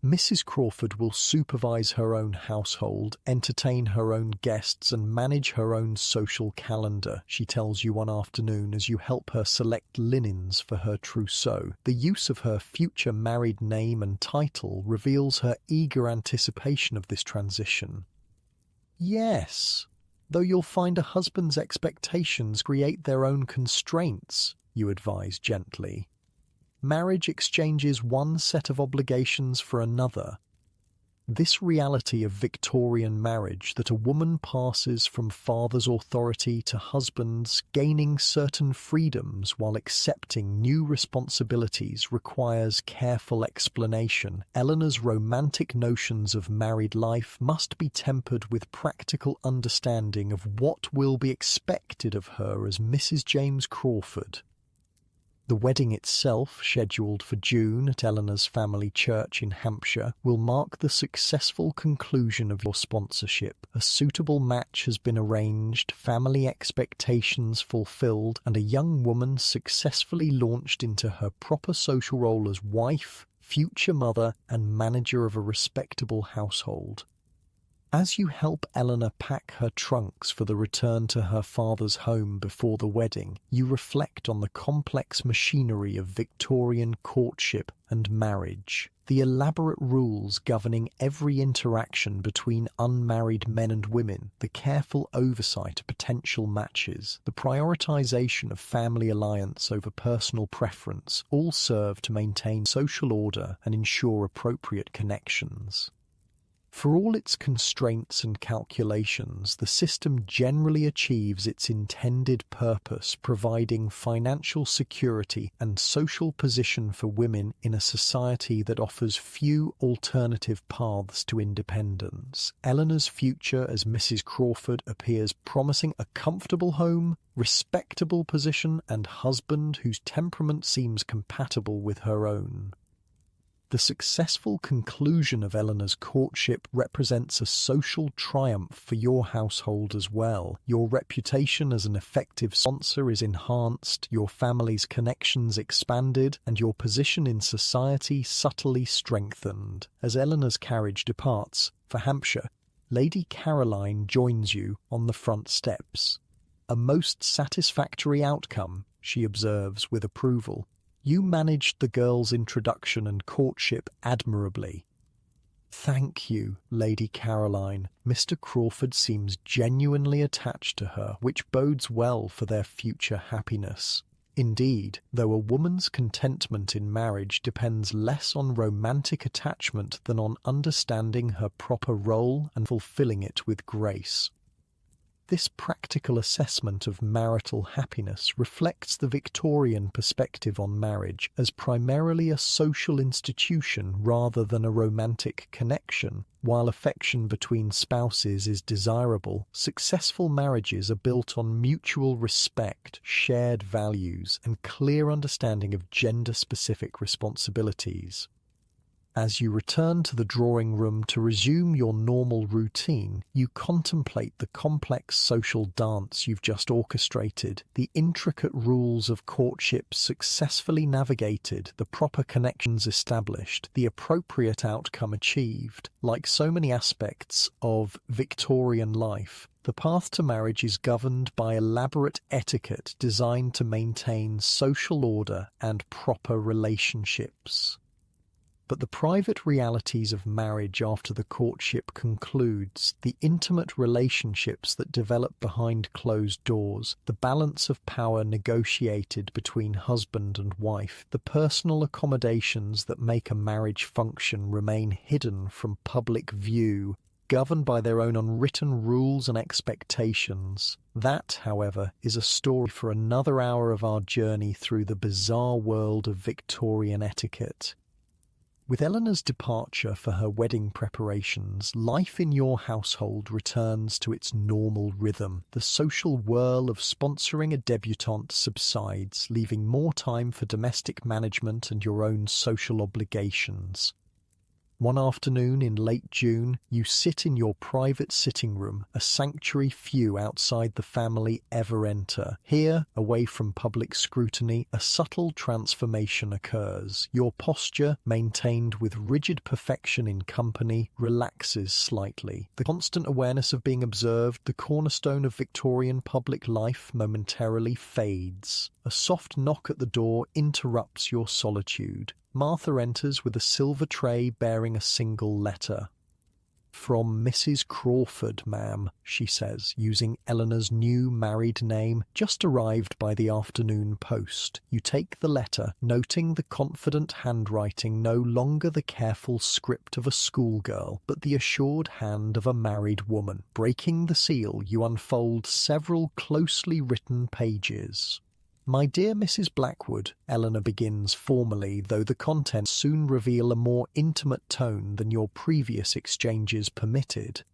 Mrs. Crawford will supervise her own household, entertain her own guests, and manage her own social calendar, she tells you one afternoon as you help her select linens for her trousseau. The use of her future married name and title reveals her eager anticipation of this transition. Yes, though you'll find a husband's expectations create their own constraints, you advise gently. Marriage exchanges one set of obligations for another. This reality of Victorian marriage, that a woman passes from father's authority to husband's, gaining certain freedoms while accepting new responsibilities, requires careful explanation. Eleanor's romantic notions of married life must be tempered with practical understanding of what will be expected of her as Mrs. James Crawford. The wedding itself, scheduled for June at Eleanor's family church in Hampshire, will mark the successful conclusion of your sponsorship. A suitable match has been arranged, family expectations fulfilled, and a young woman successfully launched into her proper social role as wife, future mother, and manager of a respectable household. As you help Eleanor pack her trunks for the return to her father's home before the wedding, you reflect on the complex machinery of Victorian courtship and marriage, the elaborate rules governing every interaction between unmarried men and women, the careful oversight of potential matches, the prioritization of family alliance over personal preference, all serve to maintain social order and ensure appropriate connections. For all its constraints and calculations, the system generally achieves its intended purpose, providing financial security and social position for women in a society that offers few alternative paths to independence. Eleanor's future as Mrs. Crawford appears promising: a comfortable home, respectable position, and husband whose temperament seems compatible with her own. The successful conclusion of Eleanor's courtship represents a social triumph for your household as well. Your reputation as an effective sponsor is enhanced, your family's connections expanded, and your position in society subtly strengthened. As Eleanor's carriage departs for Hampshire, Lady Caroline joins you on the front steps. A most satisfactory outcome, she observes with approval. You managed the girl's introduction and courtship admirably. Thank you, Lady Caroline. Mr. Crawford seems genuinely attached to her, which bodes well for their future happiness. Indeed, though a woman's contentment in marriage depends less on romantic attachment than on understanding her proper role and fulfilling it with grace. This practical assessment of marital happiness reflects the Victorian perspective on marriage as primarily a social institution rather than a romantic connection. While affection between spouses is desirable, successful marriages are built on mutual respect, shared values, and clear understanding of gender-specific responsibilities. As you return to the drawing room to resume your normal routine, you contemplate the complex social dance you've just orchestrated, the intricate rules of courtship successfully navigated, the proper connections established, the appropriate outcome achieved. Like so many aspects of Victorian life, the path to marriage is governed by elaborate etiquette designed to maintain social order and proper relationships. But the private realities of marriage after the courtship concludes, the intimate relationships that develop behind closed doors, the balance of power negotiated between husband and wife, the personal accommodations that make a marriage function remain hidden from public view, governed by their own unwritten rules and expectations. That, however, is a story for another hour of our journey through the bizarre world of Victorian etiquette. With Eleanor's departure for her wedding preparations, life in your household returns to its normal rhythm. The social whirl of sponsoring a debutante subsides, leaving more time for domestic management and your own social obligations. One afternoon in late June, you sit in your private sitting room, a sanctuary few outside the family ever enter. Here, away from public scrutiny, a subtle transformation occurs. Your posture, maintained with rigid perfection in company, relaxes slightly. The constant awareness of being observed, the cornerstone of Victorian public life, momentarily fades. A soft knock at the door interrupts your solitude. Martha enters with a silver tray bearing a single letter. "From Mrs. Crawford, ma'am," she says, using Eleanor's new married name, just arrived by the afternoon post. You take the letter, noting the confident handwriting, no longer the careful script of a schoolgirl, but the assured hand of a married woman. Breaking the seal, you unfold several closely written pages. "My dear Mrs. Blackwood," Eleanor begins formally, though the contents soon reveal a more intimate tone than your previous exchanges permitted.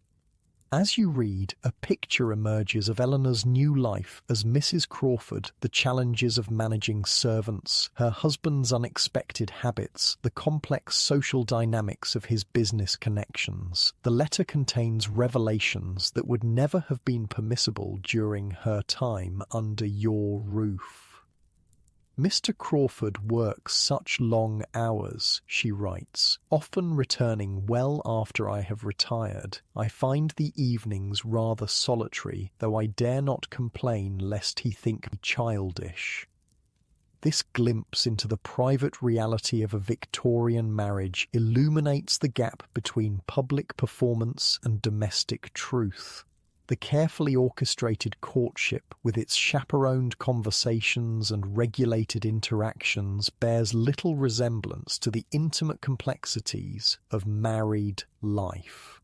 As you read, a picture emerges of Eleanor's new life as Mrs. Crawford, the challenges of managing servants, her husband's unexpected habits, the complex social dynamics of his business connections. The letter contains revelations that would never have been permissible during her time under your roof. "Mr. Crawford works such long hours," she writes, "often returning well after I have retired. I find the evenings rather solitary, though I dare not complain lest he think me childish." This glimpse into the private reality of a Victorian marriage illuminates the gap between public performance and domestic truth. The carefully orchestrated courtship, with its chaperoned conversations and regulated interactions, bears little resemblance to the intimate complexities of married life.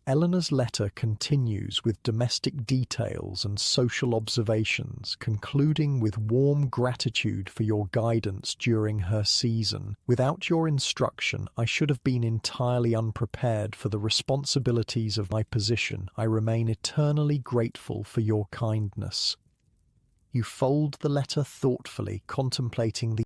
Eleanor's letter continues with domestic details and social observations, concluding with warm gratitude for your guidance during her season. "Without your instruction, I should have been entirely unprepared for the responsibilities of my position. I remain eternally grateful for your kindness." You fold the letter thoughtfully, contemplating the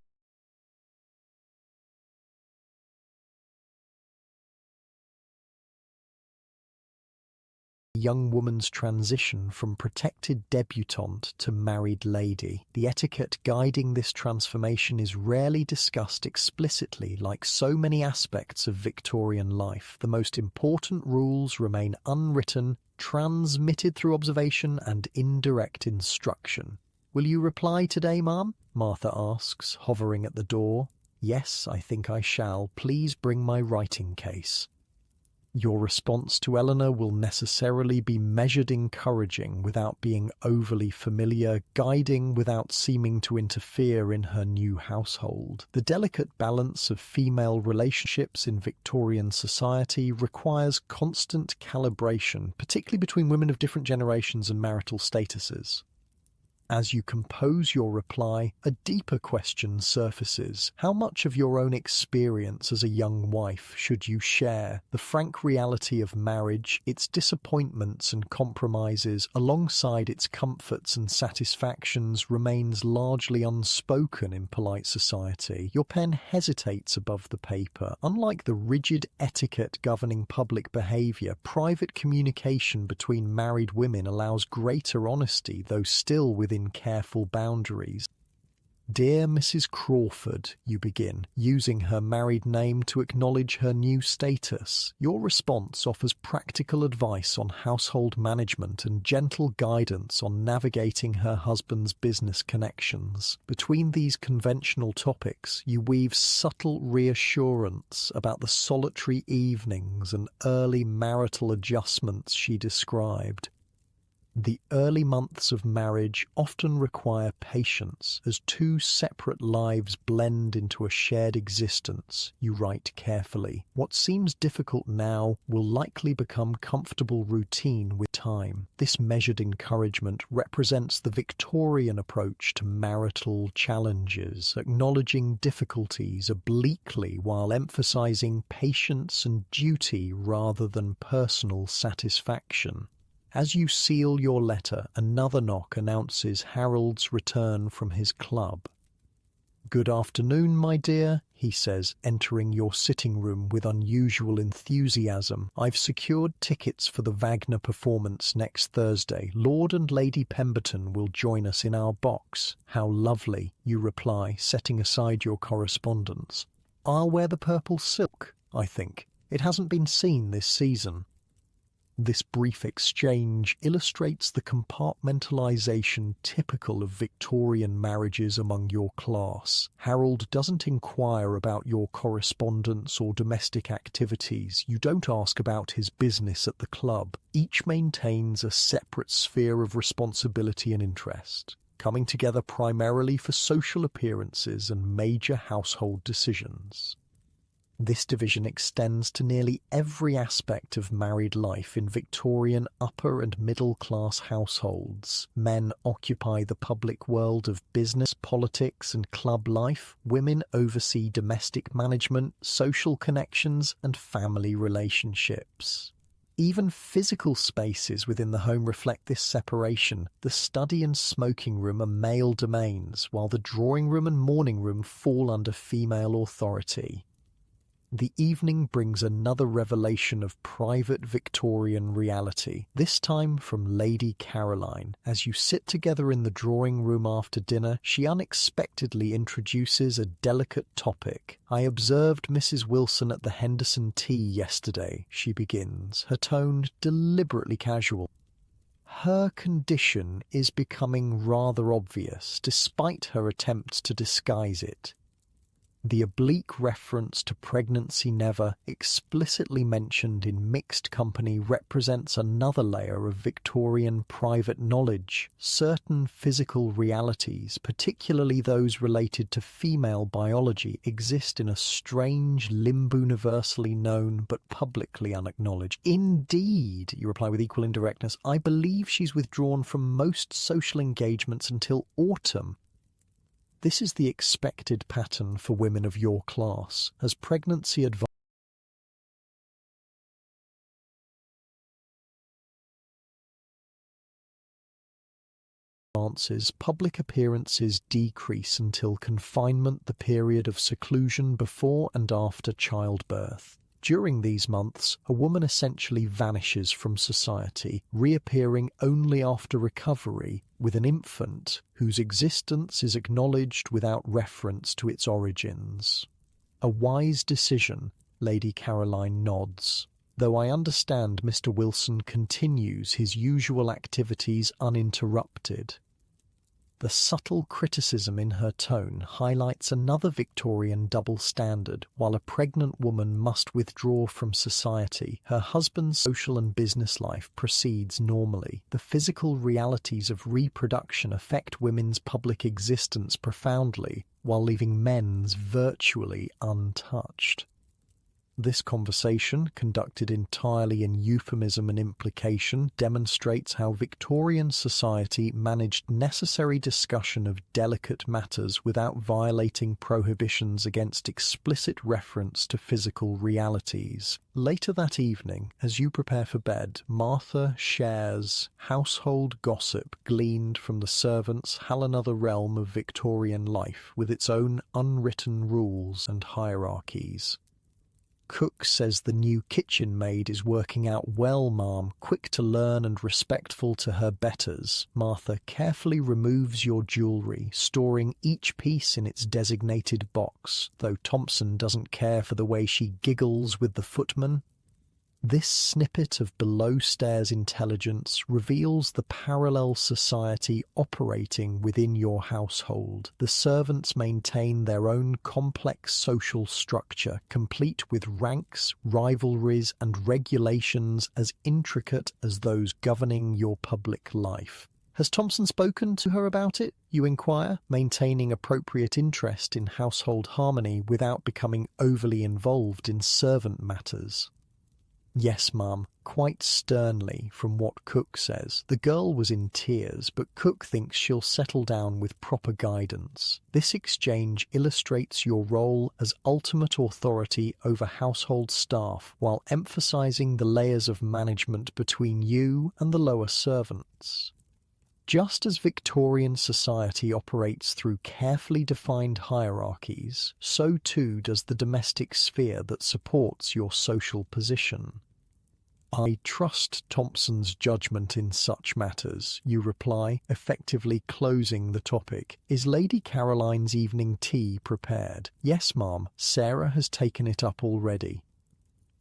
young woman's transition from protected debutante to married lady. The etiquette guiding this transformation is rarely discussed explicitly. Like so many aspects of Victorian life, the most important rules remain unwritten, transmitted through observation and indirect instruction. "Will you reply today, ma'am?" Martha asks, hovering at the door. "Yes, I think I shall. Please bring my writing case." Your response to Eleanor will necessarily be measured, encouraging without being overly familiar, guiding without seeming to interfere in her new household. The delicate balance of female relationships in Victorian society requires constant calibration, particularly between women of different generations and marital statuses. As you compose your reply, a deeper question surfaces. How much of your own experience as a young wife should you share? The frank reality of marriage, its disappointments and compromises, alongside its comforts and satisfactions, remains largely unspoken in polite society. Your pen hesitates above the paper. Unlike the rigid etiquette governing public behaviour, private communication between married women allows greater honesty, though still within careful boundaries. "Dear Mrs. Crawford," you begin, using her married name to acknowledge her new status. Your response offers practical advice on household management and gentle guidance on navigating her husband's business connections. Between these conventional topics, you weave subtle reassurance about the solitary evenings and early marital adjustments she described. The early months of marriage often require patience as two separate lives blend into a shared existence, you write carefully. What seems difficult now will likely become comfortable routine with time. This measured encouragement represents the Victorian approach to marital challenges, acknowledging difficulties obliquely while emphasizing patience and duty rather than personal satisfaction. As you seal your letter, another knock announces Harold's return from his club. "Good afternoon, my dear," he says, entering your sitting room with unusual enthusiasm. "I've secured tickets for the Wagner performance next Thursday. Lord and Lady Pemberton will join us in our box." "How lovely," you reply, setting aside your correspondence. "I'll wear the purple silk, I think. It hasn't been seen this season." This brief exchange illustrates the compartmentalization typical of Victorian marriages among your class. Harold doesn't inquire about your correspondence or domestic activities. You don't ask about his business at the club. Each maintains a separate sphere of responsibility and interest, coming together primarily for social appearances and major household decisions. This division extends to nearly every aspect of married life in Victorian upper and middle class households. Men occupy the public world of business, politics, and club life. Women oversee domestic management, social connections, and family relationships. Even physical spaces within the home reflect this separation. The study and smoking room are male domains, while the drawing room and morning room fall under female authority. The evening brings another revelation of private Victorian reality, this time from Lady Caroline. As you sit together in the drawing room after dinner, she unexpectedly introduces a delicate topic. "I observed Mrs. Wilson at the Henderson tea yesterday," she begins, her tone deliberately casual. "Her condition is becoming rather obvious, despite her attempts to disguise it." The oblique reference to pregnancy never explicitly mentioned in mixed company represents another layer of Victorian private knowledge. Certain physical realities, particularly those related to female biology, exist in a strange limbo universally known but publicly unacknowledged. "Indeed," you reply with equal indirectness, "I believe she's withdrawn from most social engagements until autumn." This is the expected pattern for women of your class. As pregnancy advances, public appearances decrease until confinement, the period of seclusion before and after childbirth. During these months, a woman essentially vanishes from society, reappearing only after recovery with an infant whose existence is acknowledged without reference to its origins. "A wise decision," Lady Caroline nods. "Though I understand Mr. Wilson continues his usual activities uninterrupted." The subtle criticism in her tone highlights another Victorian double standard. While a pregnant woman must withdraw from society, her husband's social and business life proceeds normally. The physical realities of reproduction affect women's public existence profoundly, while leaving men's virtually untouched. This conversation, conducted entirely in euphemism and implication, demonstrates how Victorian society managed necessary discussion of delicate matters without violating prohibitions against explicit reference to physical realities. Later that evening, as you prepare for bed, Martha shares household gossip gleaned from the servants' another realm of Victorian life with its own unwritten rules and hierarchies. Cook says the new kitchen maid is working out well, ma'am, quick to learn and respectful to her betters. Martha carefully removes your jewellery, storing each piece in its designated box, though Thompson doesn't care for the way she giggles with the footman. This snippet of below-stairs intelligence reveals the parallel society operating within your household. The servants maintain their own complex social structure, complete with ranks, rivalries, and regulations as intricate as those governing your public life. Has Thompson spoken to her about it? You inquire, maintaining appropriate interest in household harmony without becoming overly involved in servant matters. Yes, ma'am, quite sternly, from what Cook says. The girl was in tears, but Cook thinks she'll settle down with proper guidance. This exchange illustrates your role as ultimate authority over household staff, while emphasizing the layers of management between you and the lower servants. Just as Victorian society operates through carefully defined hierarchies, so too does the domestic sphere that supports your social position. I trust Thompson's judgment in such matters, you reply, effectively closing the topic. Is Lady Caroline's evening tea prepared? Yes, ma'am. Sarah has taken it up already.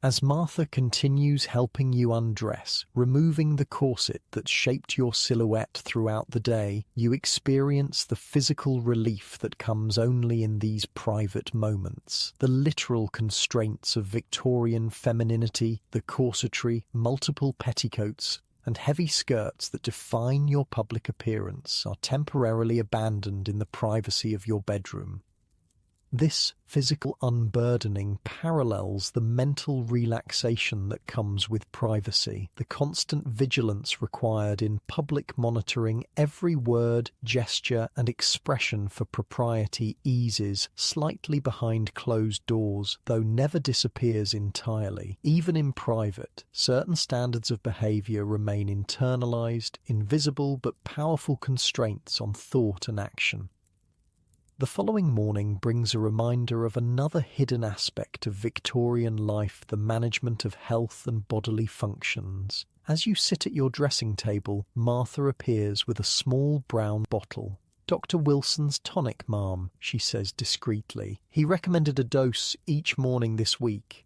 As Martha continues helping you undress, removing the corset that shaped your silhouette throughout the day, you experience the physical relief that comes only in these private moments. The literal constraints of Victorian femininity, the corsetry, multiple petticoats, and heavy skirts that define your public appearance are temporarily abandoned in the privacy of your bedroom. This physical unburdening parallels the mental relaxation that comes with privacy, the constant vigilance required in public monitoring every word, gesture, and expression for propriety eases slightly behind closed doors, though never disappears entirely. Even in private, certain standards of behavior remain internalized, invisible but powerful constraints on thought and action. The following morning brings a reminder of another hidden aspect of Victorian life, the management of health and bodily functions. As you sit at your dressing table, Martha appears with a small brown bottle. "Dr. Wilson's tonic, ma'am," she says discreetly. "He recommended a dose each morning this week."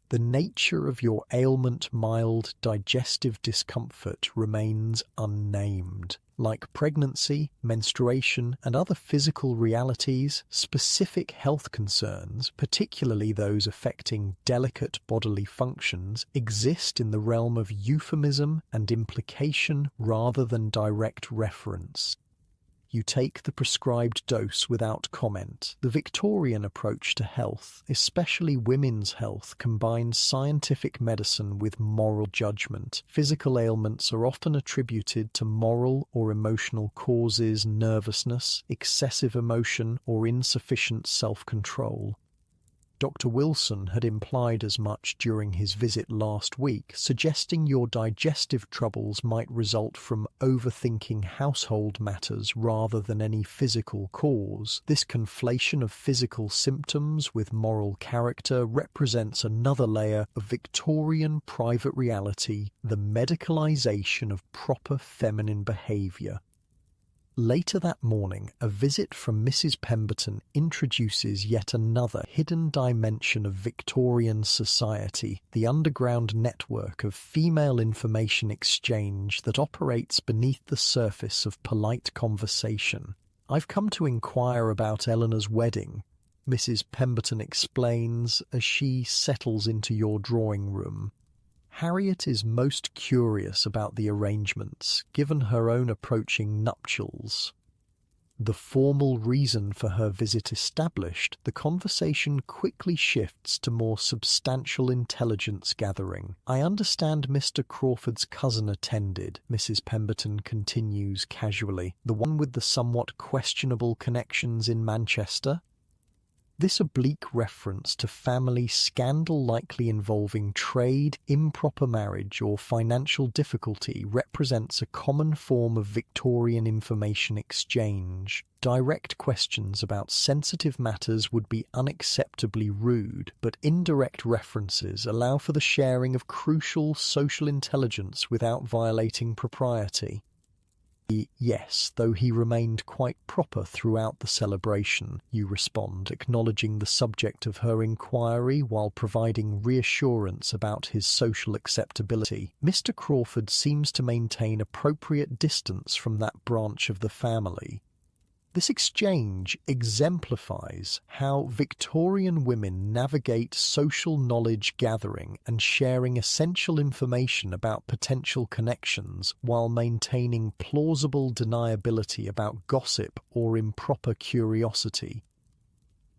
The nature of your ailment, mild digestive discomfort, remains unnamed. Like pregnancy, menstruation, and other physical realities, specific health concerns, particularly those affecting delicate bodily functions, exist in the realm of euphemism and implication rather than direct reference. You take the prescribed dose without comment. The Victorian approach to health, especially women's health, combines scientific medicine with moral judgment. Physical ailments are often attributed to moral or emotional causes, nervousness, excessive emotion, or insufficient self-control. Dr. Wilson had implied as much during his visit last week, suggesting your digestive troubles might result from overthinking household matters rather than any physical cause. This conflation of physical symptoms with moral character represents another layer of Victorian private reality, the medicalization of proper feminine behavior. Later that morning, a visit from Mrs. Pemberton introduces yet another hidden dimension of Victorian society, the underground network of female information exchange that operates beneath the surface of polite conversation. "I've come to inquire about Eleanor's wedding," Mrs. Pemberton explains as she settles into your drawing room. Harriet is most curious about the arrangements, given her own approaching nuptials. The formal reason for her visit established, the conversation quickly shifts to more substantial intelligence gathering. "I understand Mr. Crawford's cousin attended," Mrs. Pemberton continues casually. "The one with the somewhat questionable connections in Manchester?" This oblique reference to family scandal likely involving trade, improper marriage, or financial difficulty represents a common form of Victorian information exchange. Direct questions about sensitive matters would be unacceptably rude, but indirect references allow for the sharing of crucial social intelligence without violating propriety. Yes, though he remained quite proper throughout the celebration, you respond, acknowledging the subject of her inquiry while providing reassurance about his social acceptability. Mr. Crawford seems to maintain appropriate distance from that branch of the family. This exchange exemplifies how Victorian women navigate social knowledge gathering and sharing essential information about potential connections while maintaining plausible deniability about gossip or improper curiosity.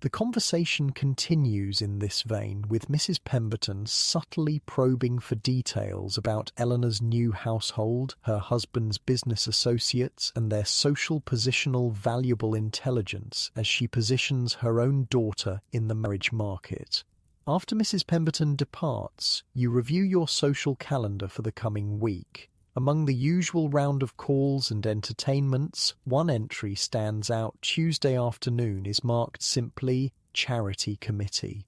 The conversation continues in this vein, with Mrs. Pemberton subtly probing for details about Eleanor's new household, her husband's business associates, and their social positional valuable intelligence as she positions her own daughter in the marriage market. After Mrs. Pemberton departs, you review your social calendar for the coming week. Among the usual round of calls and entertainments, one entry stands out. Tuesday afternoon is marked simply Charity Committee.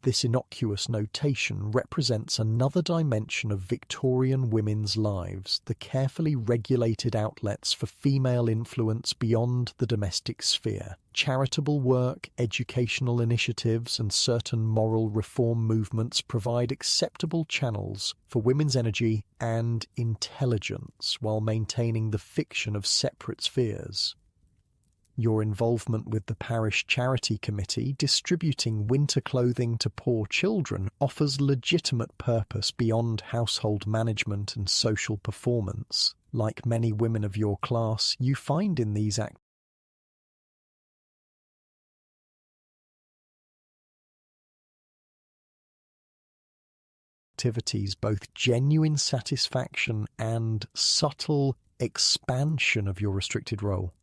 This innocuous notation represents another dimension of Victorian women's lives, the carefully regulated outlets for female influence beyond the domestic sphere. Charitable work, educational initiatives, and certain moral reform movements provide acceptable channels for women's energy and intelligence while maintaining the fiction of separate spheres. Your involvement with the parish charity committee distributing winter clothing to poor children offers legitimate purpose beyond household management and social performance. Like many women of your class, you find in these activities both genuine satisfaction and subtle expansion of your restricted role.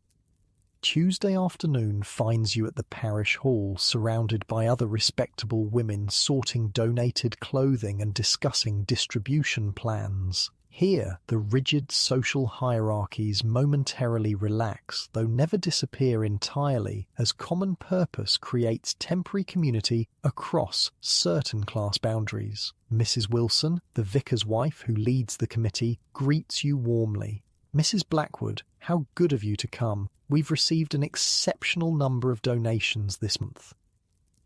Tuesday afternoon finds you at the parish hall, surrounded by other respectable women sorting donated clothing and discussing distribution plans. Here, the rigid social hierarchies momentarily relax, though never disappear entirely, as common purpose creates temporary community across certain class boundaries. Mrs. Wilson, the vicar's wife who leads the committee, greets you warmly. Mrs. Blackwood, how good of you to come. We've received an exceptional number of donations this month.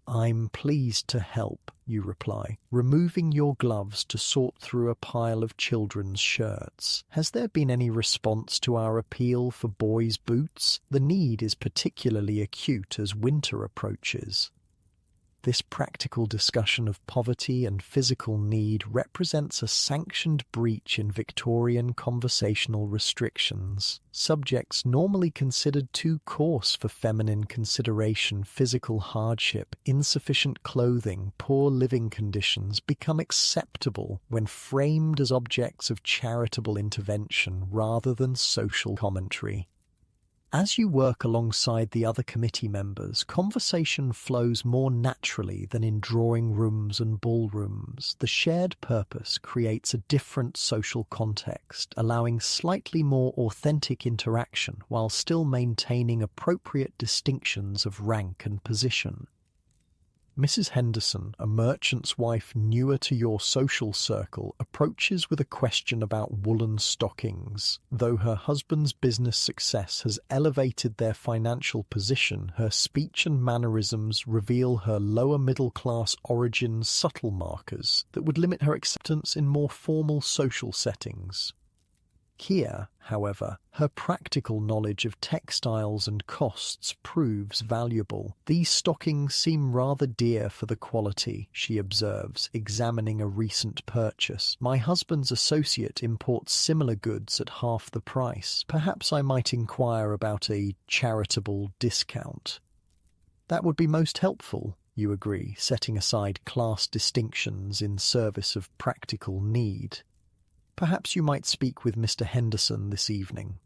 I'm pleased to help, you reply, removing your gloves to sort through a pile of children's shirts. Has there been any response to our appeal for boys' boots? The need is particularly acute as winter approaches. This practical discussion of poverty and physical need represents a sanctioned breach in Victorian conversational restrictions. Subjects normally considered too coarse for feminine consideration, physical hardship, insufficient clothing, poor living conditions become acceptable when framed as objects of charitable intervention rather than social commentary. As you work alongside the other committee members, conversation flows more naturally than in drawing rooms and ballrooms. The shared purpose creates a different social context, allowing slightly more authentic interaction while still maintaining appropriate distinctions of rank and position. Mrs. Henderson, a merchant's wife newer to your social circle, approaches with a question about woolen stockings. Though her husband's business success has elevated their financial position, her speech and mannerisms reveal her lower middle-class origin's subtle markers that would limit her acceptance in more formal social settings. Here, however, her practical knowledge of textiles and costs proves valuable. These stockings seem rather dear for the quality, she observes, examining a recent purchase. My husband's associate imports similar goods at half the price. Perhaps I might inquire about a charitable discount. That would be most helpful, you agree, setting aside class distinctions in service of practical need. Perhaps you might speak with Mr. Henderson this evening.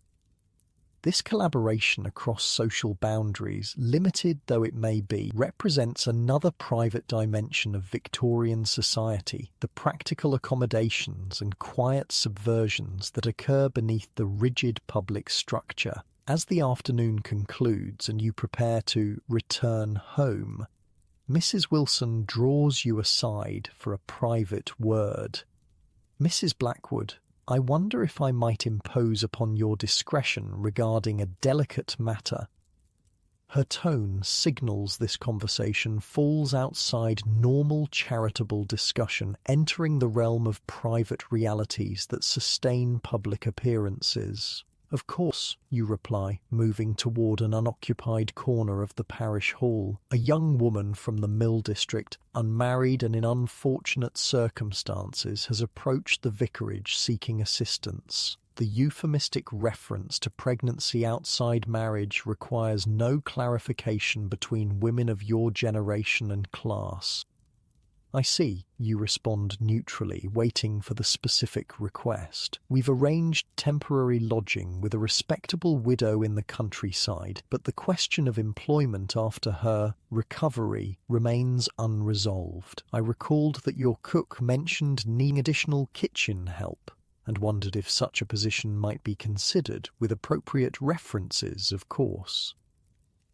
This collaboration across social boundaries, limited though it may be, represents another private dimension of Victorian society, the practical accommodations and quiet subversions that occur beneath the rigid public structure. As the afternoon concludes and you prepare to return home, Mrs. Wilson draws you aside for a private word. "Mrs. Blackwood, I wonder if I might impose upon your discretion regarding a delicate matter." Her tone signals this conversation falls outside normal charitable discussion, entering the realm of private realities that sustain public appearances. "Of course," you reply, moving toward an unoccupied corner of the parish hall. A young woman from the Mill district, unmarried and in unfortunate circumstances, has approached the vicarage seeking assistance. The euphemistic reference to pregnancy outside marriage requires no clarification between women of your generation and class. "I see," you respond neutrally, waiting for the specific request. "We've arranged temporary lodging with a respectable widow in the countryside, but the question of employment after her recovery remains unresolved. I recalled that your cook mentioned needing additional kitchen help, and wondered if such a position might be considered, with appropriate references, of course."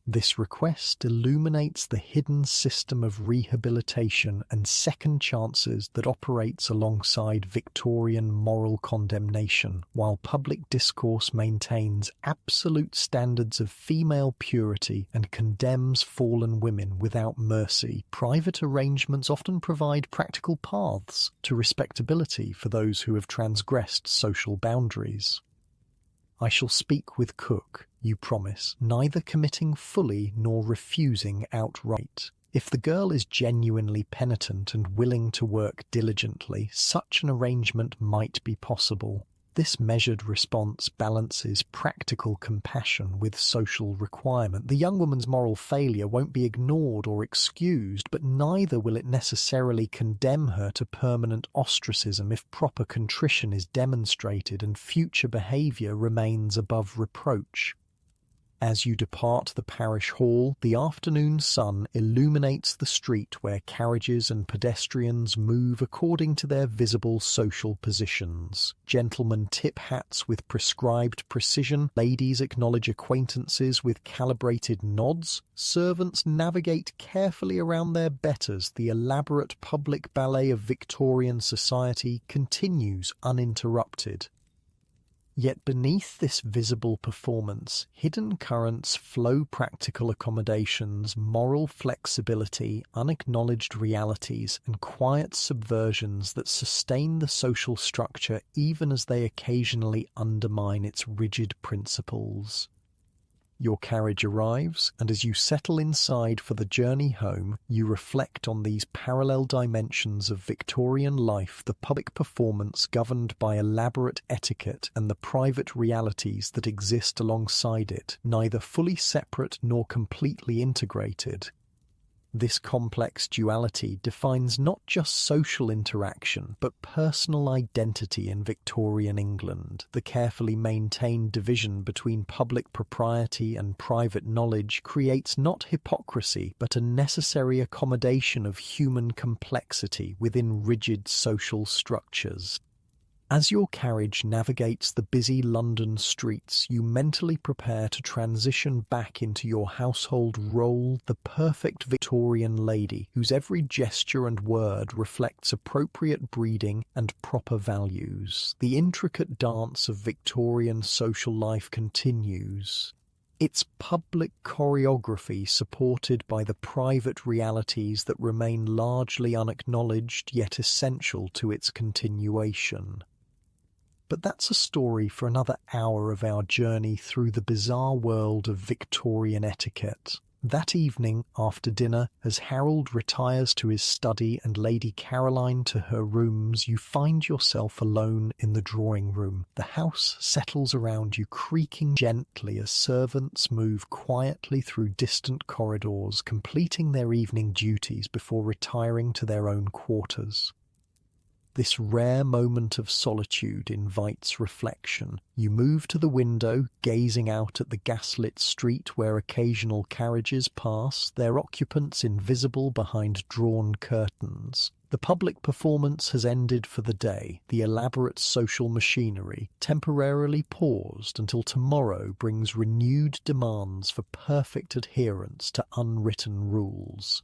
This request illuminates the hidden system of rehabilitation and second chances that operates alongside Victorian moral condemnation. While public discourse maintains absolute standards of female purity and condemns fallen women without mercy, private arrangements often provide practical paths to respectability for those who have transgressed social boundaries. "I shall speak with cook," you promise, neither committing fully nor refusing outright. If the girl is genuinely penitent and willing to work diligently, such an arrangement might be possible. This measured response balances practical compassion with social requirement. The young woman's moral failure won't be ignored or excused, but neither will it necessarily condemn her to permanent ostracism if proper contrition is demonstrated and future behaviour remains above reproach. As you depart the parish hall, the afternoon sun illuminates the street where carriages and pedestrians move according to their visible social positions. Gentlemen tip hats with prescribed precision, ladies acknowledge acquaintances with calibrated nods, servants navigate carefully around their betters. The elaborate public ballet of Victorian society continues uninterrupted. Yet beneath this visible performance, hidden currents flow practical accommodations, moral flexibility, unacknowledged realities, and quiet subversions that sustain the social structure even as they occasionally undermine its rigid principles. Your carriage arrives, and as you settle inside for the journey home, you reflect on these parallel dimensions of Victorian life, the public performance governed by elaborate etiquette and the private realities that exist alongside it, neither fully separate nor completely integrated. This complex duality defines not just social interaction, but personal identity in Victorian England. The carefully maintained division between public propriety and private knowledge creates not hypocrisy, but a necessary accommodation of human complexity within rigid social structures. As your carriage navigates the busy London streets, you mentally prepare to transition back into your household role, the perfect Victorian lady, whose every gesture and word reflects appropriate breeding and proper values. The intricate dance of Victorian social life continues, its public choreography supported by the private realities that remain largely unacknowledged yet essential to its continuation. But that's a story for another hour of our journey through the bizarre world of Victorian etiquette. That evening, after dinner, as Harold retires to his study and Lady Caroline to her rooms, you find yourself alone in the drawing room. The house settles around you, creaking gently as servants move quietly through distant corridors, completing their evening duties before retiring to their own quarters. This rare moment of solitude invites reflection. You move to the window, gazing out at the gaslit street where occasional carriages pass, their occupants invisible behind drawn curtains. The public performance has ended for the day, the elaborate social machinery temporarily paused until tomorrow brings renewed demands for perfect adherence to unwritten rules.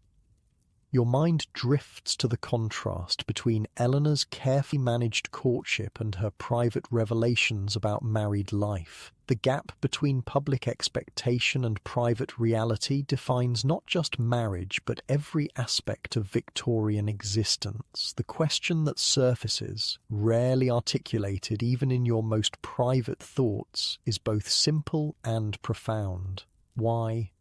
Your mind drifts to the contrast between Eleanor's carefully managed courtship and her private revelations about married life. The gap between public expectation and private reality defines not just marriage but every aspect of Victorian existence. The question that surfaces, rarely articulated even in your most private thoughts, is both simple and profound. Why?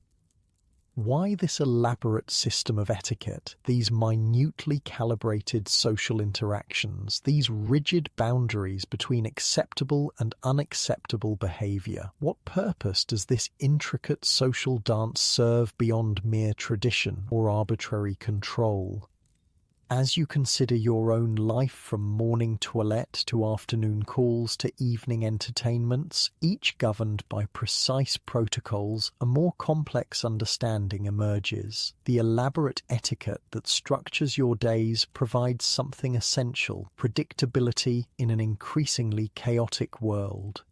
Why this elaborate system of etiquette, these minutely calibrated social interactions, these rigid boundaries between acceptable and unacceptable behaviour? What purpose does this intricate social dance serve beyond mere tradition or arbitrary control? As you consider your own life from morning toilette to afternoon calls to evening entertainments, each governed by precise protocols, a more complex understanding emerges. The elaborate etiquette that structures your days provides something essential: predictability in an increasingly chaotic world.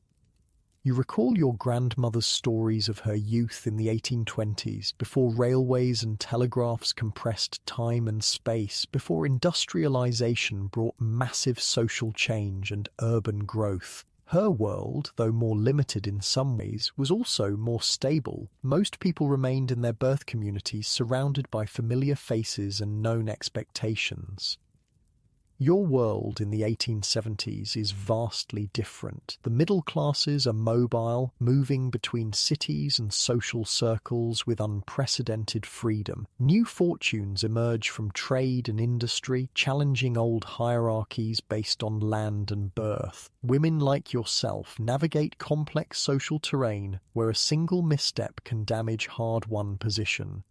You recall your grandmother's stories of her youth in the 1820s, before railways and telegraphs compressed time and space, before industrialization brought massive social change and urban growth. Her world, though more limited in some ways, was also more stable. Most people remained in their birth communities surrounded by familiar faces and known expectations. Your world in the 1870s is vastly different. The middle classes are mobile, moving between cities and social circles with unprecedented freedom. New fortunes emerge from trade and industry, challenging old hierarchies based on land and birth. Women like yourself navigate complex social terrain where a single misstep can damage hard-won position.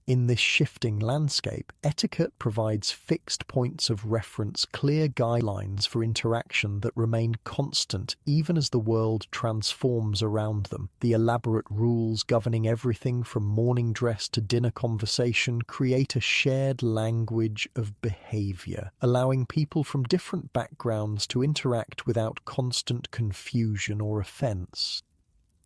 In this shifting landscape, etiquette provides fixed points of reference, clear guidelines for interaction that remain constant even as the world transforms around them. The elaborate rules governing everything from morning dress to dinner conversation create a shared language of behavior, allowing people from different backgrounds to interact without constant confusion or offense.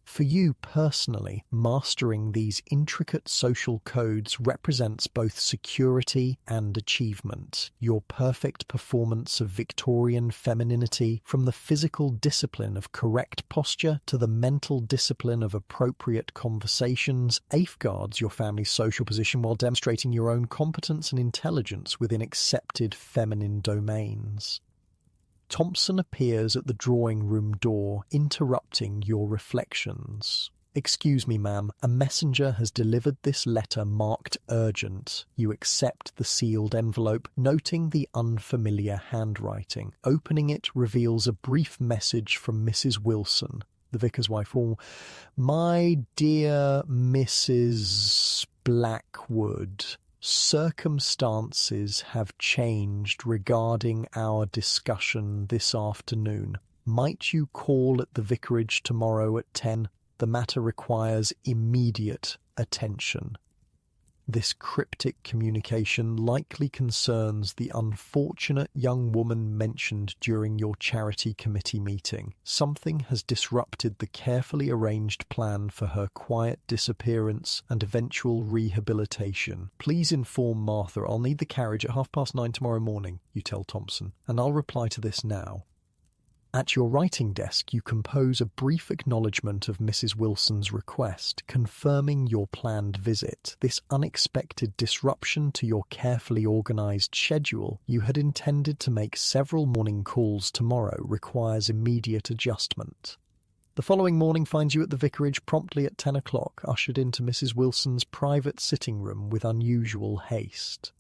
For you personally, mastering these intricate social codes represents both security and achievement. Your perfect performance of Victorian femininity, from the physical discipline of correct posture to the mental discipline of appropriate conversations, safeguards your family's social position while demonstrating your own competence and intelligence within accepted feminine domains. Thompson appears at the drawing-room door, interrupting your reflections. "Excuse me, ma'am, a messenger has delivered this letter marked urgent." You accept the sealed envelope, noting the unfamiliar handwriting. Opening it reveals a brief message from Mrs. Wilson, the vicar's wife. "Oh, my dear Mrs. Blackwood, circumstances have changed regarding our discussion this afternoon. Might you call at the vicarage tomorrow at 10? The matter requires immediate attention." This cryptic communication likely concerns the unfortunate young woman mentioned during your charity committee meeting. Something has disrupted the carefully arranged plan for her quiet disappearance and eventual rehabilitation. "Please inform Martha I'll need the carriage at 9:30 tomorrow morning," you tell Thompson, "and I'll reply to this now." At your writing desk, you compose a brief acknowledgement of Mrs. Wilson's request, confirming your planned visit. This unexpected disruption to your carefully organised schedule, you had intended to make several morning calls tomorrow, requires immediate adjustment. The following morning finds you at the vicarage promptly at 10 o'clock, ushered into Mrs. Wilson's private sitting room with unusual haste.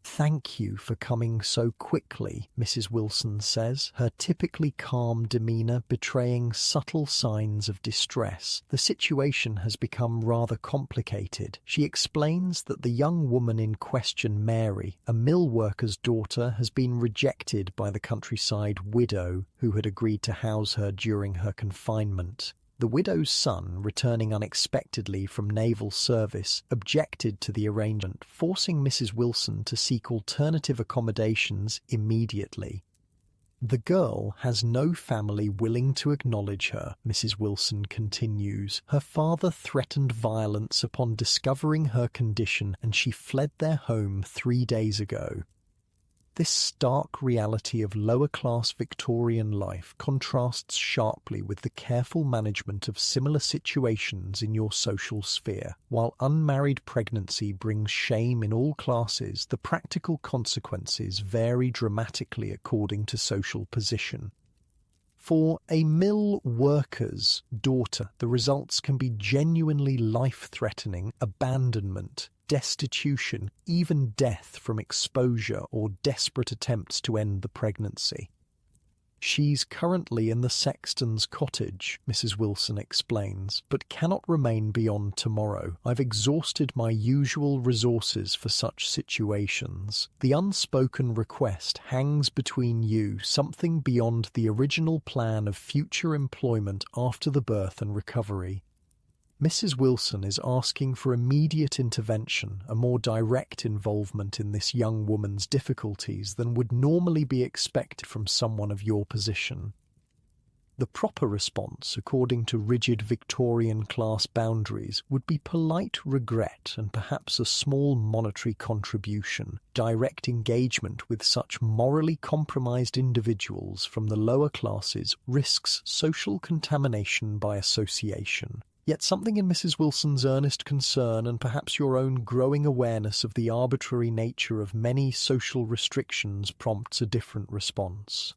"Thank you for coming so quickly," Mrs. Wilson says, her typically calm demeanour betraying subtle signs of distress. The situation has become rather complicated. She explains that the young woman in question, Mary, a mill worker's daughter, has been rejected by the countryside widow who had agreed to house her during her confinement. The widow's son, returning unexpectedly from naval service, objected to the arrangement, forcing Mrs. Wilson to seek alternative accommodations immediately. "The girl has no family willing to acknowledge her," Mrs. Wilson continues. "Her father threatened violence upon discovering her condition, and she fled their home 3 days ago." This stark reality of lower-class Victorian life contrasts sharply with the careful management of similar situations in your social sphere. While unmarried pregnancy brings shame in all classes, the practical consequences vary dramatically according to social position. For a mill worker's daughter, the results can be genuinely life-threatening: abandonment, destitution, even death from exposure or desperate attempts to end the pregnancy. "She's currently in the sexton's cottage," Mrs. Wilson explains, "but cannot remain beyond tomorrow. I've exhausted my usual resources for such situations. The unspoken request hangs between you, something beyond the original plan of future employment after the birth and recovery." Mrs. Wilson is asking for immediate intervention, a more direct involvement in this young woman's difficulties than would normally be expected from someone of your position. The proper response, according to rigid Victorian class boundaries, would be polite regret and perhaps a small monetary contribution. Direct engagement with such morally compromised individuals from the lower classes risks social contamination by association. Yet something in Mrs. Wilson's earnest concern and perhaps your own growing awareness of the arbitrary nature of many social restrictions prompts a different response.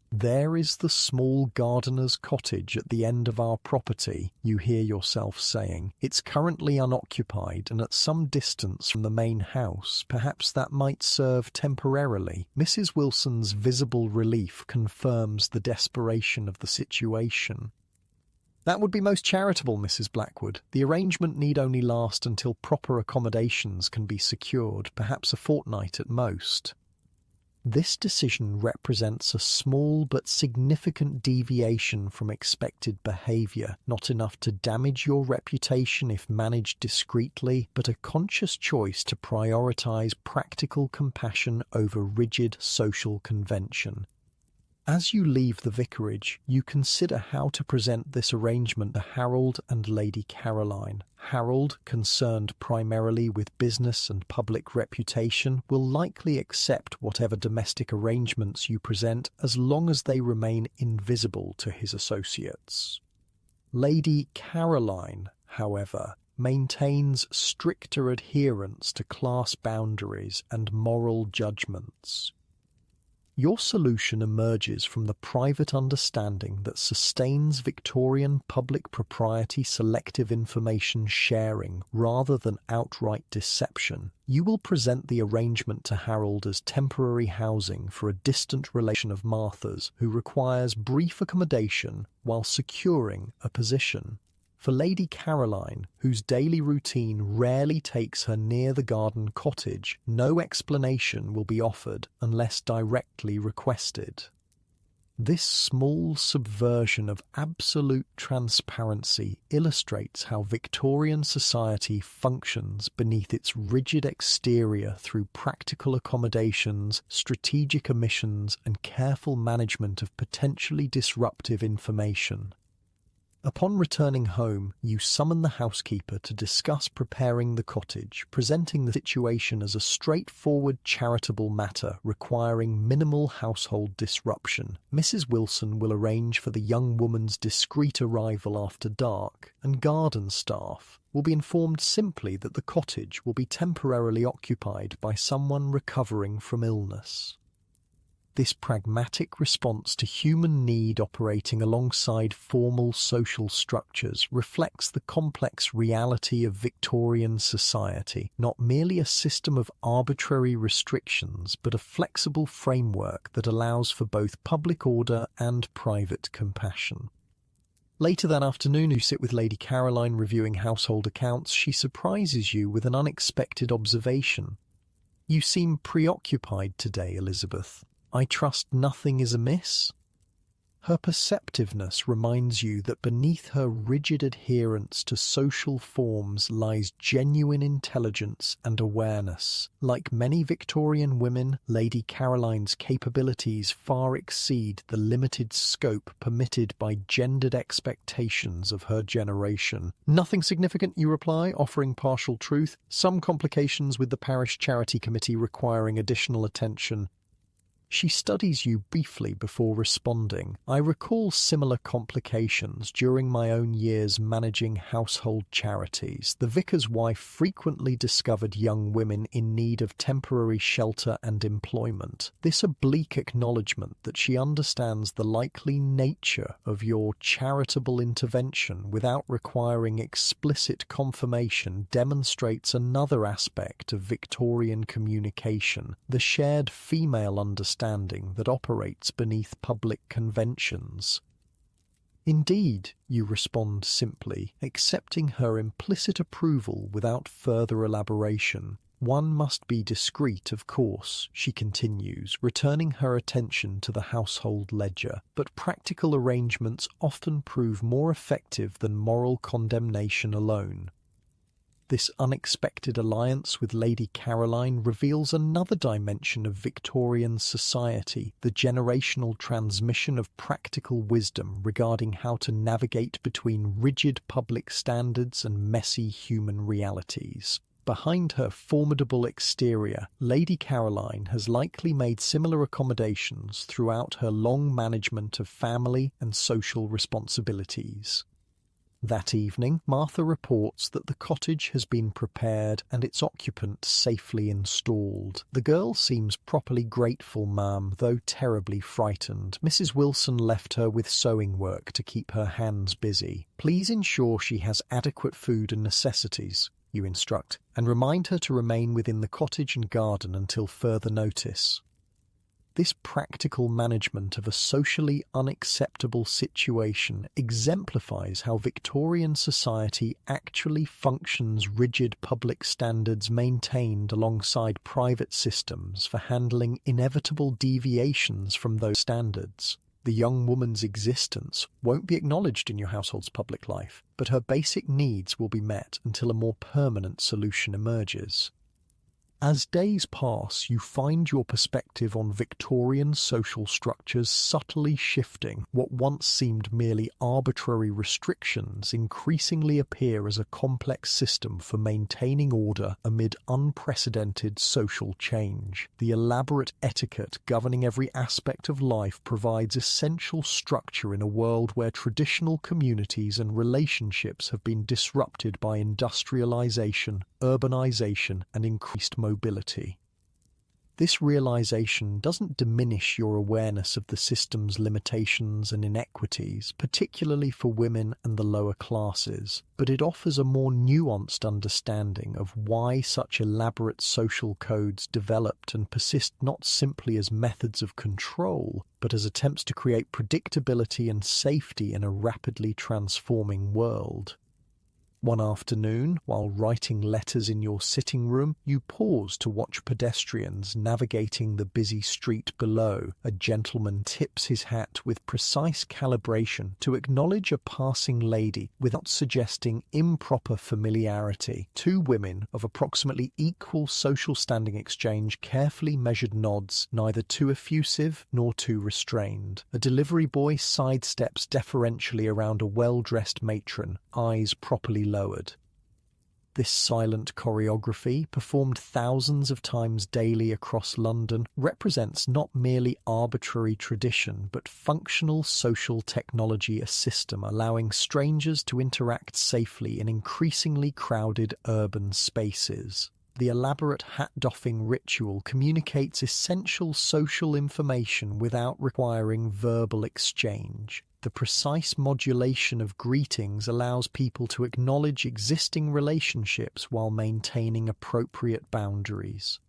"There is the small gardener's cottage at the end of our property," you hear yourself saying. "It's currently unoccupied and at some distance from the main house. Perhaps that might serve temporarily." Mrs. Wilson's visible relief confirms the desperation of the situation. "That would be most charitable, Mrs. Blackwood. The arrangement need only last until proper accommodations can be secured, perhaps a fortnight at most." This decision represents a small but significant deviation from expected behaviour, not enough to damage your reputation if managed discreetly, but a conscious choice to prioritise practical compassion over rigid social convention. As you leave the vicarage, you consider how to present this arrangement to Harold and Lady Caroline. Harold, concerned primarily with business and public reputation, will likely accept whatever domestic arrangements you present as long as they remain invisible to his associates. Lady Caroline, however, maintains stricter adherence to class boundaries and moral judgments. Your solution emerges from the private understanding that sustains Victorian public propriety selective information sharing rather than outright deception. You will present the arrangement to Harold as temporary housing for a distant relation of Martha's who requires brief accommodation while securing a position. For Lady Caroline, whose daily routine rarely takes her near the garden cottage, no explanation will be offered unless directly requested. This small subversion of absolute transparency illustrates how Victorian society functions beneath its rigid exterior through practical accommodations, strategic omissions, and careful management of potentially disruptive information. Upon returning home, you summon the housekeeper to discuss preparing the cottage, presenting the situation as a straightforward charitable matter requiring minimal household disruption. Mrs. Wilson will arrange for the young woman's discreet arrival after dark, and garden staff will be informed simply that the cottage will be temporarily occupied by someone recovering from illness. This pragmatic response to human need operating alongside formal social structures reflects the complex reality of Victorian society, not merely a system of arbitrary restrictions, but a flexible framework that allows for both public order and private compassion. Later that afternoon, you sit with Lady Caroline reviewing household accounts. She surprises you with an unexpected observation. "You seem preoccupied today, Elizabeth. I trust nothing is amiss?" Her perceptiveness reminds you that beneath her rigid adherence to social forms lies genuine intelligence and awareness. Like many Victorian women, Lady Caroline's capabilities far exceed the limited scope permitted by gendered expectations of her generation. "Nothing significant," you reply, offering partial truth. "Some complications with the parish charity committee requiring additional attention." She studies you briefly before responding. "I recall similar complications during my own years managing household charities. The vicar's wife frequently discovered young women in need of temporary shelter and employment. This oblique acknowledgement that she understands the likely nature of your charitable intervention without requiring explicit confirmation demonstrates another aspect of Victorian communication, the shared female understanding that operates beneath public conventions. "Indeed," you respond simply, accepting her implicit approval without further elaboration. "One must be discreet, of course," she continues, returning her attention to the household ledger, "but practical arrangements often prove more effective than moral condemnation alone." This unexpected alliance with Lady Caroline reveals another dimension of Victorian society, the generational transmission of practical wisdom regarding how to navigate between rigid public standards and messy human realities. Behind her formidable exterior, Lady Caroline has likely made similar accommodations throughout her long management of family and social responsibilities. That evening, Martha reports that the cottage has been prepared and its occupant safely installed. "The girl seems properly grateful, ma'am, though terribly frightened. Mrs. Wilson left her with sewing work to keep her hands busy. Please ensure she has adequate food and necessities," you instruct, "and remind her to remain within the cottage and garden until further notice." This practical management of a socially unacceptable situation exemplifies how Victorian society actually functions rigid public standards maintained alongside private systems for handling inevitable deviations from those standards. The young woman's existence won't be acknowledged in your household's public life, but her basic needs will be met until a more permanent solution emerges. As days pass, you find your perspective on Victorian social structures subtly shifting. What once seemed merely arbitrary restrictions increasingly appear as a complex system for maintaining order amid unprecedented social change. The elaborate etiquette governing every aspect of life provides essential structure in a world where traditional communities and relationships have been disrupted by industrialization, urbanization, and increased mobility. This realization doesn't diminish your awareness of the system's limitations and inequities, particularly for women and the lower classes, but it offers a more nuanced understanding of why such elaborate social codes developed and persist not simply as methods of control, but as attempts to create predictability and safety in a rapidly transforming world. One afternoon, while writing letters in your sitting room, you pause to watch pedestrians navigating the busy street below. A gentleman tips his hat with precise calibration to acknowledge a passing lady without suggesting improper familiarity. Two women of approximately equal social standing exchange carefully measured nods, neither too effusive nor too restrained. A delivery boy sidesteps deferentially around a well-dressed matron, eyes properly lowered. This silent choreography, performed thousands of times daily across London, represents not merely arbitrary tradition, but functional social technology, a system allowing strangers to interact safely in increasingly crowded urban spaces. The elaborate hat-doffing ritual communicates essential social information without requiring verbal exchange. The precise modulation of greetings allows people to acknowledge existing relationships while maintaining appropriate boundaries.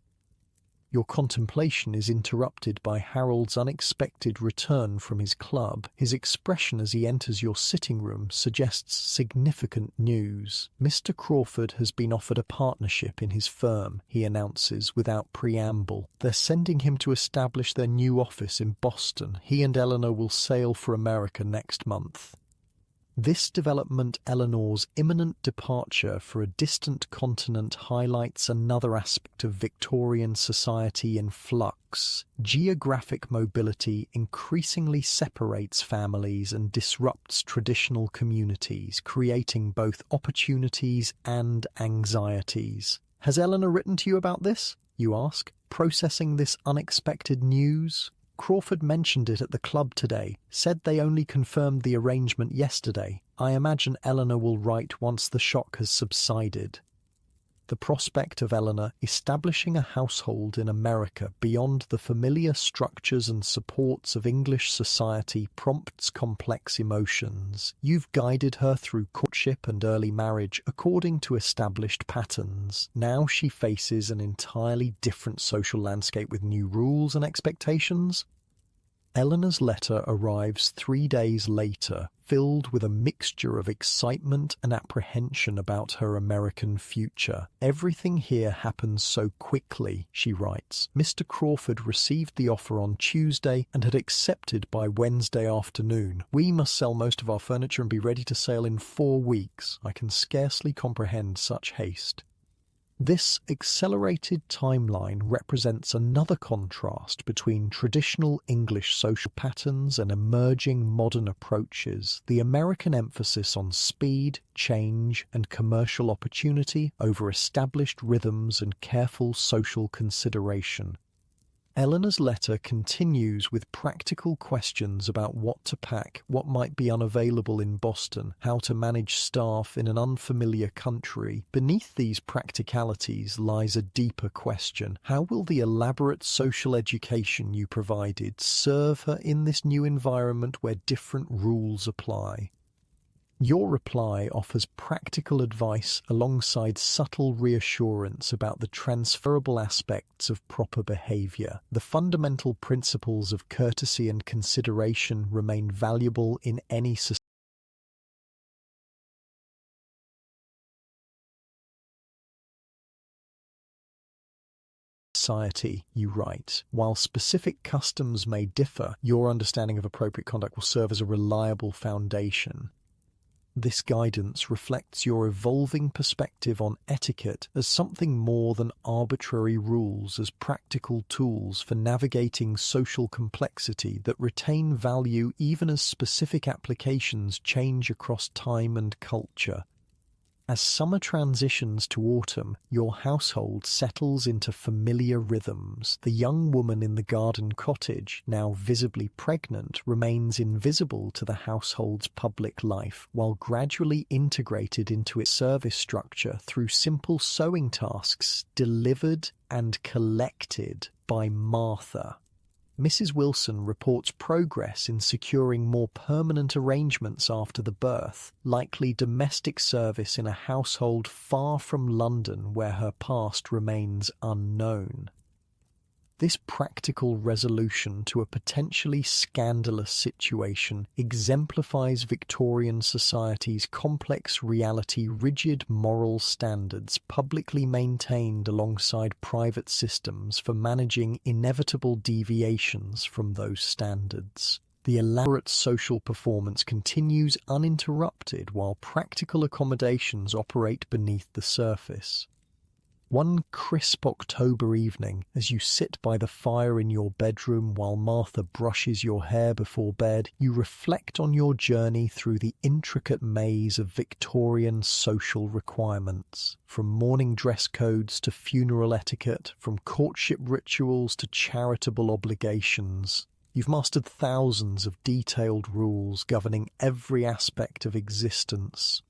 Your contemplation is interrupted by Harold's unexpected return from his club. His expression as he enters your sitting room suggests significant news. Mr. Crawford has been offered a partnership in his firm, he announces without preamble. They're sending him to establish their new office in Boston. He and Eleanor will sail for America next month. This development, Eleanor's imminent departure for a distant continent, highlights another aspect of Victorian society in flux. Geographic mobility increasingly separates families and disrupts traditional communities, creating both opportunities and anxieties. Has Eleanor written to you about this? You ask, processing this unexpected news. Crawford mentioned it at the club today, said they only confirmed the arrangement yesterday. I imagine Eleanor will write once the shock has subsided. The prospect of Eleanor establishing a household in America beyond the familiar structures and supports of English society prompts complex emotions. You've guided her through courtship and early marriage according to established patterns. Now she faces an entirely different social landscape with new rules and expectations. Eleanor's letter arrives 3 days later, filled with a mixture of excitement and apprehension about her American future. Everything here happens so quickly, she writes. Mr. Crawford received the offer on Tuesday and had accepted by Wednesday afternoon. We must sell most of our furniture and be ready to sail in 4 weeks. I can scarcely comprehend such haste. This accelerated timeline represents another contrast between traditional English social patterns and emerging modern approaches. The American emphasis on speed, change, and commercial opportunity over established rhythms and careful social consideration. Eleanor's letter continues with practical questions about what to pack, what might be unavailable in Boston, how to manage staff in an unfamiliar country. Beneath these practicalities lies a deeper question. How will the elaborate social education you provided serve her in this new environment where different rules apply? Your reply offers practical advice alongside subtle reassurance about the transferable aspects of proper behavior. The fundamental principles of courtesy and consideration remain valuable in any society, you write. While specific customs may differ, your understanding of appropriate conduct will serve as a reliable foundation. This guidance reflects your evolving perspective on etiquette as something more than arbitrary rules, as practical tools for navigating social complexity that retain value even as specific applications change across time and culture. As summer transitions to autumn, your household settles into familiar rhythms. The young woman in the garden cottage, now visibly pregnant, remains invisible to the household's public life, while gradually integrated into its service structure through simple sewing tasks delivered and collected by Martha. Mrs. Wilson reports progress in securing more permanent arrangements after the birth, likely domestic service in a household far from London where her past remains unknown. This practical resolution to a potentially scandalous situation exemplifies Victorian society's complex reality, rigid moral standards publicly maintained alongside private systems for managing inevitable deviations from those standards. The elaborate social performance continues uninterrupted while practical accommodations operate beneath the surface. One crisp October evening, as you sit by the fire in your bedroom while Martha brushes your hair before bed, you reflect on your journey through the intricate maze of Victorian social requirements. From morning dress codes to funeral etiquette, from courtship rituals to charitable obligations. You've mastered thousands of detailed rules governing every aspect of existence.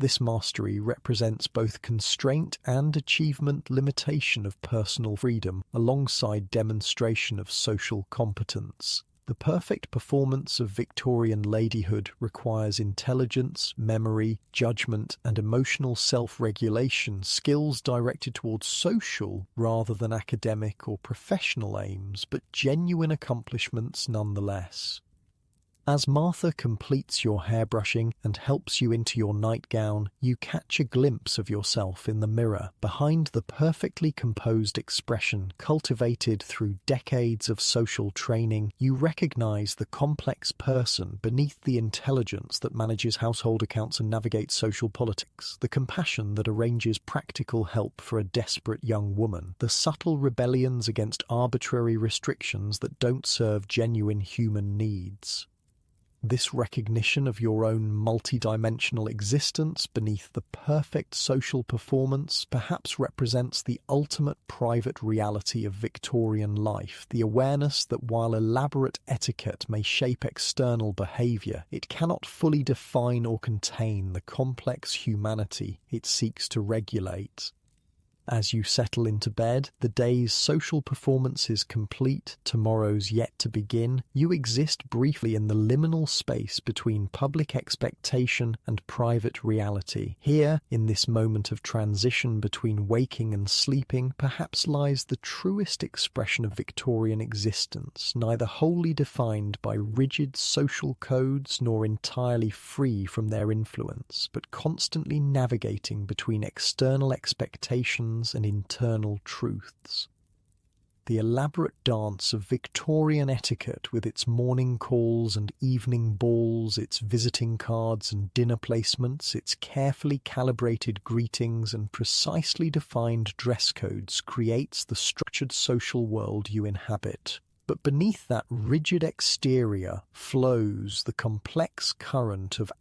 This mastery represents both constraint and achievement limitation of personal freedom, alongside demonstration of social competence. The perfect performance of Victorian ladyhood requires intelligence, memory, judgment, and emotional self-regulation, skills directed towards social rather than academic or professional aims, but genuine accomplishments nonetheless. As Martha completes your hairbrushing and helps you into your nightgown, you catch a glimpse of yourself in the mirror. Behind the perfectly composed expression cultivated through decades of social training, you recognize the complex person beneath the intelligence that manages household accounts and navigates social politics, the compassion that arranges practical help for a desperate young woman, the subtle rebellions against arbitrary restrictions that don't serve genuine human needs. This recognition of your own multidimensional existence beneath the perfect social performance perhaps represents the ultimate private reality of Victorian life, the awareness that while elaborate etiquette may shape external behaviour, it cannot fully define or contain the complex humanity it seeks to regulate. As you settle into bed, the day's social performance is complete, tomorrow's yet to begin, you exist briefly in the liminal space between public expectation and private reality. Here, in this moment of transition between waking and sleeping, perhaps lies the truest expression of Victorian existence, neither wholly defined by rigid social codes nor entirely free from their influence, but constantly navigating between external expectations and internal truths. The elaborate dance of Victorian etiquette, with its morning calls and evening balls, its visiting cards and dinner placements, its carefully calibrated greetings and precisely defined dress codes, creates the structured social world you inhabit. But beneath that rigid exterior flows the complex current of